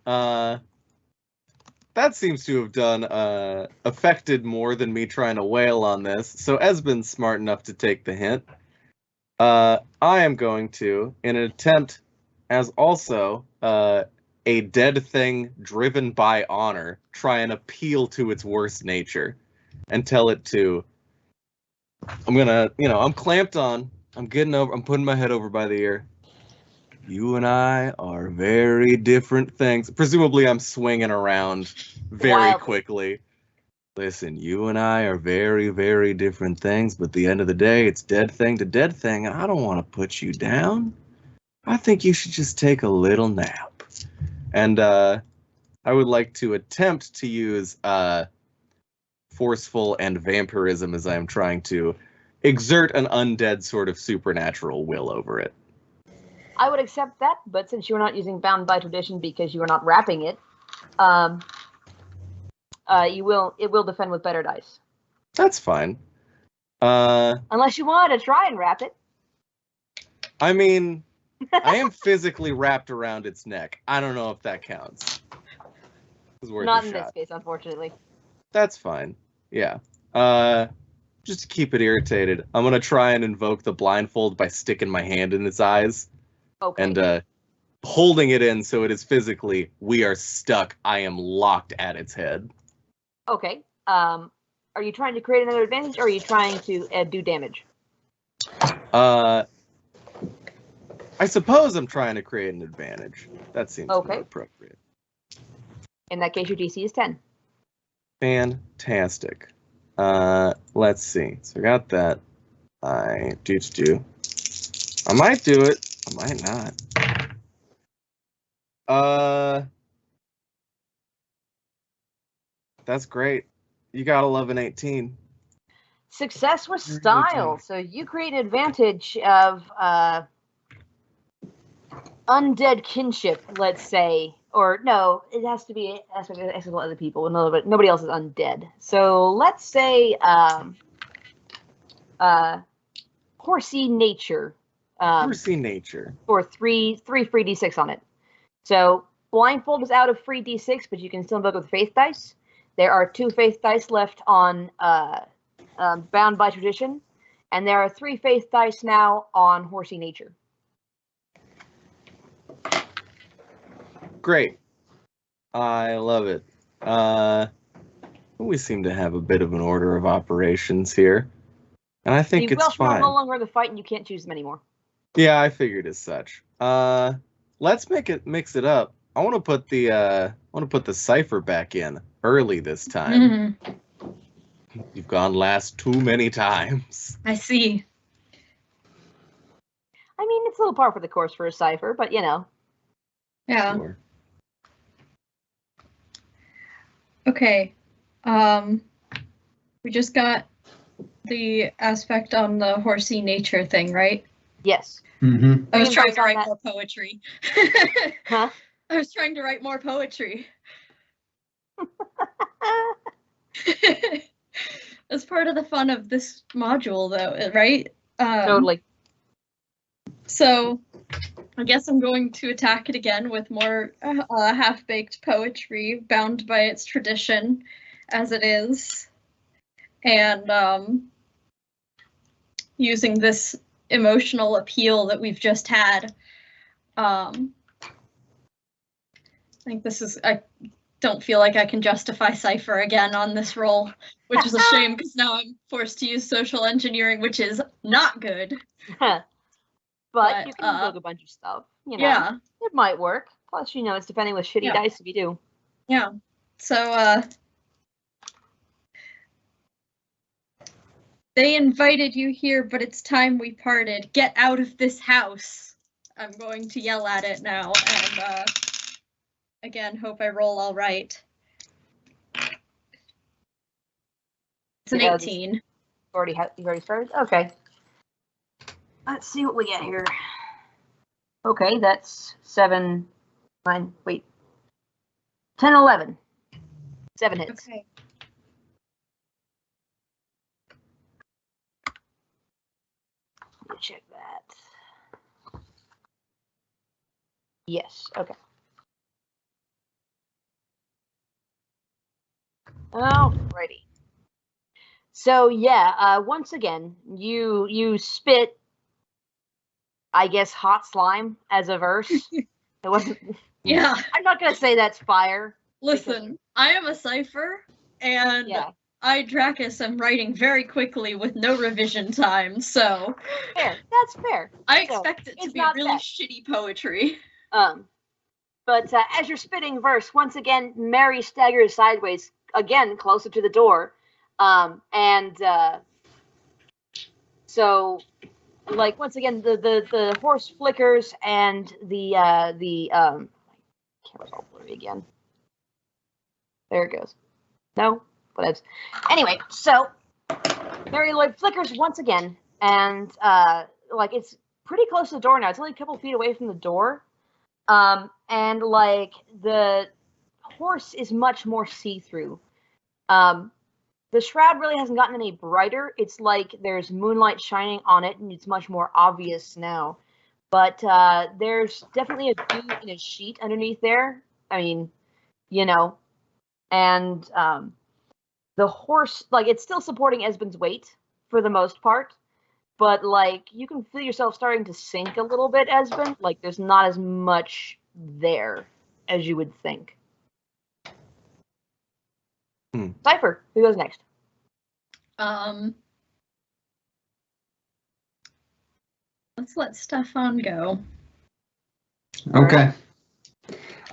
That seems to have done affected more than me trying to wail on this. So Esben's smart enough to take the hint. I am going to, in an attempt as also a dead thing driven by honor, try and appeal to its worst nature and tell it to, I'm clamped on, I'm putting my head over by the ear. You and I are very different things. Presumably I'm swinging around very quickly. Listen, you and I are very, very different things, but at the end of the day, it's dead thing to dead thing, and I don't want to put you down. I think you should just take a little nap. And I would like to attempt to use forceful and vampirism as I am trying to exert an undead sort of supernatural will over it. I would accept that, but since you are not using bound by tradition because you are not wrapping it, it will defend with better dice. That's fine. Unless you want to try and wrap it. I mean, I am physically wrapped around its neck. I don't know if that counts. Not in this case, unfortunately. That's fine. Yeah. Just to keep it irritated, I'm gonna try and invoke the blindfold by sticking my hand in its eyes. Okay. And holding it in so it is physically, we are stuck. I am locked at its head. Okay. Are you trying to create another advantage, or are you trying to do damage? I suppose I'm trying to create an advantage. That seems more appropriate. In that case, your DC is 10. Fantastic. Let's see. So I got that. I might do it. I might not. That's great. You got 11-18. Success with style. So you create an advantage of undead kinship, let's say. Or no, it has to be other people. Nobody else is undead. So let's say horsey nature. Horsey nature. For three free d6 on it. So blindfold is out of free d6, but you can still invoke with faith dice. There are 2 faith dice left on bound by tradition, and there are 3 faith dice now on horsey nature. Great. I love it. We seem to have a bit of an order of operations here, and I think it's fine. No longer in the fight, and you can't choose them anymore. Yeah, I figured as such. Let's mix it up. I want to put the cipher back in early this time. You've gone last too many times. I see. I mean, it's a little par for the course for a cipher, but you know. Yeah. Sure. Okay. We just got the aspect on the horsey nature thing, right? Yes. Mm-hmm. I was trying Votes to on write that. more poetry. Huh? I was trying to write more poetry. As part of the fun of this module, though, right? Totally. So I guess I'm going to attack it again with more half-baked poetry bound by its tradition as it is. And using this emotional appeal that we've just had. I think this is, I don't feel like I can justify Cypher again on this roll, which is a shame because now I'm forced to use social engineering, which is not good. But you can invoke a bunch of stuff, you know. Yeah. It might work. Plus, you know, it's depending with shitty dice if you do. Yeah. So, they invited you here, but it's time we parted. Get out of this house. I'm going to yell at it now, and again, hope I roll all right. It's an 18. You've already started? Okay. Let's see what we get here. Okay, that's 7, 9, wait. 10, 11. 7 hits. Okay. Let me check that. Yes, okay. Alrighty. So yeah, once again, you spit, I guess, hot slime as a verse. It wasn't. Yeah. I'm not gonna say that's fire. Listen, I am a cipher, and Yeah. I, Dracus, am writing very quickly with no revision time, so Fair. That's fair. I expect it to it's be not really bad. shitty poetry. But as you're spitting verse, once again, Mare staggers sideways, again closer to the door, so, like, once again, the horse flickers and camera's all blurry again. There it goes. No, whatevs. Anyway, so Mare like flickers once again, and like it's pretty close to the door now. It's only a couple feet away from the door. And like the horse is much more see-through. The shroud really hasn't gotten any brighter. It's like there's moonlight shining on it, and it's much more obvious now. But there's definitely a dude in a sheet underneath there. I mean, you know, and the horse, like, it's still supporting Esben's weight for the most part. But, like, you can feel yourself starting to sink a little bit, Esben. Like, there's not as much there as you would think. Cypher, who goes next? Let's let Stefan go. Okay.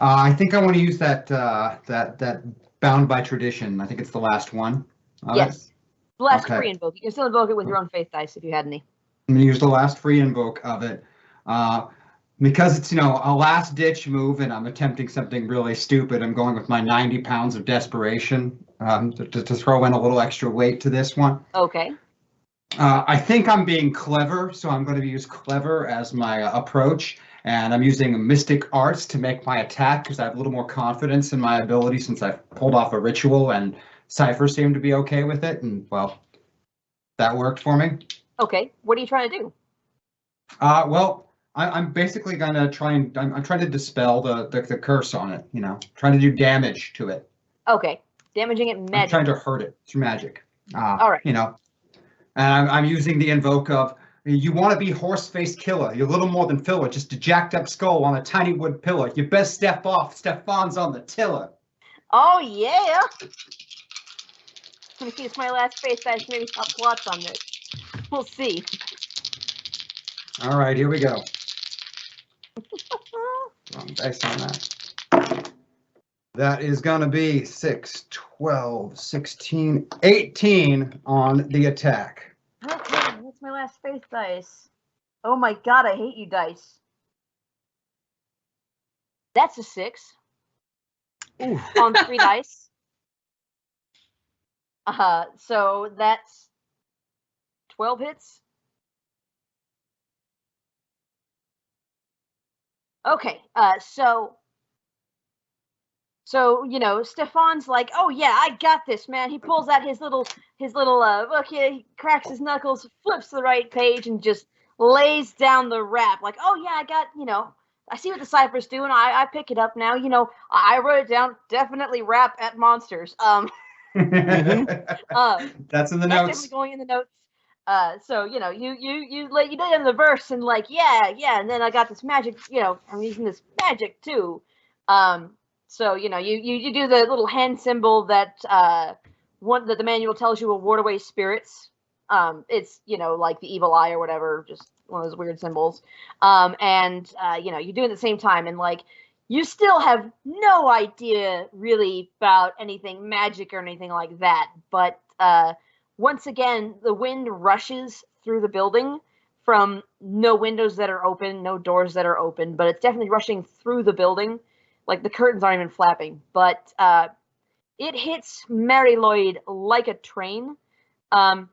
I think I want to use that that bound by tradition. I think it's the last one. Yes. The last Okay. free invoke. You can still invoke it with your own faith dice if you had any. I'm gonna use the last free invoke of it. Because it's, you know, a last ditch move and I'm attempting something really stupid, I'm going with my 90 pounds of desperation to throw in a little extra weight to this one. Okay. I think I'm being clever, so I'm going to use clever as my approach, and I'm using mystic arts to make my attack because I have a little more confidence in my ability since I've pulled off a ritual, and Cypher seemed to be okay with it, and well, that worked for me. Okay. What are you trying to do? Well, I'm basically going to try and I'm trying to dispel the curse on it, you know, trying to do damage to it. Okay. Damaging it magic. I'm trying to hurt it through magic. All right. You know. And I'm using the invoke of, you want to be horse-faced killer. You're little more than filler, just a jacked up skull on a tiny wood pillar. You best step off. Stefan's on the tiller. Oh, yeah. I'm going to use my last face dice to maybe help plots on this. We'll see. All right, here we go. Wrong dice on that. That is going to be 6, 12, 16, 18 on the attack. Okay, that's my last face dice. Oh my god, I hate you, dice. That's a 6. Ooh. On 3 dice. So that's 12 hits. Okay, so Stefan's like, oh yeah, I got this, man. He pulls out his little look, he cracks his knuckles, flips to the right page, and just lays down the rap. Like, oh yeah, I got, I see what the cipher's doing. I pick it up now. I wrote it down. Definitely rap at monsters. That's in the That's notes. definitely going in the notes. So you did it in the verse and like yeah, and then I got this magic. I'm using this magic too. So you do the little hand symbol that one that the manual tells you will ward away spirits. It's like the evil eye or whatever, just one of those weird symbols. And you do it at the same time, and like you still have no idea really about anything magic or anything like that. But once again, the wind rushes through the building from no windows that are open, no doors that are open, but it's definitely rushing through the building. Like the curtains aren't even flapping, but it hits Mary Lloyd like a train. The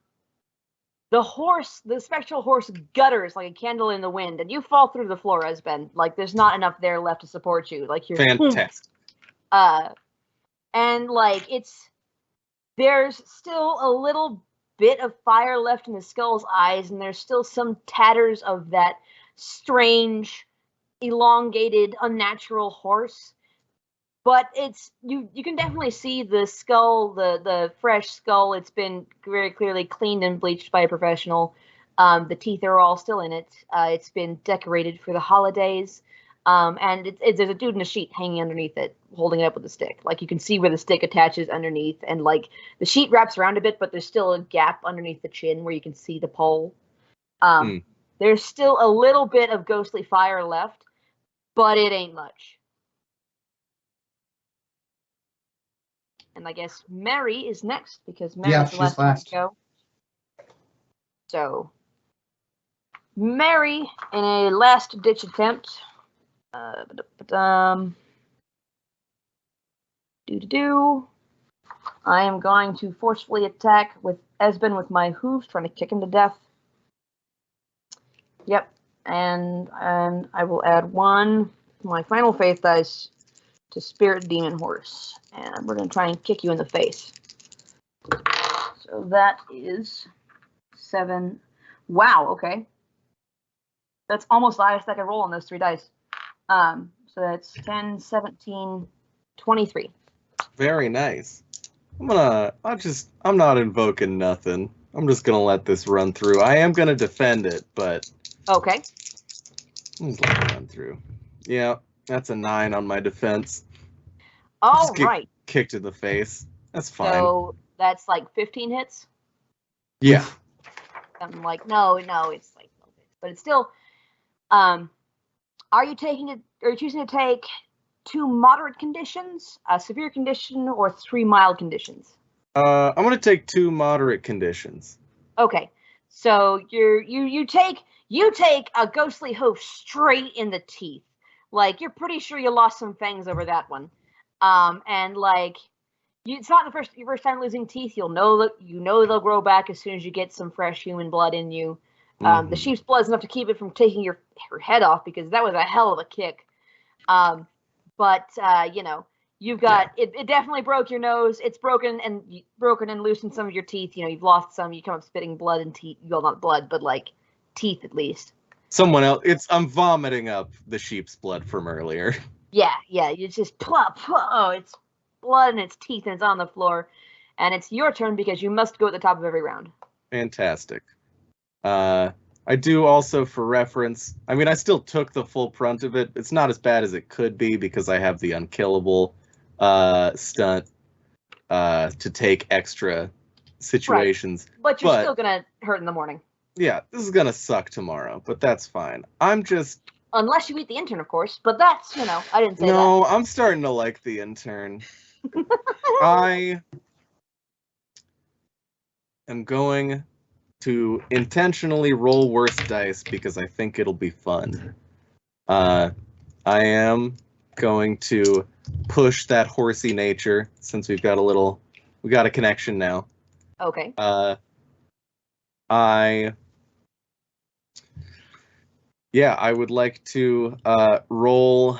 spectral horse gutters like a candle in the wind, and you fall through the floor, Esben. Like there's not enough there left to support you. Like you're fantastic. And like there's still a little bit of fire left in the skull's eyes, and there's still some tatters of that strange, elongated, unnatural horse. But it's you can definitely see the skull, the fresh skull. It's been very clearly cleaned and bleached by a professional. The teeth are all still in it. It's been decorated for the holidays. And there's a dude in a sheet hanging underneath it, holding it up with a stick. Like you can see where the stick attaches underneath, and like the sheet wraps around a bit, but there's still a gap underneath the chin where you can see the pole. There's still a little bit of ghostly fire left, but it ain't much. And I guess Mary is next because Mary's the last one to go. So Mary, in a last-ditch attempt, I am going to forcefully attack with Esben with my hooves, trying to kick him to death. Yep, and I will add 1, my final faith dice, to Spirit Demon Horse, and we're going to try and kick you in the face. So that is 7. Wow, okay. That's almost the highest I could roll on those 3 dice. So that's 10, 17, 23. Very nice. I'm not invoking nothing. I'm just gonna let this run through. I am gonna defend it, but okay. I'm just letting it run through. Yeah, that's a 9 on my defense. All right. Kicked in the face. That's fine. So that's like 15 hits? Yeah. I'm like, no, it's like, but it's still. Are you choosing to take 2 moderate conditions, a severe condition, or 3 mild conditions? I'm gonna take 2 moderate conditions. Okay, so you take a ghostly hoof straight in the teeth. Like you're pretty sure you lost some fangs over that one. And like it's not your first time losing teeth. You'll know that they'll grow back as soon as you get some fresh human blood in you. The sheep's blood is enough to keep it from taking your head off, because that was a hell of a kick. But you've got it definitely broke your nose. It's broken and loosened some of your teeth. You've lost some. You come up spitting blood and teeth. Well, not blood, but like teeth at least. Someone else. I'm vomiting up the sheep's blood from earlier. Yeah. You just plop. Oh, it's blood and it's teeth and it's on the floor, and it's your turn because you must go at the top of every round. Fantastic. I do also, for reference, I mean, I still took the full brunt of it. It's not as bad as it could be because I have the unkillable stunt to take extra situations. Right. But you're still gonna hurt in the morning. Yeah, this is gonna suck tomorrow, but that's fine. Unless you eat the intern, of course, but that's, I didn't say that. No, I'm starting to like the intern. I am going to intentionally roll worse dice because I think it'll be fun. I am going to push that horsey nature since we got a connection now. Okay. I would like to roll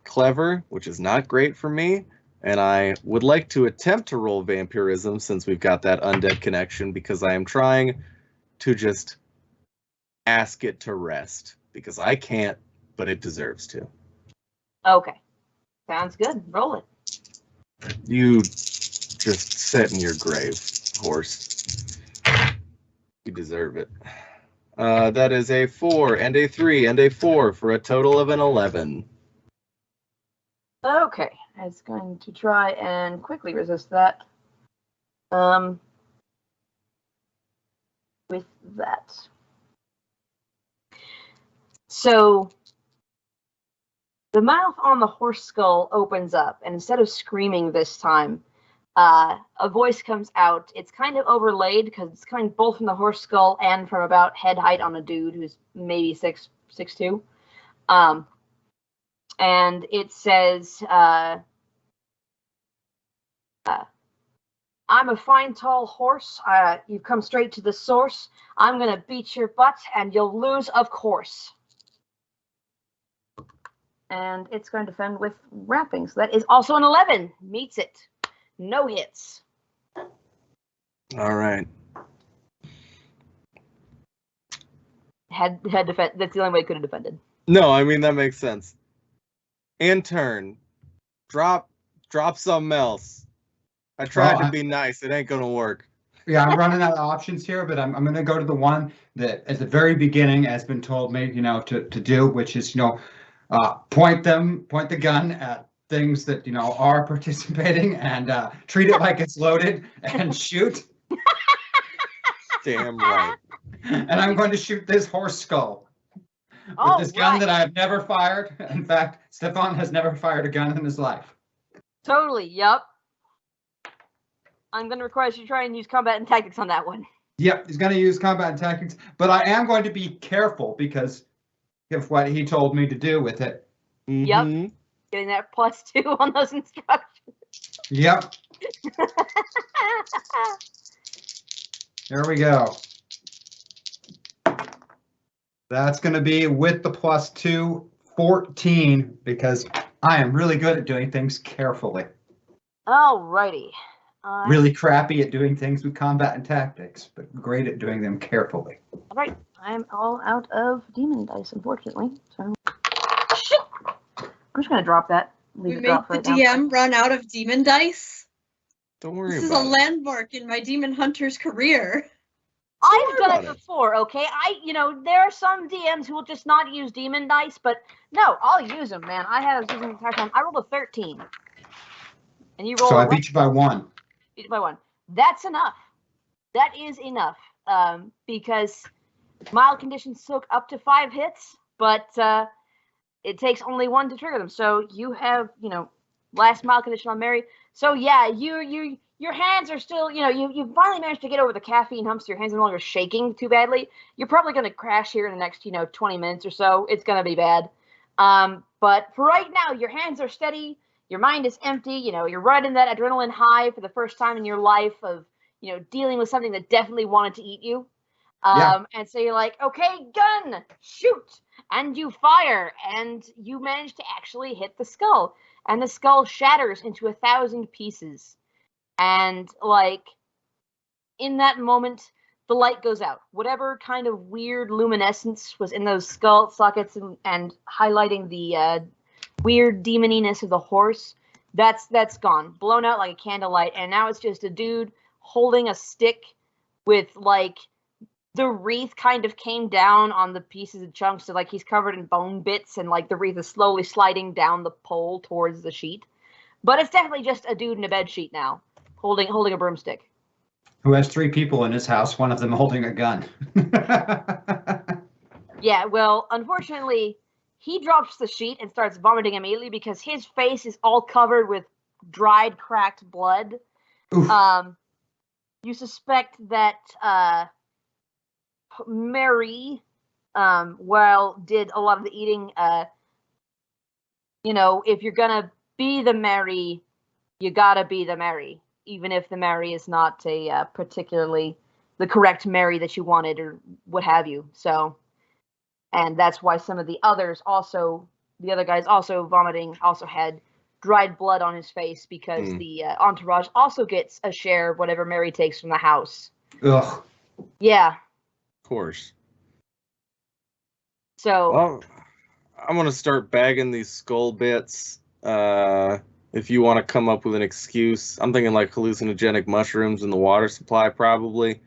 clever, which is not great for me, and I would like to attempt to roll vampirism since we've got that undead connection because I am trying to just ask it to rest because I can't, but it deserves to. Okay. Sounds good. Roll it. You just sit in your grave, horse. You deserve it. That is a 4 and a 3 and a 4 for a total of an 11. Okay. It's going to try and quickly resist that. With that. So the mouth on the horse skull opens up, and instead of screaming this time, a voice comes out. It's kind of overlaid because it's coming both from the horse skull and from about head height on a dude who's maybe 6'2". And it says, I'm a fine tall horse. You've come straight to the source. I'm going to beat your butt and you'll lose, of course. And it's going to defend with rapping. So that is also an 11. Meets it. No hits. All right. Had defend. That's the only way it could have defended. No, I mean, that makes sense. Intern, drop something else. I tried to be nice. It ain't gonna work. Yeah, I'm running out of options here, but I'm going to go to the one that at the very beginning has been told me, to do, which is, point the gun at things that, are participating and treat it like it's loaded and shoot. Damn right. And I'm going to shoot this horse skull with this gun that I have never fired. In fact, Stefan has never fired a gun in his life. Totally, yep. I'm going to request you try and use combat and tactics on that one. Yep, he's going to use combat and tactics, but I am going to be careful because of what he told me to do with it. Mm-hmm. Yep, getting that +2 on those instructions. Yep. There we go. That's going to be with the +2, 14, because I am really good at doing things carefully. Alrighty. Really crappy at doing things with combat and tactics, but great at doing them carefully. All right, I'm all out of demon dice, unfortunately. So, I'm just gonna drop that. Leave it drop right now. We made the DM run out of demon dice. Don't worry. This is a landmark in my demon hunter's career. I've done it before. Okay, there are some DMs who will just not use demon dice, but no, I'll use them, man. I have used them the entire time. I rolled a 13, and you rolled. So I beat you by 1. By 1. That's enough. That is enough. Because mild conditions took up to 5 hits, but it takes only 1 to trigger them. So you have, last mild condition on Mare. So yeah, your hands are still, you finally managed to get over the caffeine hump, so your hands are no longer shaking too badly. You're probably going to crash here in the next, 20 minutes or so. It's going to be bad. But for right now, your hands are steady. Your mind is empty, you're riding that adrenaline high for the first time in your life of, dealing with something that definitely wanted to eat you. And so you're like, okay, gun, shoot, and you fire, and you manage to actually hit the skull, and the skull shatters into 1,000 pieces. And in that moment, the light goes out. Whatever kind of weird luminescence was in those skull sockets and highlighting the weird demoniness of the horse, that's gone, blown out like a candlelight, and now it's just a dude holding a stick with the wreath kind of came down on the pieces and chunks, so he's covered in bone bits, and the wreath is slowly sliding down the pole towards the sheet. But it's definitely just a dude in a bed sheet now, holding a broomstick. Who has 3 people in his house, one of them holding a gun. Yeah, well, unfortunately, he drops the sheet and starts vomiting immediately because his face is all covered with dried, cracked blood. You suspect that Mary, did a lot of the eating. If you're gonna be the Mary, you gotta be the Mary, even if the Mary is not a particularly the correct Mary that you wanted or what have you. So, and that's why some of the other guys also vomiting, also had dried blood on his face because the entourage also gets a share of whatever Mary takes from the house. Ugh. Yeah. Of course. So. Well, I'm going to start bagging these skull bits. If you want to come up with an excuse, I'm thinking like hallucinogenic mushrooms in the water supply, probably.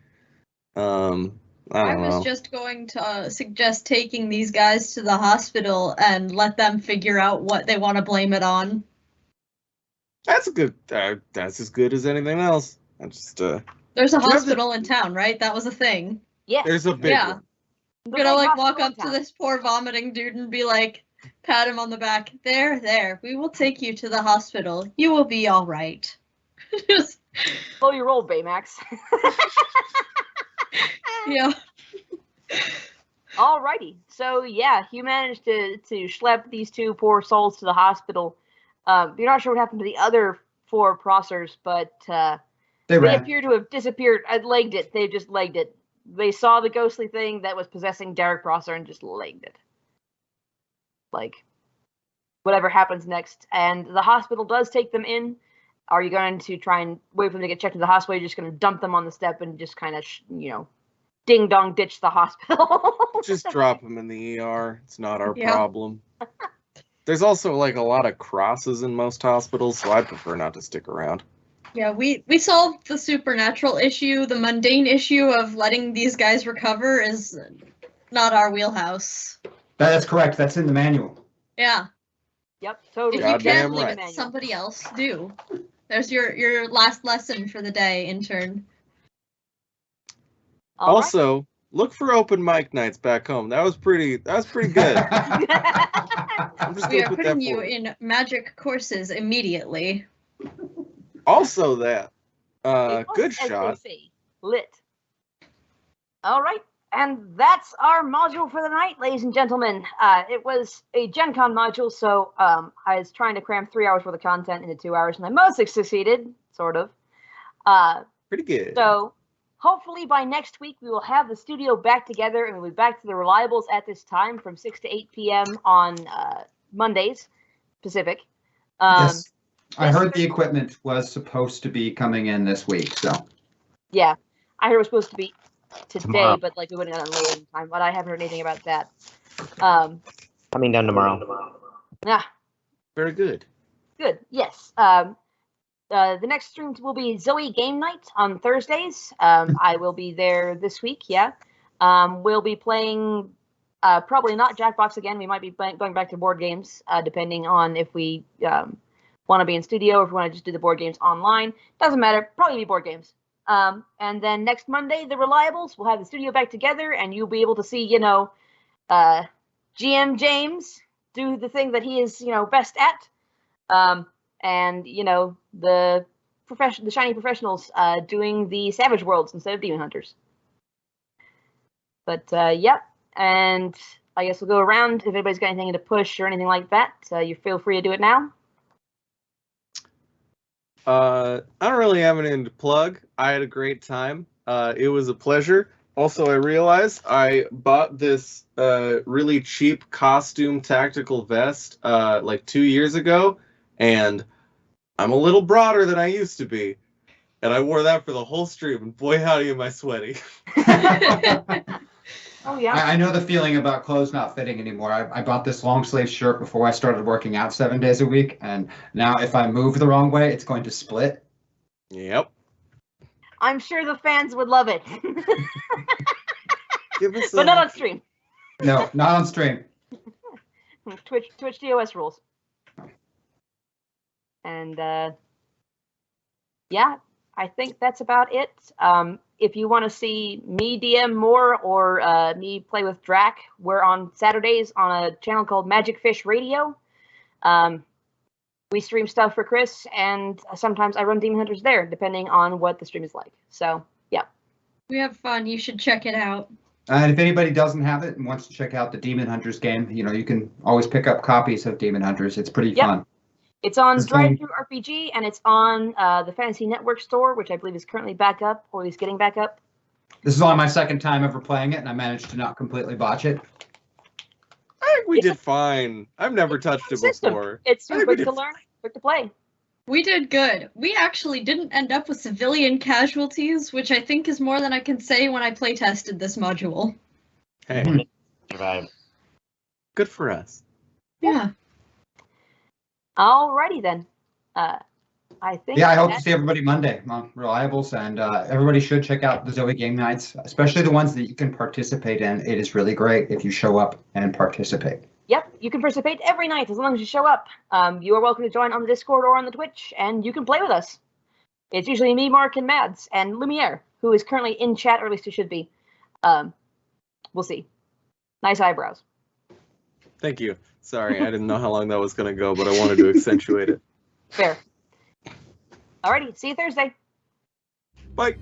I was just going to suggest taking these guys to the hospital and let them figure out what they want to blame it on. That's a good. That's as good as anything else. I just. There's a hospital in town, right? That was a thing. Yes. There's a big one. I'm gonna like walk up to this poor vomiting dude and be like, pat him on the back. There. We will take you to the hospital. You will be all right. Just slow your roll, Baymax. Yeah. Alrighty. So yeah, you managed to schlep these two poor souls to the hospital. You're not sure what happened to the other 4 Prossers, but they appear to have disappeared. Legged it. They just legged it. They saw the ghostly thing that was possessing Derek Prosser and just legged it. Like, whatever happens next. And the hospital does take them in. Are you going to try and wait for them to get checked into the hospital? You're just going to dump them on the step and just kind of, ding-dong ditch the hospital? Just drop them in the ER. It's not our problem. There's also, like, a lot of crosses in most hospitals, so I prefer not to stick around. Yeah, we solved the supernatural issue. The mundane issue of letting these guys recover is not our wheelhouse. That's correct. That's in the manual. Yeah. Yep, totally. If you can't let somebody else do. There's your last lesson for the day, intern. Also, look for open mic nights back home. That was pretty good. We are putting you in magic courses immediately. Also that. Good shot. Lit. All right. And that's our module for the night, ladies and gentlemen. It was a Gen Con module, so I was trying to cram 3 hours worth of content into 2 hours, and I mostly succeeded, sort of. Pretty good. So hopefully by next week, we will have the studio back together, and we'll be back to the Reliables at this time from 6 to 8 p.m. on Mondays, Pacific. Yes. I heard the equipment was supposed to be coming in this week, so. Yeah, I heard it was supposed to be today, tomorrow. But like we wouldn't have done in time. But I haven't heard anything about that. Coming down tomorrow. Yeah. Very good. Good. Yes. The next stream will be Zoe Game Night on Thursdays. I will be there this week. Yeah. We'll be playing. Probably not Jackbox again. We might be going back to board games, depending on if we want to be in studio or if we want to just do the board games online. Doesn't matter. Probably be board games. And then next Monday, the Reliables, we'll have the studio back together, and you'll be able to see, GM James do the thing that he is, best at, and the shiny professionals doing the Savage Worlds instead of Demon Hunters. But yep, and I guess we'll go around if anybody's got anything to push or anything like that. You feel free to do it now. I don't really have anything to plug. I had a great time. It was a pleasure. Also, I realized I bought this really cheap costume tactical vest like 2 years ago, and I'm a little broader than I used to be. And I wore that for the whole stream, and boy howdy am I sweaty. Oh, yeah. I know the feeling about clothes not fitting anymore. I bought this long sleeve shirt before I started working out 7 days a week, and now if I move the wrong way, it's going to split. Yep. I'm sure the fans would love it. But not on stream. No, not on stream. Twitch DOS rules. And yeah, I think that's about it. If you want to see me DM more or me play with Drac, we're on Saturdays on a channel called Magic Fish Radio. we stream stuff for Chris, and sometimes I run Demon Hunters there, depending on what the stream is like. So, yeah. We have fun. You should check it out. And if anybody doesn't have it and wants to check out the Demon Hunters game, you can always pick up copies of Demon Hunters. It's pretty fun. It's on Drive-Thru RPG, and it's on the Fantasy Network store, which I believe is currently back up, or at least getting back up. This is only my second time ever playing it, and I managed to not completely botch it. I think we did fine. I've never touched it before. It's quick to learn, quick to play. We did good. We actually didn't end up with civilian casualties, which I think is more than I can say when I play tested this module. Hey, Survive. good for us. Yeah. Alrighty then. I think. Yeah, I hope to see everybody Monday on Reliables, and everybody should check out the Zoe game nights, especially the ones that you can participate in. It is really great if you show up and participate. Yep, you can participate every night as long as you show up. You are welcome to join on the Discord or on the Twitch, and you can play with us. It's usually me, Mark, and Mads, and Lumiere, who is currently in chat, or at least he should be. We'll see. Nice eyebrows. Thank you. Sorry, I didn't know how long that was going to go, but I wanted to accentuate it. Fair. Alrighty, see you Thursday. Bye.